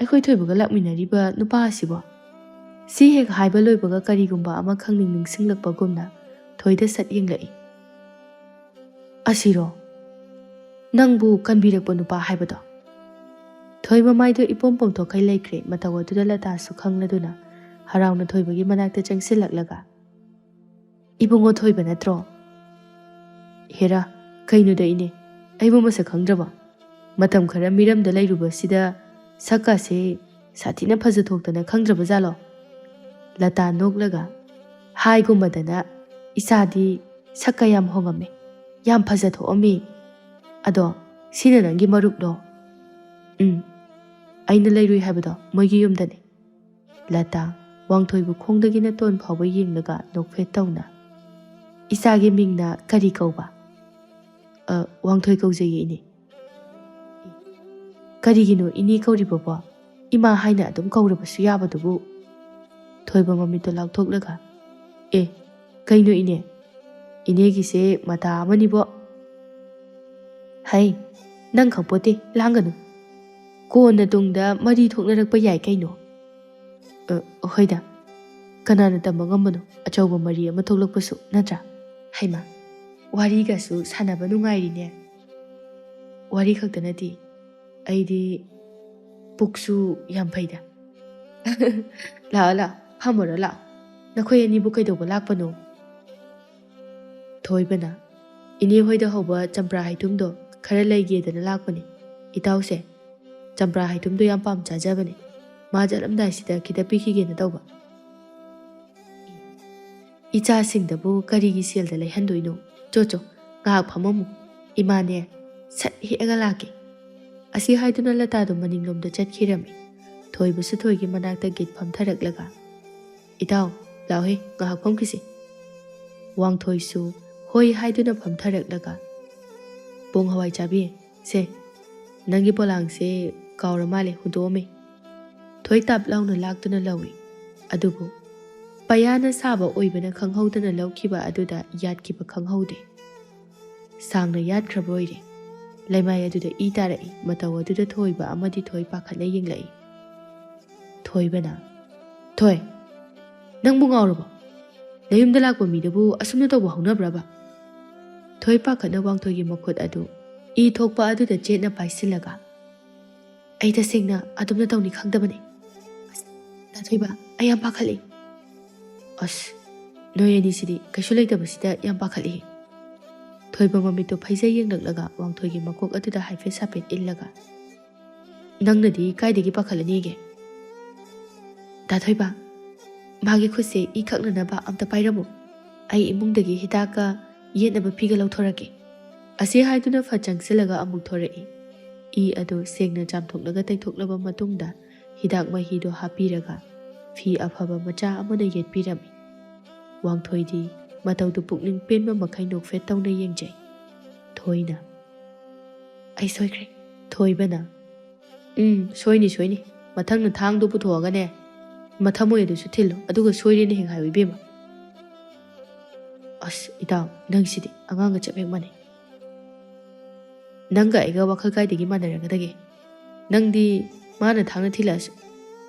akhoi thoibaga lakminariba nupa asibo si hek haiba loibaga karigumba ama khangning ningsinglakpa gumna thoida sat yenglai asiro nangbu kanbirakpa nupa haibado thoi mamaido ipom pomthokai laikre matawaduda lata su khangladuna harawna thoibagi manakta changsilaklaga ibungo thoiba natro hera kainuda ine aibu masa khangdraba matam khara miramda lairuba sida sakase sathina phaja thoktana khangdraba jalo lata noklaga hai gumadana isadi sakka yam hongame yam phaja thomi ado sina nangi marup do aina lairui habado moigi yumdani lata wangthoi bu khongdagi na ton phawba yenglaga nokphe tawna isagi mingna kari kauba wangthoi kaujai ini karigino ini kauri babo ꯏꯃꯥ ꯍꯥꯏꯅ ꯑꯗꯨꯝ ꯀꯧꯔꯕꯁꯨ ꯌꯥꯕꯗꯨꯕꯨ. ꯊꯣꯏꯕ ꯃꯃꯤꯠꯇꯣ ꯂꯥꯎꯊꯣꯛꯂꯒ ꯑꯦ ꯀꯩꯅꯣ ꯏꯅꯦ ꯏꯅꯦꯒꯤꯁꯦ ꯃꯇꯥ ꯑꯃꯅꯤꯕꯣ. ꯍꯩ ꯅꯪ ꯈꯪꯄꯣꯠꯇꯦ ꯂꯥꯡꯒꯅꯨ. ꯀꯣꯟꯅ ꯇꯨꯡꯗ ꯃꯔꯤ ꯊꯣꯛꯅꯔꯛꯄ ꯌꯥꯏ ꯀꯩꯅꯣ. ꯍꯣꯏꯗ ꯀꯅꯥꯅ ꯇꯝꯕ ꯉꯝꯕꯅꯣ ꯑꯆꯧꯕ ꯃꯔꯤ ꯑꯃ ꯊꯣꯛꯂꯛꯄꯁꯨ ꯅꯠꯇ꯭ꯔꯥ. ꯍꯩꯃꯥ ꯋꯥꯔꯤꯒꯁꯨ ꯁꯥꯟꯅꯕ ꯅꯨꯡꯉꯥꯏꯔꯤꯅꯦ. ꯋꯥꯔꯤ ꯈꯛꯇ ꯅꯠꯇꯦ ꯑꯩꯗꯤ ꯄꯨꯛꯁꯨ ꯌꯥꯝ ꯐꯩꯗ. ꯂꯥꯛꯑꯣ ꯂꯥꯛꯑꯣ ꯐꯝꯃꯨꯔꯣ ꯂꯥꯛꯑꯣ. ꯅꯈꯣꯏ ꯑꯅꯤꯕꯨ ꯀꯩꯗꯧꯕ ꯂꯥꯛꯄꯅꯣ? ꯊꯣꯏꯕꯅ ꯏꯅꯦ ꯍꯣꯏꯗ ꯍꯧꯕ ꯆꯝꯄ꯭ꯔꯥ ꯍꯩꯇꯨꯝꯗꯣ ꯈꯔ ꯂꯩꯒꯦꯗꯅ ꯂꯥꯛꯄꯅꯦ. ꯏꯇꯥꯎꯁꯦ ꯆꯝꯄ꯭ꯔꯥ ꯍꯩꯇꯨꯝꯗꯣ ꯌꯥꯝ ꯄꯥꯝꯖꯕꯅꯦ. ꯃꯥ ꯆꯠꯂꯝꯗꯥꯏꯁꯤꯗ ꯈꯤꯇ ꯄꯤꯈꯤꯒꯦꯅ ꯇꯧꯕ. ꯏꯆꯥꯁꯤꯡꯗꯕꯨ ꯀꯔꯤꯒꯤ ꯁꯦꯜꯗ ꯂꯩꯍꯟꯗꯣꯏꯅꯣ? ꯆꯣ ꯉꯥꯏꯍꯥꯛ ꯐꯝꯃꯝꯃꯨ. ꯏꯃꯥꯅꯦ ꯁꯠ ꯍꯦꯛꯑꯒ ꯂꯥꯛꯀꯦ. ꯑꯁꯤ ꯍꯥꯏꯗꯨꯅ ꯂꯇꯥꯗꯣ ꯃꯅꯤꯡꯂꯣꯝꯗ ꯆꯠꯈꯤꯔꯝꯃꯤ. ꯊꯣꯏꯕꯁꯨ ꯊꯣꯏꯒꯤ ꯃꯅꯥꯛꯇ ꯒꯤꯠ ꯐꯝꯊꯔꯛꯂꯒ ꯏꯇꯥꯎ ꯂꯥꯎꯍꯦ ꯉꯥꯏꯍꯥꯛ ꯐꯝꯈꯤꯁꯤ. ꯋꯥꯡꯊꯣꯏꯁꯨ ꯍꯣꯏ ꯍꯥꯏꯗꯨꯅ ꯐꯝꯊꯔꯛꯂꯒ ꯄꯣꯡ ꯍꯋꯥꯏ ꯆꯥꯕꯤ ꯁꯦ ꯅꯪꯒꯤ ꯄꯣꯂꯥꯡꯁꯦ ꯀꯥꯎꯔ ꯃꯥꯜꯂꯦ ꯍꯨꯟꯗꯣꯛꯑꯝꯃꯦ. ꯊꯣꯏ ꯇꯥꯞ ꯂꯥꯎꯅ ꯂꯥꯛꯇꯨꯅ ꯂꯧꯏ. ꯑꯗꯨꯕꯨ ꯄꯌꯥꯅ ꯁꯥꯕ ꯑꯣꯏꯕꯅ ꯈꯪꯍꯧꯗꯅ ꯂꯧꯈꯤꯕ ꯑꯗꯨꯗ ꯌꯥꯠꯈꯤꯕ ꯈꯪꯍꯧꯗꯦ. ꯁꯥꯡꯅ ꯌꯥꯠꯈ꯭ꯔꯕ ꯑꯣꯏꯔꯦ. ꯂꯩꯃꯥꯏ ꯑꯗꯨꯗ ꯏ ꯇꯥꯔꯛꯏ. ꯃꯇꯧ ꯑꯗꯨꯗ ꯊꯣꯏꯕ ꯑꯃꯗꯤ ꯊꯣꯏ ꯄꯥꯈꯠꯅ ꯌꯦꯡꯂꯛꯏ. ꯊꯣꯏꯕꯅ ꯊꯣꯏ ꯅꯪꯕꯨ ꯉꯥꯎꯔꯕꯣ? ꯅꯌꯨꯝꯗ ꯂꯥꯛꯄ ꯃꯤꯗꯕꯨ ꯑꯁꯨꯝꯅ ꯇꯧꯕ ꯍꯧꯅꯕ꯭ꯔꯕ? ꯊꯣꯏ ꯄꯥꯈꯠꯅ ꯋꯥꯡꯊꯣꯏꯒꯤ ꯃꯈꯨꯠ ꯑꯗꯨ ꯏ ꯊꯣꯛꯄ ꯑꯗꯨꯗ ꯆꯦꯠꯅ ꯄꯥꯏꯁꯤꯜꯂꯒ ꯑꯩ ꯇꯁꯦꯡꯅ ꯑꯗꯨꯝꯅ ꯇꯧꯅꯤ ꯈꯪꯗꯕꯅꯤ. ꯊꯣꯏꯕ ꯑꯩ ꯌꯥꯝ ꯄꯥꯈꯠꯂꯤ. ꯑꯁ ꯅꯣꯏ ꯑꯅꯤꯁꯤꯗꯤ ꯀꯩꯁꯨ ꯂꯩꯇꯕꯁꯤꯗ ꯌꯥꯝ ꯄꯥꯈꯠꯂꯤ. ꯊꯣꯏꯕ ꯃꯃꯤꯠꯇꯨ ꯐꯩꯖꯩ ꯌꯦꯡꯂꯛꯂꯒ ꯋꯥꯡꯊꯣꯏꯒꯤ ꯃꯀꯣꯛ ꯑꯗꯨꯗ ꯍꯥꯏꯐꯦꯠ ꯁꯥꯐꯦꯠ ꯏꯜꯂꯒ ꯅꯪꯅꯗꯤ ꯀꯥꯏꯗꯒꯤ ꯄꯥꯈꯠꯂꯅꯤꯒꯦ? ꯊꯣꯏꯕ ꯃꯥꯒꯤ ꯈꯨꯠꯁꯦ ꯏ ꯈꯛꯅꯅꯕ ꯑꯝꯇ ꯄꯥꯏꯔꯝꯃꯨ. ꯑꯩ ꯏꯃꯨꯡꯗꯒꯤ ꯍꯤꯗꯥꯛꯀ ꯌꯦꯠꯅꯕ ꯐꯤꯒ ꯂꯧꯊꯣꯔꯛꯀꯦ. ꯑꯁꯤ ꯍꯥꯏꯗꯨꯅ ꯐꯠ ꯆꯪꯁꯤꯜꯂꯒ ꯑꯃꯨꯛ ꯊꯣꯔꯛꯏ. ꯏ ꯑꯗꯨ ꯁꯦꯡꯅ ꯆꯥꯝꯊꯣꯛꯂꯒ ꯇꯩꯊꯣꯛꯂꯕ ꯃꯇꯨꯡꯗ ꯍꯤꯗꯥꯛ ꯃꯍꯤꯗꯣ ꯍꯥꯞꯄꯤꯔꯒ ꯐꯤ ꯑꯐꯕ ꯃꯆꯥ ꯑꯃꯅ ꯌꯦꯠꯄꯤꯔꯝꯃꯤ. ꯋꯥꯡꯊꯣꯏꯗꯤ ꯃꯇꯧꯗꯨ ꯄꯨꯛꯅꯤꯡ ꯄꯦꯟꯕ ꯃꯈꯩ ꯅꯣꯛꯐꯦꯠ ꯇꯧꯅ ꯌꯦꯡꯖꯩ. ꯊꯣꯏꯅ ꯑꯩ ꯁꯣꯏꯈ꯭ꯔꯦ. ꯊꯣꯏꯕꯅ ꯁꯣꯏꯅꯤ ꯃꯊꯪꯅ ꯊꯥꯡꯗꯣ ꯄꯨꯊꯣꯛꯑꯒꯅꯦ ꯃꯊꯃꯣꯏ ꯑꯗꯨꯁꯨ ꯊꯤꯜꯂꯨ ꯑꯗꯨꯒ ꯁꯣꯏꯔꯦꯅ ꯍꯦꯛ ꯍꯥꯏꯌꯨ ꯏꯕꯦꯝꯃ. ꯑꯁ ꯏꯇꯥꯎ ꯅꯪꯁꯤꯗꯤ ꯑꯉꯥꯡꯒ ꯆꯞ ꯍꯦꯛ ꯃꯥꯟꯅꯩ. ꯅꯪꯒ ꯑꯩꯒ ꯋꯥꯈꯜ ꯀꯥꯏꯗꯒꯤ ꯃꯥꯟꯅꯔꯒꯗꯒꯦ? ꯅꯪꯗꯤ ꯃꯥꯅ ꯊꯥꯡꯅ ꯊꯤꯜꯂꯛꯑꯁꯨ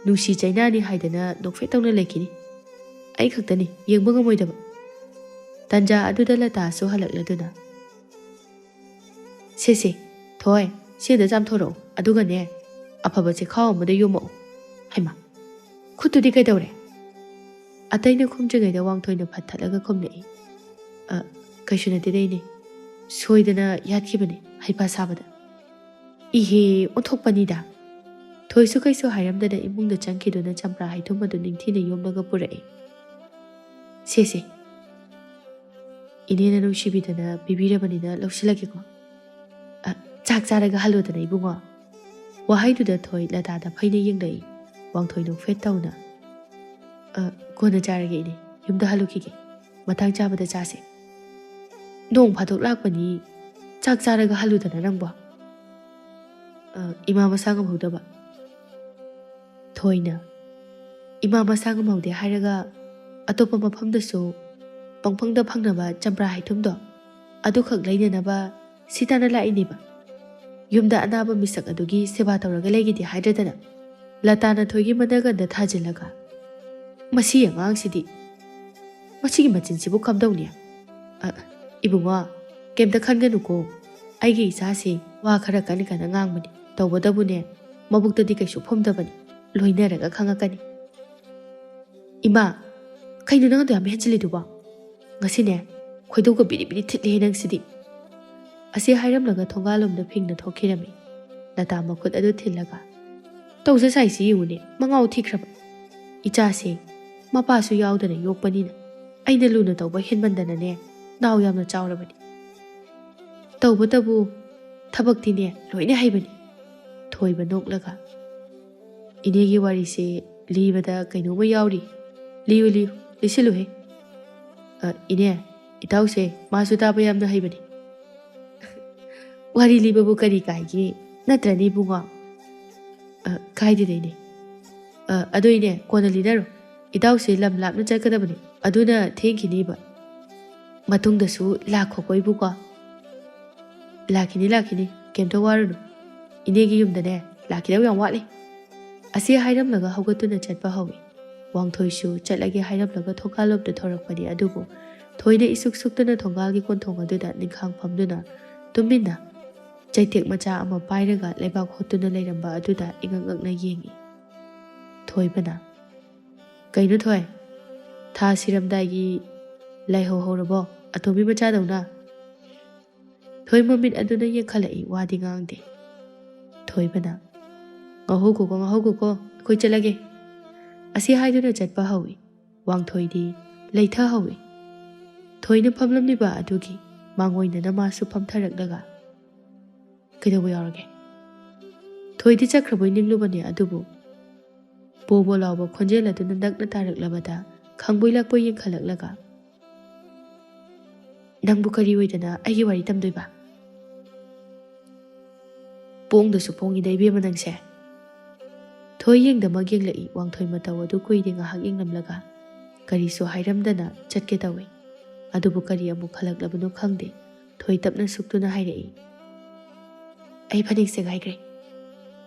ꯅꯨꯡꯁꯤ ꯆꯩꯅꯥꯅꯤ ꯍꯥꯏꯗꯅ ꯅꯣꯛꯐꯦꯠ ꯇꯧꯅ ꯂꯩꯈꯤꯅꯤ. ꯑꯩ ꯈꯛꯇꯅꯤ ꯌꯦꯡꯕ ꯉꯝꯃꯣꯏꯗꯕ. ꯇꯟꯖꯥ ꯑꯗꯨꯗ ꯂꯇꯥꯁꯨ ꯍꯜꯂꯛꯂꯗꯨꯅ ꯁꯦ ꯊꯣꯏ ꯁꯤꯗ ꯆꯥꯝꯊꯣꯔꯛꯎ ꯑꯗꯨꯒꯅꯦ ꯑꯐꯕ ꯆꯦꯈꯥꯎ ꯑꯃꯗ ꯌꯣꯝꯃꯛꯎ. ꯍꯩꯃꯥ ꯈꯨꯠꯇꯨꯗꯤ ꯀꯩꯗꯧꯔꯦ? ꯑꯇꯩꯅ ꯈꯨꯝꯗ꯭ꯔꯤꯉꯩꯗ ꯋꯥꯡꯊꯣꯏꯅ ꯐꯠꯊꯠꯂꯒ ꯈꯨꯝꯂꯛꯏ. ꯀꯩꯁꯨ ꯅꯠꯇꯦꯗ ꯏꯅꯦ ꯁꯣꯏꯗꯅ ꯌꯥꯠꯈꯤꯕꯅꯤ ꯍꯩꯄꯥ ꯁꯥꯕꯗ. ꯏꯍꯦ ꯑꯣꯟꯊꯣꯛꯄꯅꯤꯗ. ꯊꯣꯏꯁꯨ ꯀꯩꯁꯨ ꯍꯥꯏꯔꯝꯗꯅ ꯏꯃꯨꯡꯗ ꯆꯪꯈꯤꯗꯨꯅ ꯆꯝꯄ꯭ꯔꯥ ꯍꯩꯊꯨꯝ ꯑꯗꯨ ꯅꯤꯡꯊꯤꯅ ꯌꯣꯝꯂꯒ ꯄꯨꯔꯛꯏ. ꯁꯦ ꯏꯅꯦꯅ ꯅꯨꯡꯁꯤꯕꯤꯗꯅ ꯄꯤꯕꯤꯔꯕꯅꯤꯅ ꯂꯧꯁꯤꯜꯂꯒꯦꯀꯣ. ꯆꯥꯛ ꯆꯥꯔꯒ ꯍꯜꯂꯨꯗꯅ ꯏꯕꯨꯡꯉꯣ. ꯋꯥꯍꯩꯗꯨꯗ ꯊꯣꯏ ꯂꯇꯥꯗ ꯐꯩꯅ ꯌꯦꯡꯂꯛꯏ. ꯋꯥꯡꯊꯣꯏ ꯅꯣꯛꯐꯦꯠ ꯇꯧꯅ ꯀꯣꯟꯅ ꯆꯥꯔꯒꯦ ꯏꯅꯦ ꯌꯨꯝꯗ ꯍꯜꯂꯨꯈꯤꯒꯦ. ꯃꯊꯪ ꯆꯥꯕꯗ ꯆꯥꯁꯦ. ꯅꯣꯡ ꯐꯥꯗꯣꯛ ꯂꯥꯛꯄꯅꯤ ꯆꯥꯛ ꯆꯥꯔꯒ ꯍꯜꯂꯨꯗꯅ ꯅꯪꯕꯣ. ꯏꯃꯥ ꯃꯁꯥ ꯉꯝꯍꯧꯗꯕ. ꯊꯣꯏꯅ ꯏꯃꯥ ꯃꯁꯥ ꯉꯝꯍꯧꯗꯦ ꯍꯥꯏꯔꯒ ꯑꯇꯣꯞꯄ ꯃꯐꯝꯗꯁꯨ ꯄꯪꯐꯪꯗ ꯐꯪꯅꯕ ꯆꯝꯄ꯭ꯔꯥ ꯍꯩꯊꯨꯝꯗꯣ ꯑꯗꯨꯈꯛ ꯂꯩꯅꯅꯕ ꯁꯤ ꯇꯥꯟꯅ ꯂꯥꯛꯏꯅꯦꯕ. ꯌꯨꯝꯗ ꯑꯅꯥꯕ ꯃꯤꯁꯛ ꯑꯗꯨꯒꯤ ꯁꯦꯕꯥ ꯇꯧꯔꯒ ꯂꯩꯒꯦꯗꯤ ꯍꯥꯏꯗ꯭ꯔꯗꯅ. ꯂꯇꯥꯅ ꯊꯣꯏꯒꯤ ꯃꯅꯒꯟꯗ ꯊꯥꯖꯤꯜꯂꯒ ꯃꯁꯤ ꯑꯉꯥꯡꯁꯤꯗꯤ ꯃꯁꯤꯒꯤ ꯃꯆꯤꯟꯁꯤꯕꯨ ꯀꯝꯗꯧꯅꯤ? ꯏꯕꯨꯡꯉꯣ ꯀꯩꯝꯇ ꯈꯟꯒꯅꯨꯀꯣ. ꯑꯩꯒꯤ ꯏꯆꯥꯁꯤ ꯋꯥ ꯈꯔ ꯀꯟꯅ ꯉꯥꯡꯕꯅꯤ. ꯇꯧꯕꯇꯕꯨꯅꯦ ꯃꯕꯨꯛꯇꯗꯤ ꯀꯩꯁꯨ ꯐꯨꯝꯗꯕꯅꯤ. ꯂꯣꯏꯅꯔꯒ ꯈꯪꯉꯛꯀꯅꯤ. ꯏꯃꯥ ꯀꯩꯅꯣ ꯅꯪ ꯑꯗꯨ ꯌꯥꯝ ꯍꯦꯟꯖꯤꯜꯂꯤꯗꯨꯕꯣ? ꯉꯁꯤꯅꯦ ꯈꯣꯏꯗꯧꯒ ꯕꯤꯔꯤ ꯊꯤꯠꯂꯦ ꯅꯪꯁꯤꯗꯤ. ꯑꯁꯤ ꯍꯥꯏꯔꯝꯂꯒ ꯊꯣꯡꯒꯥꯜꯂꯣꯝꯗ ꯐꯤꯡꯅ ꯊꯣꯛꯈꯤꯔꯝꯃꯤ. ꯂꯇꯥ ꯃꯈꯨꯠ ꯑꯗꯨ ꯊꯤꯜꯂꯒ ꯇꯧꯖ ꯁꯥꯏꯁꯤ ꯌꯦꯡꯉꯨꯅꯦ ꯃꯉꯥꯎ ꯊꯤꯈ꯭ꯔꯕ. ꯏꯆꯥꯁꯦ ꯃꯄꯥꯁꯨ ꯌꯥꯎꯗꯅ ꯌꯣꯛꯄꯅꯤꯅ ꯑꯩꯅ ꯂꯨꯅ ꯇꯧꯕ ꯍꯦꯟꯃꯟꯗꯅꯅꯦ ꯅꯥꯎ ꯌꯥꯝꯅ ꯆꯥꯎꯔꯕꯅꯤ. ꯇꯧꯕꯇꯕꯨ ꯊꯕꯛꯇꯤꯅꯦ ꯂꯣꯏꯅ ꯍꯩꯕꯅꯤ. ꯊꯣꯏꯕ ꯅꯣꯛꯂꯒ ꯏꯅꯦꯒꯤ ꯋꯥꯔꯤꯁꯦ ꯂꯤꯕꯗ ꯀꯩꯅꯣꯝꯃ ꯌꯥꯎꯔꯤ. ꯂꯤꯌꯨ ꯂꯤꯁꯤꯜꯂꯨꯍꯦ. ꯏꯅꯦ ꯏꯇꯥꯎꯁꯦ ꯃꯥꯁꯨ ꯇꯥꯕ ꯌꯥꯝꯅ ꯍꯩꯕꯅꯤ. ꯋꯥꯔꯤ ꯂꯤꯕꯕꯨ ꯀꯔꯤ ꯀꯥꯏꯒꯦ ꯅꯠꯇ꯭ꯔꯅꯤ ꯏꯕꯨꯡꯉꯣ? ꯀꯥꯏꯗꯦꯗ ꯏꯅꯦ ꯑꯗꯨꯏꯅꯦ ꯀꯣꯟꯅ ꯂꯤꯅꯔꯣ ꯏꯇꯥꯎꯁꯦ ꯂꯝ ꯂꯥꯞꯅ ꯆꯠꯀꯗꯕꯅꯤ ꯑꯗꯨꯅ ꯊꯦꯡꯈꯤꯅꯤꯕ ꯃꯇꯨꯡꯗꯁꯨ ꯂꯥꯛꯈꯣ ꯀꯣꯏꯕꯨꯀꯣ ꯂꯥꯛꯈꯤꯅꯤ ꯀꯩꯝꯇ ꯋꯥꯔꯨꯅꯨ ꯏꯅꯦꯒꯤ ꯌꯨꯝꯗꯅꯦ ꯂꯥꯛꯈꯤꯗꯕ ꯌꯥꯝ ꯋꯥꯠꯂꯤ ꯑꯁꯤ ꯍꯥꯏꯔꯝꯂꯒ ꯍꯧꯒꯠꯇꯨꯅ ꯆꯠꯄ ꯍꯧꯏ ꯋꯥꯡꯊꯣꯏꯁꯨ ꯆꯠꯂꯒꯦ ꯍꯥꯏꯔꯝꯂꯒ ꯊꯣꯡꯒꯥꯜꯂꯣꯝꯗ ꯊꯧꯔꯛꯄꯅꯤ ꯑꯗꯨꯕꯨ ꯊꯣꯏꯅ ꯏꯁꯨꯛ ꯁꯨꯛꯇꯨꯅ ꯊꯣꯡꯒꯥꯜꯒꯤ ꯀꯣꯟꯊꯣꯡ ꯑꯗꯨꯗ ꯅꯤꯡꯈꯥꯡ ꯐꯝꯗꯨꯅ ꯇꯨꯃꯤꯟꯅ ꯆꯩꯇꯦꯛ ꯃꯆꯥ ꯑꯃ ꯄꯥꯏꯔꯒ ꯂꯩꯕꯥꯛ ꯍꯣꯠꯇꯨꯅ ꯂꯩꯔꯝꯕ ꯑꯗꯨꯗ ꯏꯉꯛ ꯉꯛꯅ ꯌꯦꯡꯏ ꯊꯣꯏꯕꯅ ꯀꯩꯅꯣ ꯊꯣꯏ ꯊꯥ ꯁꯤꯔꯝꯗꯥꯏꯒꯤ ꯂꯥꯏꯍꯧ ꯍꯧꯔꯕꯣ ꯑꯇꯣꯝꯕꯤ ꯃꯆꯥꯗꯧꯅ ꯊꯣꯏ ꯃꯃꯤꯠ ꯑꯗꯨꯅ ꯌꯦꯡꯈꯠꯂꯛꯏ ꯋꯥꯗꯤ ꯉꯥꯡꯗꯦ ꯊꯣꯏꯕꯅ ꯉꯥꯎꯍꯧꯈꯣꯀꯣ ꯑꯩꯈꯣꯏ ꯆꯠꯂꯒꯦ ꯑꯁꯤ ꯍꯥꯏꯗꯨꯅ ꯆꯠꯄ ꯍꯧꯏ ꯋꯥꯡꯊꯣꯏꯗꯤ ꯂꯩꯊꯍꯧꯏ ꯊꯣꯏꯅ ꯐꯝꯂꯝꯂꯤꯕ ꯑꯗꯨꯒꯤ ꯃꯥꯡꯑꯣꯏꯅꯅ ꯃꯥꯁꯨ ꯐꯝꯊꯔꯛꯂꯒ ꯀꯩꯗꯧꯕ ꯌꯥꯎꯔꯒꯦ ꯊꯣꯏꯗꯤ ꯆꯠꯈ꯭ꯔꯕꯣꯏ ꯅꯤꯡꯂꯨꯕꯅꯤ ꯑꯗꯨꯕꯨ ꯕꯣꯕꯣ ꯂꯥꯎꯕ ꯈꯣꯟꯖꯦꯜ ꯑꯗꯨꯅ ꯅꯛꯅ ꯇꯥꯔꯛꯂꯕꯗ ꯈꯪꯕꯣꯏ ꯂꯥꯛꯄꯣꯏ ꯌꯦꯡꯈꯠꯂꯛꯂꯒ ꯅꯪꯕꯨ ꯀꯔꯤ ꯑꯣꯏꯗꯅ ꯑꯩꯒꯤ ꯋꯥꯔꯤ ꯇꯝꯗꯣꯏꯕ ꯄꯣꯡꯗꯁꯨ ꯄꯣꯡꯉꯤꯗ ꯏꯕꯦꯝꯃ ꯅꯪꯁꯦ ꯊꯣꯏ ꯌꯦꯡꯗꯃꯛ ꯌꯦꯡꯂꯛꯏ ꯋꯥꯡꯊꯣꯏ ꯃꯇꯧ ꯑꯗꯨ ꯀꯨꯏꯗꯦ ꯉꯥꯏꯍꯥꯛ ꯌꯦꯡꯂꯝꯂꯒ ꯀꯔꯤꯁꯨ ꯍꯥꯏꯔꯝꯗꯅ ꯆꯠꯀꯦ ꯇꯧꯏ ꯑꯗꯨꯕꯨ ꯀꯔꯤ ꯑꯃꯨꯛ ꯈꯜꯂꯛꯂꯕꯅꯣ ꯈꯪꯗꯦ ꯊꯣꯏ ꯇꯞꯅ ꯁꯨꯛꯇꯨꯅ ꯍꯥꯏꯔꯛꯏ ꯑꯩ ꯐꯅꯦꯛ ꯁꯦꯒꯥꯏꯈ꯭ꯔꯦ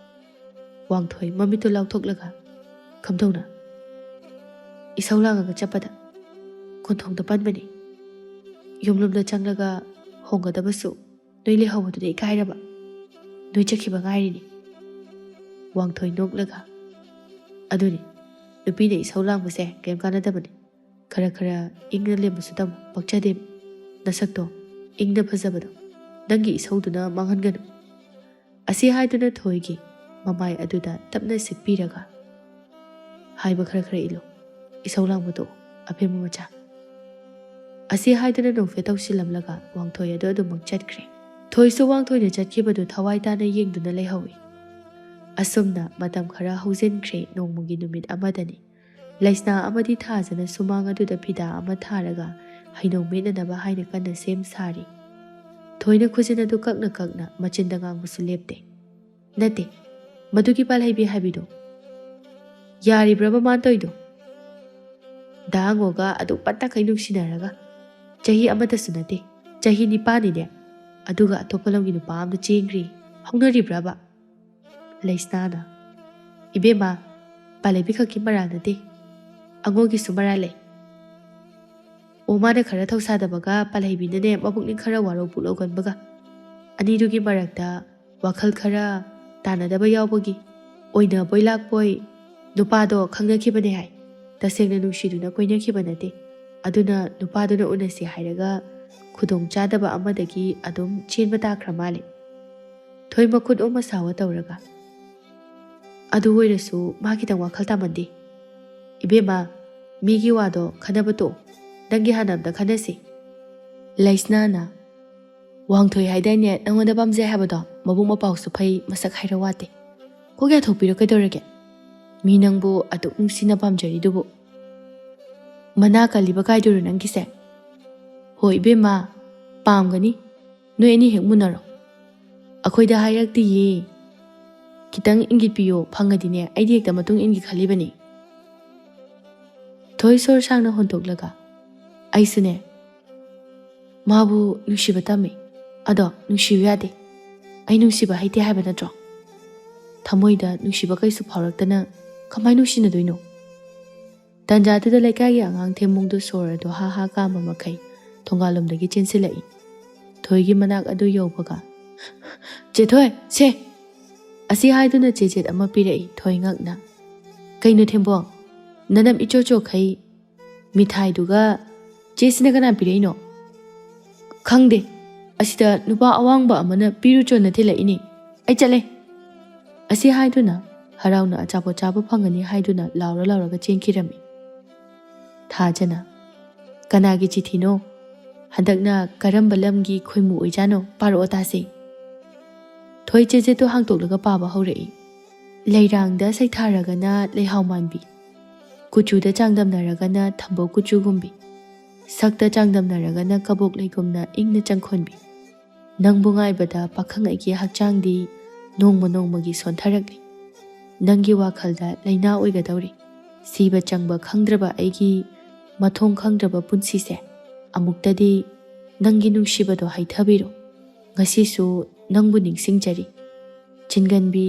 ꯋꯥꯡꯊꯣꯏ ꯃꯃꯤꯠꯇꯨ ꯂꯥꯎꯊꯣꯛꯂꯒ ꯀꯝꯗꯧꯅ ꯏꯁꯧ ꯂꯥꯡꯉꯒ ꯆꯠꯄꯗ ꯀꯣꯟꯊꯣꯡꯗ ꯄꯟꯕꯅꯤ ꯌꯨꯝꯂꯣꯝꯗ ꯆꯪꯂꯒ ꯍꯣꯡꯒꯗꯕꯁꯨ ꯅꯣꯏ ꯂꯩꯍꯧꯕꯗꯨꯗ ꯏꯀꯥꯏꯔꯕ ꯅꯣꯏ ꯆꯠꯈꯤꯕ ꯉꯥꯏꯔꯤꯅꯤ ꯋꯥꯡꯊꯣꯏ ꯅꯣꯛꯂꯒ ꯑꯗꯨꯅꯤ ꯅꯨꯄꯤꯅ ꯏꯁꯧ ꯂꯥꯡꯕꯁꯦ ꯀꯩꯝ ꯀꯥꯟꯅꯗꯕꯅꯤ ꯈꯔ ꯏꯪꯅ ꯂꯦꯝꯕꯁꯨ ꯇꯝꯃꯨ ꯄꯛꯆꯗꯦ ꯅꯁꯛꯇꯣ ꯏꯪꯅ ꯐꯖꯕꯗꯣ ꯅꯪꯒꯤ ꯏꯁꯧꯗꯨꯅ ꯃꯥꯡꯍꯟꯒꯅꯨ ꯑꯁꯤ ꯍꯥꯏꯗꯨꯅ ꯊꯣꯏꯒꯤ ꯃꯃꯥꯏ ꯑꯗꯨꯗ ꯇꯞꯅ ꯁꯤꯠꯄꯤꯔꯒ ꯍꯥꯏꯕ ꯈꯔ ꯏꯜꯂꯨ ꯏꯁꯧ ꯂꯥꯡꯕꯗꯣ ꯑꯕꯦꯝꯃ ꯃꯆꯥ ꯑꯁꯤ ꯍꯥꯏꯗꯨꯅ ꯅꯣꯡꯐꯦ ꯇꯧꯁꯤꯜꯂꯝꯂꯒ ꯋꯥꯡꯊꯣꯏ ꯑꯗꯨ ꯑꯗꯨꯃꯛ ꯆꯠꯈ꯭ꯔꯦ ꯊꯣꯏꯁꯨ ꯋꯥꯡꯊꯣꯏꯅ ꯆꯠꯈꯤꯕꯗꯨ ꯊꯋꯥꯏ ꯇꯥꯅ ꯌꯦꯡꯗꯨꯅ ꯂꯩꯍꯧꯏ ꯑꯁꯨꯝꯅ ꯃꯇꯝ ꯈꯔ ꯍꯧꯖꯤꯟꯈ꯭ꯔꯦ ꯅꯣꯡꯃꯒꯤ ꯅꯨꯃꯤꯠ ꯑꯃꯗꯅꯤ ꯂꯩꯁꯅꯥ ꯑꯃꯗꯤ ꯊꯥꯖꯅ ꯁꯨꯃꯥꯡ ꯑꯗꯨꯗ ꯐꯤꯗꯥ ꯑꯃ ꯊꯥꯔꯒ ꯍꯩꯅꯧ ꯃꯦꯠꯅꯅꯕ ꯍꯥꯏꯅ ꯀꯟꯅ ꯁꯦꯝ ꯁꯥꯔꯤ ꯊꯣꯏꯅ ꯈꯨꯖꯤꯟ ꯑꯗꯨ ꯀꯛꯅ ꯃꯆꯤꯟꯗ ꯉꯥꯡꯕꯁꯨ ꯂꯦꯞꯇꯦ ꯅꯠꯇꯦ ꯃꯗꯨꯒꯤ ꯄꯥꯜꯍꯩꯕꯤ ꯍꯥꯏꯕꯤꯗꯣ ꯌꯥꯔꯤꯕ꯭ꯔꯕ ꯃꯥꯅ ꯇꯧꯏꯗꯣ ꯗꯥꯉꯣꯒ ꯑꯗꯨ ꯄꯠꯇꯈꯩ ꯅꯨꯡꯁꯤꯅꯔꯒ ꯆꯍꯤ ꯑꯃꯇꯁꯨ ꯅꯠꯇꯦ ꯆꯍꯤ 9 ꯑꯗꯨꯒ ꯑꯇꯣꯞꯄ ꯂꯝꯒꯤ ꯅꯨꯄꯥ ꯑꯃꯗ ꯆꯦꯟꯈ꯭ꯔꯤ ꯍꯧꯅꯔꯤꯕ꯭ꯔꯕ ꯂꯩꯁꯅꯥꯅ ꯏꯕꯦꯝꯃ ꯄꯥꯜꯍꯩꯕꯤ ꯈꯛꯀꯤ ꯃꯔꯥꯜ ꯅꯠꯇꯦ ꯑꯉꯣꯒꯤꯁꯨ ꯃꯔꯥꯜ ꯂꯩ ꯑꯣ ꯃꯥꯅ ꯈꯔ ꯊꯧꯁꯥꯗꯕꯒ ꯄꯥꯜꯍꯩꯕꯤꯅꯅꯦ ꯃꯕꯨꯛꯅꯤꯡ ꯈꯔ ꯋꯥꯔꯧ ꯄꯨꯛꯂꯧꯒꯟꯕꯒ ꯑꯅꯤꯗꯨꯒꯤ ꯃꯔꯛꯇ ꯋꯥꯈꯜ ꯈꯔ ꯇꯥꯟꯅꯗꯕ ꯌꯥꯎꯕꯒꯤ ꯑꯣꯏꯅꯕꯣꯏ ꯂꯥꯛꯄꯣꯏ ꯅꯨꯄꯥꯗꯣ ꯈꯪꯅꯈꯤꯕꯅꯦ ꯍꯥꯏ ꯇꯁꯦꯡꯅ ꯅꯨꯡꯁꯤꯗꯨꯅ ꯀꯣꯏꯅꯈꯤꯕ ꯅꯠꯇꯦ ꯑꯗꯨꯅ ꯅꯨꯄꯥꯗꯨꯅ ꯎꯅꯁꯤ ꯍꯥꯏꯔꯒ ꯈꯨꯗꯣꯡ ꯆꯥꯗꯕ ꯑꯃꯗꯒꯤ ꯑꯗꯨꯝ ꯆꯦꯟꯕ ꯇꯥꯈ꯭ꯔ ꯃꯥꯜꯂꯦ ꯊꯣꯏ ꯃꯈꯨꯠ ꯑꯣ ꯃꯁꯥꯋ ꯇꯧꯔꯒ ꯑꯗꯨ ꯑꯣꯏꯔꯁꯨ ꯃꯥ ꯈꯤꯇꯪ ꯋꯥꯈꯜ ꯇꯥꯃꯟꯗꯦ ꯏꯕꯦꯝꯃ ꯃꯤꯒꯤ ꯋꯥꯗꯣ ꯈꯟꯅꯕ ꯇꯣꯛꯑꯣ ꯅꯪꯒꯤ ꯍꯥꯟꯅ ꯑꯝꯇ ꯈꯟꯅꯁꯤ ꯂꯩꯁꯅꯥꯅ ꯋꯥꯡꯊꯣꯏ ꯍꯥꯏꯗꯥꯏꯅꯦ ꯅꯪꯉꯣꯟꯗ ꯄꯥꯝꯖꯩ ꯍꯥꯏꯕꯗꯣ ꯃꯕꯨꯡ ꯃꯄꯥꯎꯁꯨ ꯐꯩ ꯃꯁꯛ ꯍꯥꯏꯔ ꯋꯥꯠꯇꯦ ꯀꯣꯛ ꯌꯥꯊꯣꯛꯄꯤꯔꯣ ꯀꯩꯗꯧꯔꯒꯦ ꯃꯤ ꯅꯪꯕꯨ ꯑꯗꯨꯛ ꯅꯨꯡꯁꯤꯅ ꯄꯥꯝꯖꯔꯤꯗꯨꯕꯨ ꯃꯅꯥ ꯀꯜꯂꯤꯕ ꯀꯥꯏꯗꯨꯔꯣ ꯅꯪꯒꯤꯁꯦ ꯍꯣꯏ ꯏꯕꯦꯝꯃ ꯄꯥꯝꯒꯅꯤ ꯅꯣꯏ ꯑꯅꯤ ꯍꯦꯛ ꯃꯨꯟꯅꯔꯣ ꯑꯩꯈꯣꯏꯗ ꯍꯥꯏꯔꯛꯇꯤꯌꯦ ꯈꯤꯇꯪ ꯏꯪꯒꯤꯠ ꯄꯤꯌꯣ ꯐꯪꯉꯗꯤꯅꯦ ꯑꯩꯗꯤ ꯍꯦꯛꯇ ꯃꯇꯨꯡ ꯏꯟꯒꯤ ꯈꯜꯂꯤꯕꯅꯤ ꯊꯣꯏ ꯁꯣꯔ ꯁꯥꯡꯅ ꯍꯣꯟꯗꯣꯛꯂꯒ ꯑꯩꯁꯨꯅꯦ ꯃꯥꯕꯨ ꯅꯨꯡꯁꯤꯕ ꯇꯝꯃꯤ ꯑꯗꯣ ꯅꯨꯡꯁꯤꯌꯨ ꯌꯥꯗꯦ ꯑꯩ ꯅꯨꯡꯁꯤꯕ ꯍꯩꯇꯦ ꯍꯥꯏꯕ ꯅꯠꯇ꯭ꯔꯣ ꯊꯃꯣꯏꯗ ꯅꯨꯡꯁꯤꯕ ꯀꯩꯁꯨ ꯐꯥꯎꯔꯛꯇꯅ ꯀꯃꯥꯏ ꯅꯨꯡꯁꯤꯅꯗꯣꯏꯅꯣ ꯇꯟꯖꯥꯗꯨꯗ ꯂꯩꯀꯥꯏꯒꯤ ꯑꯉꯥꯡ ꯊꯦꯝꯃꯨꯡꯗꯨ ꯁꯣꯔ ꯑꯗꯨ ꯍꯥ ꯀꯥꯝꯕ ꯃꯈꯩ ꯊꯣꯡꯒꯥꯜꯂꯣꯝꯗꯒꯤ ꯆꯦꯟꯁꯤꯜꯂꯛꯏ ꯊꯣꯏꯒꯤ ꯃꯅꯥꯛ ꯑꯗꯨ ꯌꯧꯕꯒ ꯆꯦꯊꯣꯏ ꯁꯦ ꯑꯁꯤ ꯍꯥꯏꯗꯨꯅ ꯆꯦꯆꯦꯠ ꯑꯃ ꯄꯤꯔꯛꯏ ꯊꯣꯏ ꯉꯛꯅ ꯀꯩꯅꯣ ꯊꯦꯝꯕꯣꯡ ꯅꯅꯝ ꯏꯆꯣꯈꯩ ꯃꯤꯊꯥꯏꯗꯨꯒ ꯆꯦꯁꯤꯅ ꯀꯅꯥ ꯄꯤꯔꯛꯏꯅꯣ ꯈꯪꯗꯦ ꯑꯁꯤꯗ ꯅꯨꯄꯥ ꯑꯋꯥꯡꯕ ꯑꯃꯅ ꯄꯤꯔꯨ ꯆꯣꯟꯅ ꯊꯤꯜꯂꯛꯏꯅꯤ ꯑꯩ ꯆꯠꯂꯦ ꯑꯁꯤ ꯍꯥꯏꯗꯨꯅ ꯍꯔꯥꯎꯅ ꯑꯆꯥꯄꯣꯠ ꯆꯥꯕ ꯐꯪꯒꯅꯤ ꯍꯥꯏꯗꯨꯅ ꯂꯥꯎꯔꯒ ꯆꯦꯟꯈꯤꯔꯝꯃꯤ ꯊꯥꯖꯅ ꯀꯅꯥꯒꯤ ꯆꯤꯊꯤꯅꯣ ꯍꯟꯗꯛꯅ ꯀꯔꯝꯕ ꯂꯝꯒꯤ ꯈꯣꯏꯃꯨ ꯑꯣꯏꯖꯥꯅꯣ ꯄꯥꯔꯛꯑꯣ ꯇꯥꯁꯤ ꯊꯣꯏ ꯆꯦꯆꯦꯠꯇꯣ ꯍꯥꯡꯇꯣꯛꯂꯒ ꯄꯥꯕ ꯍꯧꯔꯛꯏ ꯂꯩꯔꯥꯡꯗ ꯁꯩꯊꯥꯔꯒꯅ ꯂꯩꯍꯥꯎ ꯃꯥꯟꯕꯤ ꯀꯨꯆꯨꯗ ꯆꯥꯡꯗꯝꯅꯔꯒꯅ ꯊꯝꯕꯧ ꯀꯨꯆꯨꯒꯨꯝꯕꯤ ꯁꯛꯇ ꯆꯥꯡꯗꯝꯅꯔꯒꯅ ꯀꯕꯣꯛ ꯂꯩꯒꯨꯝꯅ ꯏꯪꯅ ꯆꯪꯈꯣꯟꯕꯤ ꯅꯪꯕꯨ ꯉꯥꯏꯕꯗ ꯄꯥꯈꯪ ꯑꯩꯒꯤ ꯍꯛꯆꯥꯡꯗꯤ ꯅꯣꯡꯃ ꯅꯣꯡꯃꯒꯤ ꯁꯣꯟꯊꯔꯛꯂꯤ ꯅꯪꯒꯤ ꯋꯥꯈꯜꯗ ꯂꯩꯅꯥ ꯑꯣꯏꯒꯗꯧꯔꯤ ꯁꯤꯕ ꯆꯪꯕ ꯈꯪꯗ꯭ꯔꯕ ꯑꯩꯒꯤ ꯃꯊꯣꯡ ꯈꯪꯗ꯭ꯔꯕ ꯄꯨꯟꯁꯤꯁꯦ ꯑꯃꯨꯛꯇꯗꯤ ꯅꯪꯒꯤ ꯅꯨꯡꯁꯤꯕꯗꯣ ꯍꯩꯊꯕꯤꯔꯣ ꯉꯁꯤꯁꯨ ꯅꯪꯕꯨ ꯅꯤꯡꯁꯤꯡꯖꯔꯤ ꯆꯤꯟꯒꯟꯕꯤ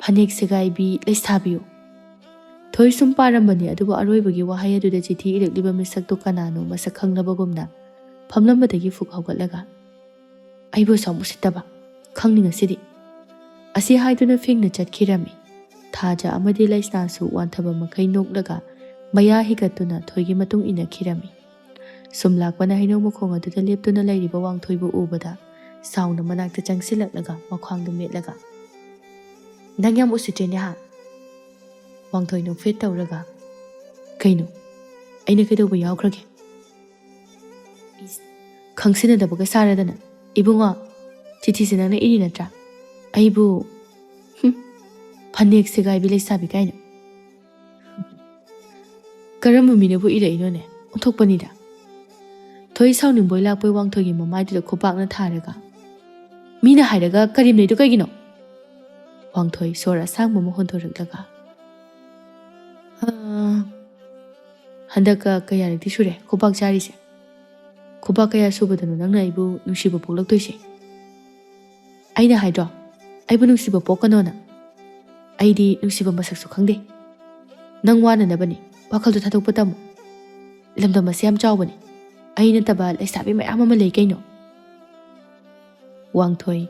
ꯐꯅꯦꯛ ꯁꯦꯒꯥꯏꯕꯤ ꯂꯩꯁꯥꯕꯤꯌꯨ ꯊꯣꯏ ꯁꯨꯝ ꯄꯥꯔꯝꯕꯅꯤ ꯑꯗꯨꯕꯨ ꯑꯔꯣꯏꯕꯒꯤ ꯋꯥꯍꯩ ꯑꯗꯨꯗ ꯆꯤꯊꯤ ꯏꯔꯛꯂꯤꯕ ꯃꯤꯁꯛꯇꯨ ꯀꯅꯥꯅꯣ ꯃꯁꯛ ꯈꯪꯂꯕꯒꯨꯝꯅ ꯐꯝꯂꯝꯕꯗꯒꯤ ꯐꯨꯛ ꯍꯧꯒꯠꯂꯒ ꯑꯩꯕꯨ ꯁꯥꯎ ꯎꯁꯤꯠꯇꯕ ꯈꯪꯅꯤꯡꯉꯁꯤꯗꯤ ꯑꯁꯤ ꯍꯥꯏꯗꯨꯅ ꯐꯤꯡꯅ ꯆꯠꯈꯤꯔꯝꯃꯤ ꯊꯥꯖ ꯑꯃꯗꯤ ꯂꯩꯁꯅꯥꯁꯨ ꯋꯥꯟꯊꯕ ꯃꯈꯩ ꯅꯣꯛꯂꯒ ꯃꯌꯥ ꯍꯤꯒꯠꯇꯨꯅ ꯊꯣꯏꯒꯤ ꯃꯇꯨꯡ ꯏꯟꯅꯈꯤꯔꯝꯃꯤ ꯁꯨꯝ ꯂꯥꯛꯄꯅ ꯍꯩꯅꯧ ꯃꯈꯣꯡ ꯑꯗꯨꯗ ꯂꯦꯞꯇꯨꯅ ꯂꯩꯔꯤꯕ ꯋꯥꯡꯊꯣꯏꯕꯨ ꯎꯕꯗ ꯁꯥꯎꯅ ꯃꯅꯥꯛꯇ ꯆꯪꯁꯤꯜꯂꯛꯂꯒ ꯃꯈ꯭ꯋꯥꯡꯗ ꯃꯦꯠꯂꯒ ꯅꯪ ꯌꯥꯝ ꯎꯁꯤꯠꯇ꯭ꯔꯦꯅꯦ ꯍꯥ ꯋꯥꯡꯊꯣꯏ ꯅꯣꯛꯐꯦꯠ ꯇꯧꯔꯒ ꯀꯩꯅꯣ ꯑꯩꯅ ꯀꯩꯗꯧꯕ ꯌꯥꯎꯈ꯭ꯔꯒꯦ ꯈꯪꯁꯤꯟꯅꯗꯕꯒ ꯁꯥꯔꯗꯅ ꯏꯕꯨꯡꯉꯣ ꯆꯤꯊꯤꯁꯦ ꯅꯪꯅ ꯏꯔꯤ ꯅꯠꯇ꯭ꯔꯥ ꯑꯩꯕꯨ ꯐꯅꯦꯛ ꯁꯦꯒꯥꯏꯕꯤ ꯂꯩꯁꯥꯕꯤ ꯀꯥꯏꯅ ꯀꯔꯝꯕ ꯃꯤꯅꯕꯨ ꯏꯔꯛꯏꯅꯣꯅꯦ ꯑꯣꯟꯊꯣꯛꯄꯅꯤꯗ ꯊꯣꯏ ꯁꯥꯎꯅꯤꯡꯕꯣꯏ ꯂꯥꯛꯄꯣꯏ ꯋꯥꯡꯊꯣꯏꯒꯤ ꯃꯃꯥꯏꯗꯨꯗ ꯈꯨꯄꯥꯛꯅ ꯊꯥꯔꯒ ꯃꯤꯅ ꯍꯥꯏꯔꯒ ꯀꯔꯦꯝꯅꯩꯗꯨ ꯀꯩꯒꯤꯅꯣ ꯋꯥꯡꯊꯣꯏ ꯁꯣꯔ ꯑꯁꯥꯡꯕ ꯑꯃ ꯍꯣꯟꯊꯣꯔꯛꯂꯒ ꯍꯟꯗꯛꯀ ꯀꯌꯥꯔꯛꯇꯤ ꯁꯨꯔꯦ ꯈꯨꯄꯥꯛ ꯆꯥꯔꯤꯁꯦ ꯈꯨꯄꯥꯛ ꯀꯌꯥ ꯁꯨꯕꯗꯅꯣ ꯅꯪꯅ ꯑꯩꯕꯨ ꯅꯨꯡꯁꯤꯕ ꯄꯣꯛꯂꯛꯇꯣꯏꯁꯦ ꯑꯩꯅ ꯍꯥꯏꯗ꯭ꯔꯣ ꯑꯩꯕꯨ ꯅꯨꯡꯁꯤꯕ ꯄꯣꯛꯀꯅꯣꯅ ꯑꯩꯗꯤ ꯅꯨꯡꯁꯤꯕ ꯃꯁꯛꯁꯨ ꯈꯪꯗꯦ ꯅꯪ ꯋꯥꯅꯅꯕꯅꯤ ꯋꯥꯈꯜꯗꯣ ꯊꯥꯗꯣꯛꯄ ꯇꯝꯃꯨ ꯂꯝꯗꯝ ꯑꯁꯤ ꯌꯥꯝ ꯆꯥꯎꯕꯅꯤ ꯑꯩ ꯅꯠꯇꯕ ꯂꯩꯁꯥꯕꯤ ꯃꯌꯥꯝ ꯑꯃ ꯂꯩ ꯀꯩꯅꯣ ꯋꯥꯡꯊꯣꯏ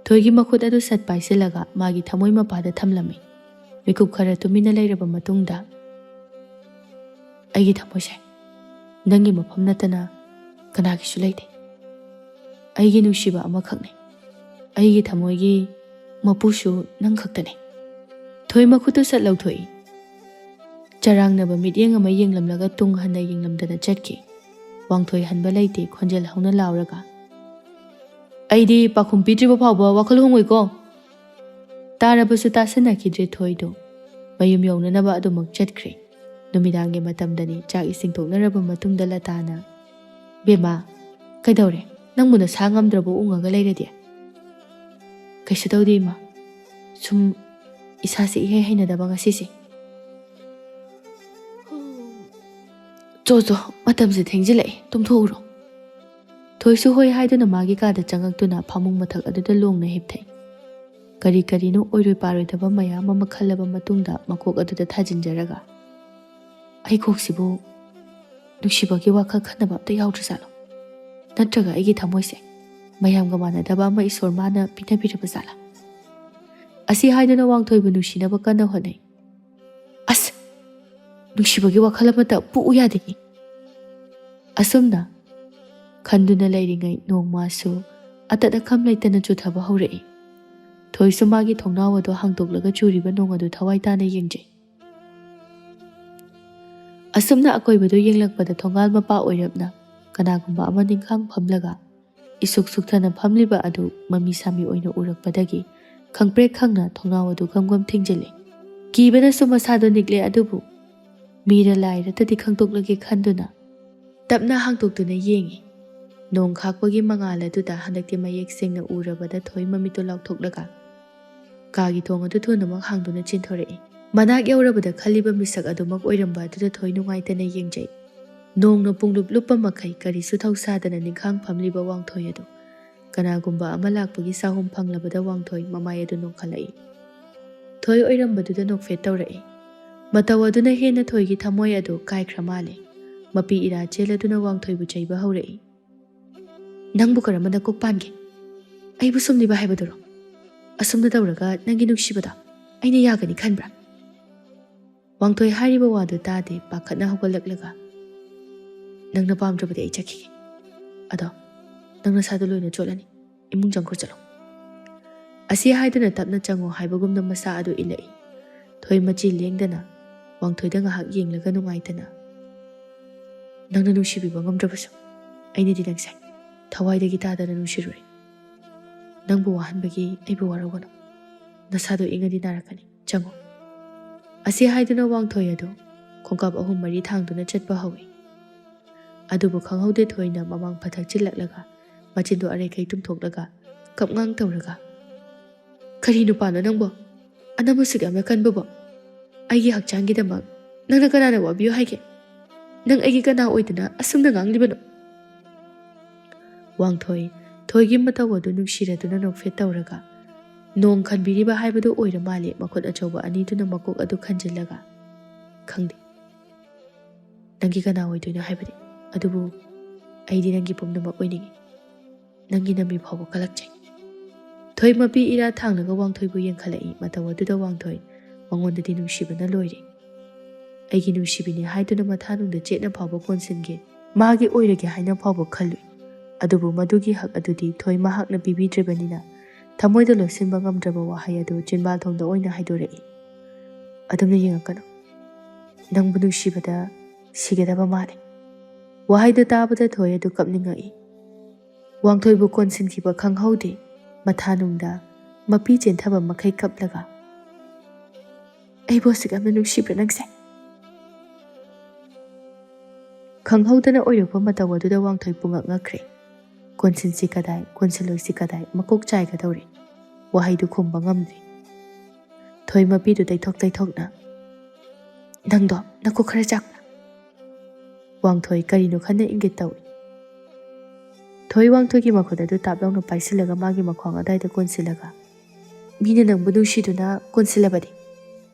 ꯊꯣꯏꯒꯤ ꯃꯈꯨꯠ ꯑꯗꯨ ꯁꯠ ꯄꯥꯏꯁꯤꯜꯂꯒ ꯃꯥꯒꯤ ꯊꯃꯣꯏ ꯃꯄꯥꯗ ꯊꯝꯂꯝꯃꯤ ꯃꯤꯀꯨꯞ ꯈꯔ ꯇꯨꯃꯤꯟꯅ ꯂꯩꯔꯕ ꯃꯇꯨꯡꯗ ꯑꯩꯒꯤ ꯊꯃꯣꯏꯁꯦ ꯅꯪꯒꯤ ꯃꯐꯝ ꯅꯠꯇꯅ ꯀꯅꯥꯒꯤꯁꯨ ꯂꯩꯇꯦ ꯑꯩꯒꯤ ꯅꯨꯡꯁꯤꯕ ꯑꯃꯈꯛꯅꯤ ꯑꯩꯒꯤ ꯊꯃꯣꯏꯒꯤ ꯃꯄꯨꯁꯨ ꯅꯪ ꯈꯛꯇꯅꯤ ꯊꯣꯏ ꯃꯈꯨꯠꯇꯨ ꯁꯠ ꯂꯧꯊꯣꯛꯏ ꯆꯔꯥꯡꯅꯕ ꯃꯤꯠꯌꯦꯡ ꯑꯃ ꯌꯦꯡꯂꯝꯂꯒ ꯇꯨꯡ ꯍꯟꯅ ꯌꯦꯡꯂꯝꯗꯅ ꯆꯠꯈꯤ ꯋꯥꯡꯊꯣꯏ ꯍꯟꯕ ꯂꯩꯇꯦ ꯈꯣꯟꯖꯦꯜ ꯍꯧꯅ ꯂꯥꯎꯔꯒ ꯑꯩꯗꯤ ꯄꯥꯈꯨꯝ ꯄꯤꯗ꯭ꯔꯤꯕ ꯐꯥꯎꯕ ꯋꯥꯈꯜ ꯍꯣꯡꯉꯣꯏꯀꯣ ꯇꯥꯔꯕꯁꯨ ꯇꯥꯁꯟꯅꯈꯤꯗ꯭ꯔꯦ ꯊꯣꯏꯗꯣ ꯃꯌꯨꯝ ꯌꯧꯅꯅꯕ ꯑꯗꯨꯃꯛ ꯆꯠꯈ꯭ꯔꯦ ꯅꯨꯃꯤꯗꯥꯡꯒꯤ ꯃꯇꯝꯗꯅꯤ ꯆꯥꯛ ꯏꯁꯤꯡ ꯊꯣꯛꯅꯔꯕ ꯃꯇꯨꯡꯗ ꯂꯇꯥꯅ ꯕꯦꯝꯃ ꯀꯩꯗꯧꯔꯦ ꯅꯪꯕꯨ ꯅꯁꯥ ꯉꯝꯗ꯭ꯔꯕ ꯎꯡꯉꯒ ꯂꯩꯔꯗꯤ ꯀꯩꯁꯨ ꯇꯧꯗꯦ ꯏꯃꯥ ꯁꯨꯝ ꯏꯁꯥꯁꯦ ꯏꯍꯩ ꯍꯩꯅꯗꯕ ꯉꯁꯤꯁꯦ ꯆꯣ ꯃꯇꯝꯁꯦ ꯊꯦꯡꯖꯤꯜꯂꯛꯏ ꯇꯨꯝꯊꯣꯛꯎꯔꯣ ꯊꯣꯏꯁꯨ ꯍꯣꯏ ꯍꯥꯏꯗꯨꯅ ꯃꯥꯒꯤ ꯀꯥꯗ ꯆꯪꯉꯛꯇꯨꯅ ꯐꯃꯨꯡ ꯃꯊꯛ ꯑꯗꯨꯗ ꯂꯣꯡꯅ ꯍꯤꯞꯊꯩ ꯀꯔꯤ ꯀꯔꯤꯅꯣ ꯑꯣꯏꯔꯣꯏ ꯄꯥꯔꯣꯏꯗꯕ ꯃꯌꯥꯝ ꯑꯃ ꯈꯜꯂꯕ ꯃꯇꯨꯡꯗ ꯃꯀꯣꯛ ꯑꯗꯨꯗ ꯊꯥꯖꯤꯟꯖꯔꯒ ꯑꯩ ꯀꯣꯛꯁꯤꯕꯨ ꯅꯨꯡꯁꯤꯕꯒꯤ ꯋꯥꯈꯜ ꯈꯟꯅꯕ ꯑꯝꯇ ꯌꯥꯎꯗ꯭ꯔꯖꯥꯠꯂꯣ ꯅꯠꯇ꯭ꯔꯒ ꯑꯩꯒꯤ ꯊꯃꯣꯏꯁꯦ ꯃꯌꯥꯝꯒ ꯃꯥꯟꯅꯗꯕ ꯑꯃ ꯏꯁꯣꯔ ꯃꯥꯅ ꯄꯤꯅꯕꯤꯔꯕ ꯖꯥꯠꯂꯥ ꯑꯁꯤ ꯍꯥꯏꯗꯨꯅ ꯋꯥꯡꯊꯣꯏꯕꯨ ꯅꯨꯡꯁꯤꯅꯕ ꯀꯟꯅ ꯍꯣꯠꯅꯩ ꯑꯁ ꯅꯨꯡꯁꯤꯕꯒꯤ ꯋꯥꯈꯜ ꯑꯃꯇ ꯄꯣꯛꯎ ꯌꯥꯗꯦ ꯑꯁꯨꯝꯅ ꯈꯟꯗꯨꯅ ꯂꯩꯔꯤꯉꯩ ꯅꯣꯡꯃꯁꯨ ꯑꯇꯠ ꯑꯈꯝ ꯂꯩꯇꯅ ꯆꯨꯊꯕ ꯍꯧꯔꯛꯏ ꯊꯣꯏꯁꯨ ꯃꯥꯒꯤ ꯊꯣꯡꯅꯥꯎ ꯑꯗꯨ ꯍꯥꯡꯗꯣꯛꯂꯒ ꯆꯨꯔꯤꯕ ꯅꯣꯡ ꯑꯗꯨ ꯊꯋꯥꯏ ꯇꯥꯅ ꯌꯦꯡꯖꯩ ꯑꯁꯨꯝꯅ ꯑꯀꯣꯏꯕꯗꯨ ꯌꯦꯡꯂꯛꯄꯗ ꯊꯣꯡꯒꯥꯜ ꯃꯄꯥ ꯑꯣꯏꯔꯞꯅ ꯀꯅꯥꯒꯨꯝꯕ ꯑꯃ ꯅꯤꯡꯈꯥꯡ ꯐꯝꯂꯒ ꯏꯁꯨꯛ ꯁꯨꯛꯊꯅ ꯐꯝꯂꯤꯕ ꯑꯗꯨ ꯃꯃꯤ ꯁꯥꯃꯤ ꯑꯣꯏꯅ ꯎꯔꯛꯄꯗꯒꯤ ꯈꯪꯄ꯭ꯔꯦꯛ ꯈꯪꯅ ꯊꯣꯡꯅꯥꯎ ꯑꯗꯨ ꯒꯝꯒꯝ ꯊꯤꯡꯖꯤꯜꯂꯤ ꯀꯤꯕꯅꯁꯨ ꯃꯁꯥꯗꯣ ꯅꯤꯛꯂꯦ ꯑꯗꯨꯕꯨ ꯃꯤꯔ ꯂꯥꯏꯔꯇꯗꯤ ꯈꯪꯗꯣꯛꯂꯒꯦ ꯈꯟꯗꯨꯅ ꯇꯞꯅ ꯍꯥꯡꯗꯣꯛꯇꯨꯅ ꯌꯦꯡꯉꯤ ꯅꯣꯡ ꯈꯥꯛꯄꯒꯤ ꯃꯉꯥꯜ ꯑꯗꯨꯗ ꯍꯟꯗꯛꯇꯤ ꯃꯌꯦꯛ ꯁꯦꯡꯅ ꯎꯔꯕꯗ ꯊꯣꯏ ꯃꯃꯤꯠꯇꯨ ꯂꯥꯎꯊꯣꯛꯂꯒ ꯀꯥꯒꯤ ꯊꯣꯡ ꯑꯗꯨ ꯊꯨꯅꯃꯛ ꯍꯥꯡꯗꯨꯅ ꯆꯦꯟꯊꯣꯔꯛꯏ ꯃꯅꯥꯛ ꯌꯧꯔꯕꯗ ꯈꯜꯂꯤꯕ ꯃꯤꯁꯛ ꯑꯗꯨꯃꯛ ꯑꯣꯏꯔꯝꯕ ꯑꯗꯨꯗ ꯊꯣꯏ ꯅꯨꯡꯉꯥꯏꯇꯅ ꯌꯦꯡꯖꯩ ꯅꯣꯡꯅ ꯄꯨꯡꯂꯨꯞ ꯂꯨꯞꯄ ꯃꯈꯩ ꯀꯔꯤꯁꯨ ꯊꯧꯁꯥꯗꯅ ꯅꯤꯡꯈꯥꯡ ꯐꯝꯂꯤꯕ ꯋꯥꯡꯊꯣꯏ ꯑꯗꯨ ꯀꯅꯥꯒꯨꯝꯕ ꯑꯃ ꯂꯥꯛꯄꯒꯤ ꯁꯥꯍꯨꯝ ꯐꯪꯂꯕꯗ ꯋꯥꯡꯊꯣꯏ ꯃꯃꯥꯏ ꯑꯗꯨ ꯅꯣꯛꯈꯠꯂꯛꯏ ꯊꯣꯏ ꯑꯣꯏꯔꯝꯕꯗꯨꯗ ꯅꯣꯛꯐꯦꯠ ꯇꯧꯔꯛꯏ ꯃꯇꯧ ꯑꯗꯨꯅ ꯍꯦꯟꯅ ꯊꯣꯏꯒꯤ ꯊꯃꯣꯏ ꯑꯗꯨ ꯀꯥꯏꯈ꯭ꯔ ꯃꯥꯜꯂꯤ ꯃꯄꯤ ꯏꯔꯥ ꯆꯦꯜꯂꯗꯨꯅ ꯋꯥꯡꯊꯣꯏꯕꯨ ꯆꯩꯕ ꯍꯧꯔꯛꯏ ꯅꯪꯕꯨ ꯀꯔꯝꯕ ꯅꯀꯣꯛ ꯄꯥꯟꯒꯦ ꯑꯩꯕꯨ ꯁꯨꯝꯂꯤꯕ ꯍꯥꯏꯕꯗꯨꯔꯣ ꯑꯁꯨꯝꯅ ꯇꯧꯔꯒ ꯅꯪꯒꯤ ꯅꯨꯡꯁꯤꯕꯗꯣ ꯑꯩꯅ ꯌꯥꯒꯅꯤ ꯈꯟꯕ꯭ꯔꯥ ꯋꯥꯡꯊꯣꯏ ꯍꯥꯏꯔꯤꯕ ꯋꯥꯗꯨ ꯇꯥꯗꯦ ꯄꯥꯈꯠꯅ ꯍꯧꯒꯠꯂꯛꯂꯒ ꯅꯪꯅ ꯄꯥꯝꯗ꯭ꯔꯕꯗꯤ ꯑꯩ ꯆꯠꯈꯤꯒꯦ ꯑꯗꯣ ꯅꯪ ꯅꯁꯥꯗꯣ ꯂꯣꯏꯅ ꯆꯣꯠꯂꯅꯤ ꯏꯃꯨꯡ ꯆꯪꯈ꯭ꯔꯣ ꯆꯠꯂꯣ ꯑꯁꯤ ꯍꯥꯏꯗꯨꯅ ꯇꯞꯅ ꯆꯪꯉꯣ ꯍꯥꯏꯕꯒꯨꯝꯅ ꯃꯁꯥ ꯑꯗꯨ ꯏꯜꯂꯛꯏ ꯊꯣꯏ ꯃꯆꯤ ꯂꯦꯡꯗꯅ ꯋꯥꯡꯊꯣꯏꯗ ꯉꯥꯏꯍꯥꯛ ꯌꯦꯡꯂꯒ ꯅꯨꯡꯉꯥꯏꯇꯅ ꯅꯪꯅ ꯅꯨꯡꯁꯤꯕꯤꯕ ꯉꯝꯗ꯭ꯔꯕꯁꯨ ꯑꯩꯅꯗꯤ ꯅꯪꯁꯦ ꯊꯋꯥꯏꯗꯒꯤ ꯇꯥꯗꯅ ꯅꯨꯡꯁꯤꯔꯨꯔꯦ ꯅꯪꯕꯨ ꯋꯥꯍꯟꯕꯒꯤ ꯑꯩꯕꯨ ꯋꯥꯔꯧꯒꯅꯨ ꯅꯁꯥꯗꯣ ꯏꯪꯉꯗꯤ ꯅꯥꯔꯛꯀꯅꯤ ꯆꯪꯉꯣ ꯑꯁꯤ ꯍꯥꯏꯗꯨꯅ ꯋꯥꯡꯊꯣꯏ ꯑꯗꯨ ꯈꯣꯡꯀꯥꯞ 3-4 ꯊꯥꯡꯗꯨꯅ ꯆꯠꯄ ꯍꯧꯏ ꯑꯗꯨꯕꯨ ꯈꯪꯍꯧꯗꯦ ꯊꯣꯏꯅ ꯃꯃꯥꯡ ꯐꯊꯛꯆꯤꯜꯂꯛꯂꯒ ꯃꯆꯤꯟꯗꯨ ꯑꯔꯩꯈꯩ ꯇꯨꯝꯊꯣꯛꯂꯒ ꯀꯞꯉꯥꯡ ꯇꯧꯔꯒ ꯀꯔꯤ ꯅꯨꯄꯥꯅꯣ ꯅꯪꯕꯣ ꯑꯅꯝꯕꯁꯨ ꯌꯥꯝꯅ ꯀꯟꯕꯕꯣ ꯑꯩꯒꯤ ꯍꯛꯆꯥꯡꯒꯤꯗꯃꯛ ꯅꯪꯅ ꯀꯅꯥꯅ ꯋꯥꯕꯤꯌꯨ ꯍꯥꯏꯒꯦ? ꯅꯪ ꯑꯩꯒꯤ ꯀꯅꯥ ꯑꯣꯏꯗꯅ ꯑꯁꯨꯝꯅ ꯉꯥꯡꯂꯤꯕꯅꯣ? ꯋꯥꯡꯊꯣꯏ ꯊꯣꯏꯒꯤ ꯃꯇꯧ ꯑꯗꯨ ꯅꯨꯡꯁꯤꯔꯗꯨꯅ ꯅꯣꯛꯐꯦꯠ ꯇꯧꯔꯒ ꯅꯣꯡ ꯈꯟꯕꯤꯔꯤꯕ ꯍꯥꯏꯕꯗꯨ ꯑꯣꯏꯔ ꯃꯥꯜꯂꯦ ꯃꯈꯨꯠ ꯑꯆꯧꯕ ꯑꯅꯤꯗꯨꯅ ꯃꯀꯣꯛ ꯑꯗꯨ ꯈꯟꯖꯤꯜꯂꯒ ꯈꯪꯗꯦ ꯅꯪꯒꯤ ꯀꯅꯥ ꯑꯣꯏꯗꯣꯏꯅꯣ ꯍꯥꯏꯕꯗꯤ ꯑꯗꯨꯕꯨ ꯑꯩꯗꯤ ꯅꯪꯒꯤ ꯄꯨꯝꯅꯃꯛ ꯑꯣꯏꯅꯤꯡꯉꯤ ꯅꯪꯒꯤ ꯅꯝꯕꯤ ꯐꯥꯎꯕ ꯀꯂꯛꯆꯩ ꯊꯣꯏ ꯃꯄꯤ ꯏꯔꯥ ꯊꯥꯡꯂꯒ ꯋꯥꯡꯊꯣꯏꯕꯨ ꯌꯦꯡꯈꯠꯂꯛꯏ ꯃꯇꯧ ꯑꯗꯨꯗ ꯋꯥꯡꯊꯣꯏ ꯃꯉꯣꯟꯗꯗꯤ ꯅꯨꯡꯁꯤꯕꯅ ꯂꯣꯏꯔꯦ ꯑꯩꯒꯤ ꯅꯨꯡꯁꯤꯕꯤꯅꯤ ꯍꯥꯏꯗꯨꯅ ꯃꯊꯥꯅꯨꯡꯗ ꯆꯦꯠꯅ ꯐꯥꯎꯕ ꯀꯣꯟꯁꯤꯟꯒꯦ ꯃꯥꯒꯤ ꯑꯣꯏꯔꯒꯦ ꯍꯥꯏꯅ ꯐꯥꯎꯕ ꯈꯜꯂꯨꯏ ꯑꯗꯨꯕꯨ ꯃꯗꯨꯒꯤ ꯍꯛ ꯑꯗꯨꯗꯤ ꯊꯣꯏ ꯃꯍꯥꯛꯅ ꯄꯤꯕꯤꯗ꯭ꯔꯤꯕꯅꯤꯅ ꯊꯃꯣꯏꯗ ꯂꯣꯠꯁꯤꯟꯕ ꯉꯝꯗ꯭ꯔꯕ ꯋꯥꯍꯩ ꯑꯗꯨ ꯆꯤꯟꯕꯥꯊꯣꯡꯗ ꯑꯣꯏꯅ ꯍꯥꯏꯗꯣꯔꯛꯏ ꯑꯗꯨꯝꯅ ꯌꯦꯡꯉꯛꯀꯅꯨ ꯅꯪꯕꯨ ꯅꯨꯡꯁꯤꯕꯗ ꯁꯤꯒꯗꯕ ꯃꯥꯜꯂꯦ ꯋꯥꯍꯩꯗꯨ ꯇꯥꯕꯗ ꯊꯣꯏ ꯑꯗꯨ ꯀꯞꯅꯤꯡꯉꯛꯏ ꯋꯥꯡꯊꯣꯏꯕꯨ ꯀꯣꯟꯁꯤꯟꯈꯤꯕ ꯈꯪꯍꯧꯗꯦ ꯃꯊꯥꯅꯨꯡꯗ ꯃꯄꯤ ꯆꯦꯟꯊꯕ ꯃꯈꯩ ꯀꯞꯂꯒ ꯑꯩꯕꯨ ꯑꯁꯨꯛ ꯌꯥꯝꯅ ꯅꯨꯡꯁꯤꯕ꯭ꯔꯥ ꯅꯪꯁꯦ? ꯈꯪꯍꯧꯗꯅ ꯑꯣꯏꯔꯛꯄ ꯃꯇꯧ ꯑꯗꯨꯗ ꯋꯥꯡꯊꯣꯏ ꯄꯨꯡꯉꯛ ꯉꯛꯈ꯭ꯔꯦ ꯀꯣꯟꯁꯤꯟꯁꯤ ꯀꯗꯥꯏ ꯀꯣꯟꯁꯤꯜꯂꯣꯏꯁꯤ ꯀꯗꯥꯏ ꯃꯀꯣꯛ ꯆꯥꯏꯒꯗꯧꯔꯦ ꯋꯥꯍꯩꯗꯨ ꯈꯨꯝꯕ ꯉꯝꯗ꯭ꯔꯤ ꯊꯣꯏ ꯃꯄꯤꯗꯨ ꯇꯩꯊꯣꯛꯅ ꯅꯪꯗꯣ ꯅꯀꯣꯛ ꯈꯔ ꯆꯥꯛꯄ꯭ꯔꯥ? ꯋꯥꯡꯊꯣꯏ ꯀꯔꯤꯅꯣ ꯈꯟꯅ ꯏꯪꯒꯤꯠ ꯇꯧꯏ ꯊꯣꯏ ꯋꯥꯡꯊꯣꯏꯒꯤ ꯃꯈꯨꯠ ꯑꯗꯨ ꯇꯥꯞ ꯂꯥꯎꯅ ꯄꯥꯏꯁꯤꯜꯂꯒ ꯃꯥꯒꯤ ꯃꯈ꯭ꯋꯥꯡ ꯑꯗꯥꯏꯗ ꯀꯣꯟꯁꯤꯜꯂꯒ ꯃꯤꯅ ꯅꯪꯕꯨ ꯅꯨꯡꯁꯤꯗꯨꯅ ꯀꯣꯟꯁꯤꯜꯂꯕꯗꯤ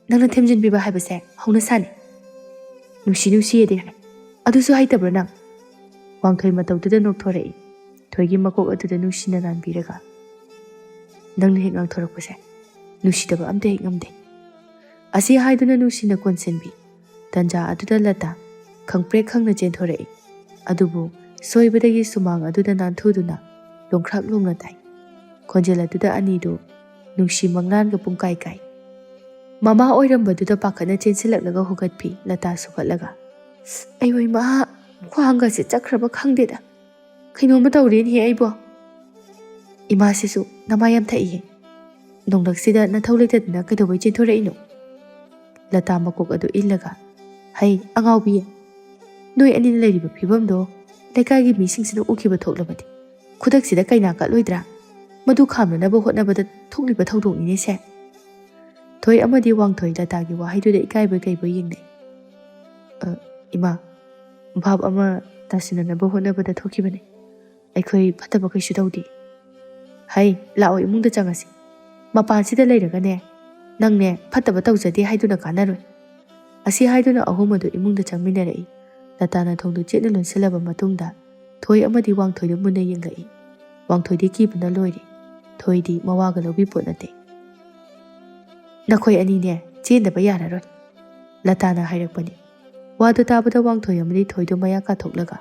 ꯅꯪꯅ ꯊꯦꯝꯖꯤꯟꯕꯤꯕ ꯍꯥꯏꯕꯁꯦ ꯍꯧꯅꯁꯥꯅꯤ ꯅꯨꯡꯁꯤꯌꯦꯗꯤ ꯍꯥꯏ ꯑꯗꯨꯁꯨ ꯍꯩꯇꯕ꯭ꯔꯥ ꯅꯪ? ꯋꯥꯡꯊꯣꯏ ꯃꯇꯧꯗꯨꯗ ꯅꯣꯛꯊꯣꯔꯛꯏ ꯊꯣꯏꯒꯤ ꯃꯀꯣꯛ ꯑꯗꯨꯗ ꯅꯨꯡꯁꯤꯅ ꯅꯥꯟꯕꯤꯔꯒ ꯅꯪꯅ ꯍꯦꯛ ꯉꯥꯡꯊꯣꯔꯛꯄꯁꯦ ꯅꯨꯡꯁꯤꯗꯕ ꯑꯝꯇ ꯍꯦꯛ ꯉꯝꯗꯦ ꯑꯁꯤ ꯍꯥꯏꯗꯨꯅ ꯅꯨꯡꯁꯤꯅ ꯀꯣꯟꯁꯤꯟꯕꯤ ꯇꯟꯖꯥ ꯑꯗꯨꯗ ꯂꯇꯥ ꯈꯪꯄ꯭ꯔꯦꯛ ꯈꯪꯅ ꯆꯦꯟꯊꯣꯔꯛꯏ ꯑꯗꯨꯕꯨ ꯁꯣꯏꯕꯗꯒꯤ ꯁꯨꯃꯥꯡ ꯑꯗꯨꯗ ꯅꯥꯟꯊꯨꯗꯨꯅ ꯂꯣꯡꯈ꯭ꯔꯥꯛ ꯂꯣꯡꯅ ꯇꯥꯏ ꯈꯣꯟꯖꯦꯜ ꯑꯗꯨꯗ ꯑꯅꯤꯗꯨ ꯅꯨꯡꯁꯤ ꯃꯪꯂꯥꯟꯒ ꯄꯨꯡꯀꯥꯏ ꯀꯥꯏ ꯃꯃꯥ ꯑꯣꯏꯔꯝꯕꯗꯨꯗ ꯄꯥꯈꯠꯅ ꯆꯦꯟꯁꯤꯜꯂꯛꯂꯒ ꯍꯨꯒꯠꯄꯤ ꯂꯇꯥ ꯁꯨꯒꯠꯂꯒ ꯑꯩꯕꯨ ꯏꯃꯥ ꯈ꯭ꯋꯥꯡꯒꯁꯦ ꯆꯠꯈ꯭ꯔꯕ ꯈꯪꯗꯦꯗ ꯀꯩꯅꯣꯝꯃ ꯇꯧꯔꯦꯅꯦꯍꯦ ꯑꯩꯕꯣ ꯏꯃꯥꯁꯤꯁꯨ ꯅꯃꯥ ꯌꯥꯝ ꯊꯛꯏꯌꯦ ꯅꯣꯡꯂꯛꯁꯤꯗ ꯅꯊꯧ ꯂꯩꯇꯗꯅ ꯀꯩꯗꯧꯕꯩ ꯆꯦꯟꯊꯣꯔꯛꯏꯅꯣ? ꯂꯇꯥ ꯃꯀꯣꯛ ꯑꯗꯨ ꯏꯜꯂꯒ ꯍꯩ ꯑꯉꯥꯎꯕꯤ ꯅꯣꯏ ꯑꯅꯤꯅ ꯂꯩꯔꯤꯕ ꯐꯤꯕꯝꯗꯣ ꯂꯩꯀꯥꯏꯒꯤ ꯃꯤꯁꯤꯡꯁꯤꯅ ꯎꯈꯤꯕ ꯊꯣꯛꯂꯕꯗꯤ ꯈꯨꯗꯛꯁꯤꯗ ꯀꯩꯅꯥ ꯀꯠꯂꯣꯏꯗ꯭ꯔꯥ? ꯃꯗꯨ ꯈꯥꯝꯅꯅꯕ ꯍꯣꯠꯅꯕꯗ ꯊꯣꯛꯂꯤꯕ ꯊꯧꯗꯣꯛꯅꯤꯅꯦꯁꯦ ꯊꯣꯏ ꯑꯃꯗꯤ ꯋꯥꯡꯊꯣꯏ ꯂꯇꯥꯒꯤ ꯋꯥꯍꯩꯗꯨꯗ ꯏꯀꯥꯏꯕꯣꯏ ꯀꯩꯕꯣꯏ ꯌꯦꯡꯅꯩ ꯏꯃꯥ ꯚꯥꯞ ꯑꯃ ꯇꯥꯁꯤꯟꯅꯅꯕ ꯍꯣꯠꯅꯕꯗ ꯊꯣꯛꯈꯤꯕꯅꯤ ꯑꯩꯈꯣꯏ ꯐꯠꯇꯕ ꯀꯩꯁꯨ ꯇꯧꯗꯦ ꯍꯩ ꯂꯥꯛꯑꯣ ꯏꯃꯨꯡꯗ ꯆꯪꯉꯁꯤ ꯃꯄꯥꯟꯁꯤꯗ ꯂꯩꯔꯒꯅꯦ ꯅꯪꯅꯦ ꯐꯠꯇꯕ ꯇꯧꯖꯗꯦ ꯍꯥꯏꯗꯨꯅ ꯀꯥꯟꯅꯔꯣꯏ ꯑꯁꯤ ꯍꯥꯏꯗꯨꯅ ꯑꯍꯨꯝ ꯑꯗꯨ ꯏꯃꯨꯡꯗ ꯆꯪꯃꯤꯟꯅꯔꯛꯏ ꯂꯇꯥꯅ ꯊꯣꯡꯗꯨ ꯆꯦꯠꯅ ꯂꯣꯟꯁꯤꯜꯂꯕ ꯃꯇꯨꯡꯗ ꯊꯣꯏ ꯑꯃꯗꯤ ꯋꯥꯡꯊꯣꯏꯗꯨ ꯃꯨꯟꯅ ꯌꯦꯡꯂꯛꯏ ꯋꯥꯡꯊꯣꯏꯗꯤ ꯀꯤꯕꯅ ꯂꯣꯏꯔꯦ ꯊꯣꯏꯗꯤ ꯃꯋꯥꯒ ꯂꯧꯕꯤ ꯄꯣꯠ ꯅꯠꯇꯦ ꯅꯈꯣꯏ ꯑꯅꯤꯅꯦ ꯆꯦꯟꯗꯕ ꯌꯥꯔꯔꯣꯏ ꯂꯇꯥꯅ ꯍꯥꯏꯔꯛꯄꯅꯤ ꯋꯥꯗꯨ ꯇꯥꯕꯗ ꯋꯥꯡꯊꯣꯏ ꯑꯃꯗꯤ ꯊꯣꯏꯗꯨ ꯃꯌꯥ ꯀꯥꯊꯣꯛꯂꯒ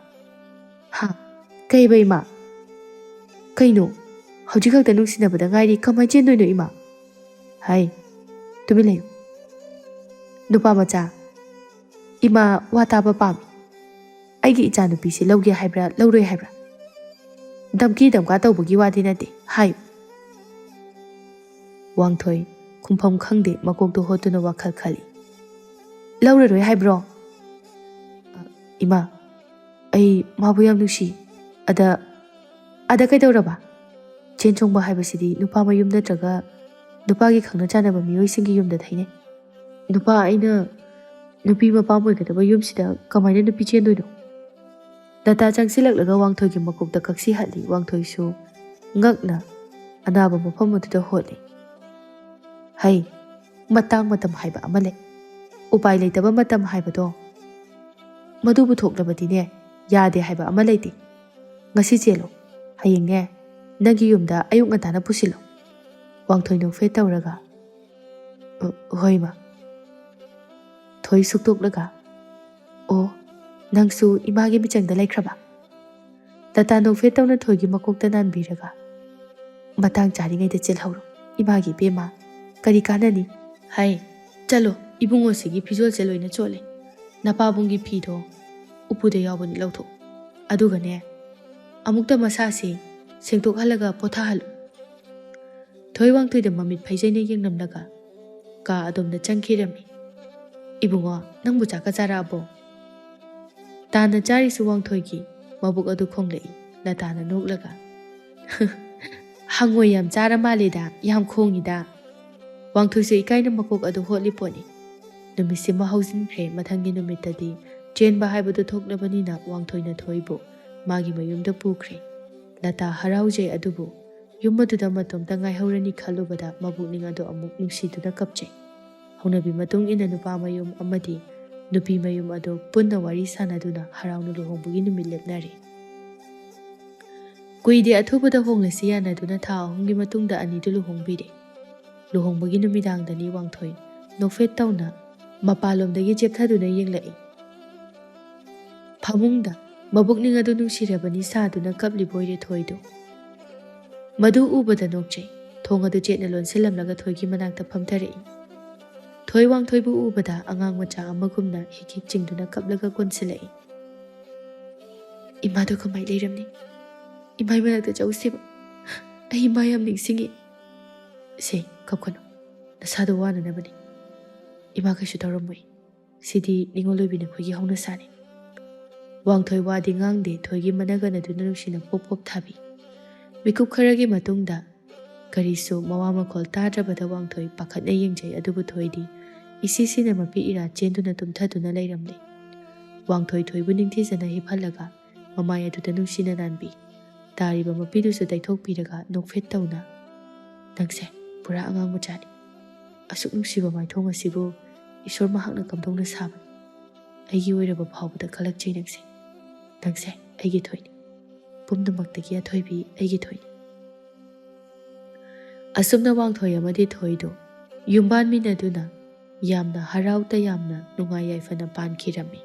ꯍꯥ ꯀꯩꯕ ꯏꯃꯥ ꯀꯩꯅꯣ ꯍꯧꯖꯤꯛ ꯈꯛꯇ ꯅꯨꯡꯁꯤꯅꯕꯗ ꯉꯥꯏꯔꯤ ꯀꯃꯥꯏ ꯆꯦꯟꯗꯣꯏꯅꯣ ꯏꯃꯥ ꯍꯥꯏ ꯇꯨꯃꯤꯟ ꯂꯩꯌꯨ ꯅꯨꯄꯥ ꯃꯆꯥ ꯏꯃꯥ ꯋꯥ ꯇꯥꯕ ꯄꯥꯝꯃꯤ ꯑꯩꯒꯤ ꯏꯆꯥꯅꯨꯄꯤꯁꯤ ꯂꯧꯒꯦ ꯍꯥꯏꯕ꯭ꯔꯥ ꯂꯧꯔꯣꯏ ꯍꯥꯏꯕ꯭ꯔꯥ ꯙꯝꯀꯤ ꯙꯝꯀꯥ ꯇꯧꯕꯒꯤ ꯋꯥꯗꯤ ꯅꯠꯇꯦ ꯍꯥꯏꯌꯨ ꯋꯥꯡꯊꯣꯏ ꯈꯨꯝꯐꯝ ꯈꯪꯗꯦ ꯃꯀꯣꯛꯇꯣ ꯍꯣꯠꯇꯨꯅ ꯋꯥꯈꯜ ꯈꯜꯂꯤ ꯂꯧꯔꯔꯣꯏ ꯍꯥꯏꯕ꯭ꯔꯣ ꯏꯃꯥ ꯑꯩ ꯃꯥꯕꯨ ꯌꯥꯝ ꯅꯨꯡꯁꯤ ꯑꯗ ꯀꯩꯗꯧꯔꯕ ꯆꯦꯟ ꯆꯣꯡꯕ ꯍꯥꯏꯕꯁꯤꯗꯤ ꯅꯨꯄꯥ ꯃꯌꯨꯝ ꯅꯠꯇ꯭ꯔꯒ ꯅꯨꯄꯥꯒꯤ ꯈꯪꯅ ꯆꯥꯟꯅꯕ ꯃꯤꯑꯣꯏꯁꯤꯡꯒꯤ ꯌꯨꯝꯗ ꯊꯩꯅꯩ ꯅꯨꯄꯥ ꯑꯩꯅ ꯅꯨꯄꯤ ꯃꯄꯥꯝ ꯑꯣꯏꯒꯗꯕ ꯌꯨꯝꯁꯤꯗ ꯀꯃꯥꯏꯅ ꯅꯨꯄꯤ ꯆꯦꯟꯗꯣꯏꯅꯣ? ꯂꯇꯥ ꯆꯪꯁꯤꯜꯂꯛꯂꯒ ꯋꯥꯡꯊꯣꯏꯒꯤ ꯃꯀꯣꯛꯇ ꯀꯛꯁꯤꯍꯠꯂꯤ ꯋꯥꯡꯊꯣꯏꯁꯨ ꯉꯛꯅ ꯑꯅꯥꯕ ꯃꯐꯝ ꯑꯗꯨꯗ ꯍꯣꯠꯂꯤ ꯍꯩ ꯃꯇꯥꯡ ꯃꯇꯝ ꯍꯥꯏꯕ ꯑꯃ ꯂꯩ ꯎꯄꯥꯏ ꯂꯩꯇꯕ ꯃꯇꯝ ꯍꯥꯏꯕꯗꯣ ꯃꯗꯨꯕꯨ ꯊꯣꯛꯂꯕꯗꯤꯅꯦ ꯌꯥꯗꯦ ꯍꯥꯏꯕ ꯑꯃ ꯂꯩꯇꯦ ꯉꯁꯤ ꯆꯦꯜꯂꯣ ꯍꯌꯦꯡꯅꯦ ꯅꯪꯒꯤ ꯌꯨꯝꯗ ꯑꯌꯨꯛ ꯉꯟꯇꯥꯅ ꯄꯨꯁꯤꯜꯂꯣ ꯋꯥꯡꯊꯣꯏ ꯅꯣꯛꯐꯦꯠ ꯇꯧꯔꯒ ꯍꯣꯏ ꯃꯥ ꯊꯣꯏ ꯁꯨꯛꯇꯣꯛꯂꯒ ꯑꯣ ꯅꯪꯁꯨ ꯏꯃꯥꯒꯤ ꯃꯤꯆꯪꯗ ꯂꯩꯈ꯭ꯔꯕ? ꯂꯇꯥ ꯅꯣꯛꯐꯦꯠ ꯇꯧꯅ ꯊꯣꯏꯒꯤ ꯃꯀꯣꯛꯇ ꯅꯥꯟꯕꯤꯔꯒ ꯃꯇꯥꯡ ꯆꯥꯔꯤꯉꯩꯗ ꯆꯦꯜꯍꯧꯔꯣ ꯏꯃꯥꯒꯤ ꯏꯕꯦꯝꯃ ꯀꯔꯤ ꯀꯥꯟꯅꯅꯤ ꯍꯥꯏ ꯆꯠꯂꯣ ꯏꯕꯨꯡꯉꯣꯁꯤꯒꯤ ꯐꯤꯖꯣꯜꯁꯦ ꯂꯣꯏꯅ ꯆꯣꯠꯂꯦ ꯅꯄꯥꯕꯨꯡꯒꯤ ꯐꯤꯗꯣ ꯎꯄꯨꯗ ꯌꯥꯎꯕꯅꯤ ꯂꯧꯊꯣꯛ ꯑꯗꯨꯒꯅꯦ ꯑꯃꯨꯛꯇ ꯃꯁꯥꯁꯤ ꯁꯦꯡꯗꯣꯛꯍꯜꯂꯒ ꯄꯣꯊꯥꯍꯜꯂꯨ ꯊꯣꯏ ꯋꯥꯡꯊꯣꯏꯗ ꯃꯃꯤꯠ ꯐꯩꯖꯩꯅ ꯌꯦꯡꯂꯝꯂꯒ ꯀꯥ ꯑꯗꯣꯝꯗ ꯆꯪꯈꯤꯔꯝꯃꯤ ꯏꯕꯨꯡꯉꯣ ꯅꯪꯕꯨ ꯆꯥꯛꯀ ꯆꯥꯔꯛꯑꯕꯣ? ꯇꯥꯟꯅ ꯆꯥꯔꯤꯁꯨ ꯋꯥꯡꯊꯣꯏꯒꯤ ꯃꯕꯨꯛ ꯑꯗꯨ ꯈꯣꯡꯂꯛꯏ ꯂꯇꯥꯅ ꯅꯣꯛꯂꯒ ꯍꯪꯉꯣꯏ ꯌꯥꯝ ꯆꯥꯔ ꯃꯥꯜꯂꯦꯗ ꯌꯥꯝ ꯈꯣꯡꯉꯤꯗ ꯋꯥꯡꯊꯣꯏꯁꯨ ꯏꯀꯥꯏꯅ ꯃꯀꯣꯛ ꯑꯗꯨ ꯍꯣꯠꯂꯤ ꯄꯣꯠꯅꯤ꯫ ꯅꯨꯃꯤꯠꯁꯤꯃ ꯍꯧꯖꯤꯟꯈ꯭ꯔꯦ꯫ ꯃꯊꯪꯒꯤ ꯅꯨꯃꯤꯠꯇꯗꯤ ꯆꯦꯟꯕ ꯍꯥꯏꯕꯗꯨ ꯊꯣꯛꯂꯕꯅꯤꯅ ꯋꯥꯡꯊꯣꯏꯅ ꯊꯣꯏꯕꯨ ꯃꯥꯒꯤ ꯃꯌꯨꯝꯗ ꯄꯨꯈ꯭ꯔꯦ꯫ ꯂꯇꯥ ꯍꯔꯥꯎꯖꯩ ꯑꯗꯨꯕꯨ ꯌꯨꯝ ꯑꯗꯨꯗ ꯃꯇꯣꯝꯇ ꯉꯥꯏꯍꯧꯔꯅꯤ ꯈꯜꯂꯨꯕꯗ ꯃꯕꯨꯛꯅꯤꯡ ꯑꯗꯨ ꯑꯃꯨꯛ ꯅꯨꯡꯁꯤꯗꯨꯅ ꯀꯞꯆꯩ꯫ ꯍꯧꯅꯕꯤ ꯃꯇꯨꯡ ꯏꯟꯅ ꯅꯨꯄꯥ ꯃꯌꯨꯝ ꯑꯃꯗꯤ ꯅꯨꯄꯤ ꯃꯌꯨꯝ ꯑꯗꯨ ꯄꯨꯟꯅ ꯋꯥꯔꯤ ꯁꯥꯅꯗꯨꯅ ꯍꯔꯥꯎꯅ ꯂꯨꯍꯣꯡꯕꯒꯤ ꯅꯨꯃꯤꯠ ꯂꯦꯞꯅꯔꯦ꯫ ꯀꯨꯏꯗꯦ ꯑꯊꯨꯕꯗ ꯍꯣꯡꯂꯁꯤ ꯌꯥꯅꯗꯨꯅ ꯊꯥ 3ꯒꯤ ꯃꯇꯨꯡꯗ ꯑꯅꯤꯗꯨ ꯂꯨꯍꯣꯡꯕꯤꯔꯦ꯫ ꯂꯨꯍꯣꯡꯕꯒꯤ ꯅꯨꯃꯤꯗꯥꯡꯗꯅꯤ ꯋꯥꯡꯊꯣꯏ ꯅꯣꯛꯐꯦꯠ ꯇꯧꯅ ꯃꯄꯥꯟꯂꯣꯝꯗꯒꯤ ꯆꯦꯞꯊꯗꯨꯅ ꯌꯦꯡꯂꯛꯏ꯫ ꯐꯃꯨꯡꯗ ꯃꯕꯨꯛꯅꯤꯡ ꯑꯗꯨ ꯅꯨꯡꯁꯤꯔꯕꯅꯤ ꯁꯥꯗꯨꯅ ꯀꯞꯂꯤꯕꯣꯏꯔꯦ ꯊꯣꯏꯗꯨ꯫ ꯃꯗꯨ ꯎꯕꯗ ꯅꯣꯛꯆꯩ꯫ ꯊꯣꯡ ꯑꯗꯨ ꯆꯦꯠꯅ ꯂꯣꯟꯁꯤꯜꯂꯝꯂꯒ ꯊꯣꯏꯒꯤ ꯃꯅꯥꯛꯇ ꯐꯝꯊꯔꯛꯏ꯫ ꯊꯣꯏ ꯋꯥꯡꯊꯣꯏꯕꯨ ꯎꯕꯗ ꯑꯉꯥꯡ ꯃꯆꯥ ꯑꯃꯒꯨꯝꯅ ꯍꯤꯛ ꯍꯤꯛ ꯆꯤꯡꯗꯨꯅ ꯀꯞꯂꯒ ꯀꯣꯟꯁꯤꯜꯂꯛꯏ꯫ ꯏꯃꯥꯗꯣ ꯀꯃꯥꯏ ꯂꯩꯔꯝꯅꯤ? ꯏꯃꯥꯏ ꯃꯅꯥꯛꯇ ꯆꯧꯁꯦꯕ꯫ ꯑꯩ ꯏꯃꯥ ꯌꯥꯝ ꯅꯤꯡꯁꯤꯡꯉꯤ꯫ ꯁꯦ ꯀꯞꯀꯅꯨ, ꯅꯁꯥꯗꯣ ꯋꯥꯅꯅꯕꯅꯤ꯫ ꯏꯃꯥ ꯀꯩꯁꯨ ꯇꯧꯔꯝꯃꯣꯏ꯫ ꯁꯤꯗꯤ ꯅꯤꯡꯉꯣꯜ ꯑꯣꯏꯕꯤ ꯅꯈꯣꯏꯒꯤ ꯍꯧꯅꯁꯥꯅꯤ꯫ ꯋꯥꯡꯊꯣꯏ ꯋꯥꯗꯤ ꯉꯥꯡꯗꯦ꯫ ꯊꯣꯏꯒꯤ ꯃꯅꯒꯟ ꯑꯗꯨꯅ ꯅꯨꯡꯁꯤꯅ ꯄꯣꯞ ꯄꯣꯞ ꯊꯥꯕꯤ꯫ ꯃꯤꯀꯨꯞ ꯈꯔꯒꯤ ꯃꯇꯨꯡꯗ ꯀꯔꯤꯁꯨ ꯃꯋꯥ ꯃꯈꯣꯜ ꯇꯥꯗ꯭ꯔꯕꯗ ꯋꯥꯡꯊꯣꯏ ꯄꯥꯈꯠꯅ ꯌꯦꯡꯖꯩ꯫ ꯑꯗꯨꯕꯨ ꯊꯣꯏꯗꯤ ꯏꯁꯤꯁꯤꯅ ꯃꯄꯤ ꯏꯔꯥ ꯆꯦꯟꯗꯨꯅ ꯇꯨꯝꯊꯗꯨꯅ ꯂꯩꯔꯝꯂꯦ꯫ ꯋꯥꯡꯊꯣꯏ ꯊꯣꯏꯕꯨ ꯅꯤꯡꯊꯤꯖꯅ ꯍꯤꯞꯍꯜꯂꯒ ꯃꯃꯥꯏ ꯑꯗꯨꯗ ꯅꯨꯡꯁꯤꯅ ꯅꯥꯟꯕꯤ꯫ ꯇꯥꯔꯤꯕ ꯃꯄꯤꯗꯨꯁꯨ ꯇꯩꯊꯣꯛꯄꯤꯔꯒ ꯅꯣꯛꯐꯦꯠ ꯇꯧꯅ, ꯅꯪꯁꯦ ꯄꯨꯔꯥ ꯑꯉꯥꯡ ꯃꯆꯥꯅꯤ꯫ ꯑꯁꯨꯛ ꯅꯨꯡꯁꯤꯕ ꯃꯥꯏꯊꯣꯡ ꯑꯁꯤꯕꯨ ꯏꯁꯣꯔ ꯃꯍꯥꯛꯅ ꯀꯝꯗꯧꯅ ꯁꯥꯕꯅꯤ? ꯑꯩꯒꯤ ꯑꯣꯏꯔꯕ ꯐꯥꯎꯕꯗ ꯀꯜꯂꯛꯆꯩ ꯅꯪꯁꯦ꯫ ꯅꯪꯁꯦ ꯑꯩꯒꯤ ꯊꯣꯏꯅꯤ꯫ ꯄꯨꯝꯅꯃꯛꯇꯒꯤ ꯑꯊꯣꯏꯕꯤ ꯑꯩꯒꯤ ꯊꯣꯏꯅꯤ꯫ ꯑꯁꯨꯝꯅ ꯋꯥꯡꯊꯣꯏ ꯑꯃꯗꯤ ꯊꯣꯏꯗꯨ ꯌꯨꯝꯕꯥꯟꯃꯤꯟꯅꯗꯨꯅ ꯌꯥꯝꯅ ꯍꯔꯥꯎ ꯇꯌꯥꯝꯅ ꯅꯨꯡꯉꯥꯏ ꯌꯥꯏꯐꯅ ꯄꯥꯟꯈꯤꯔꯝꯃꯤ꯫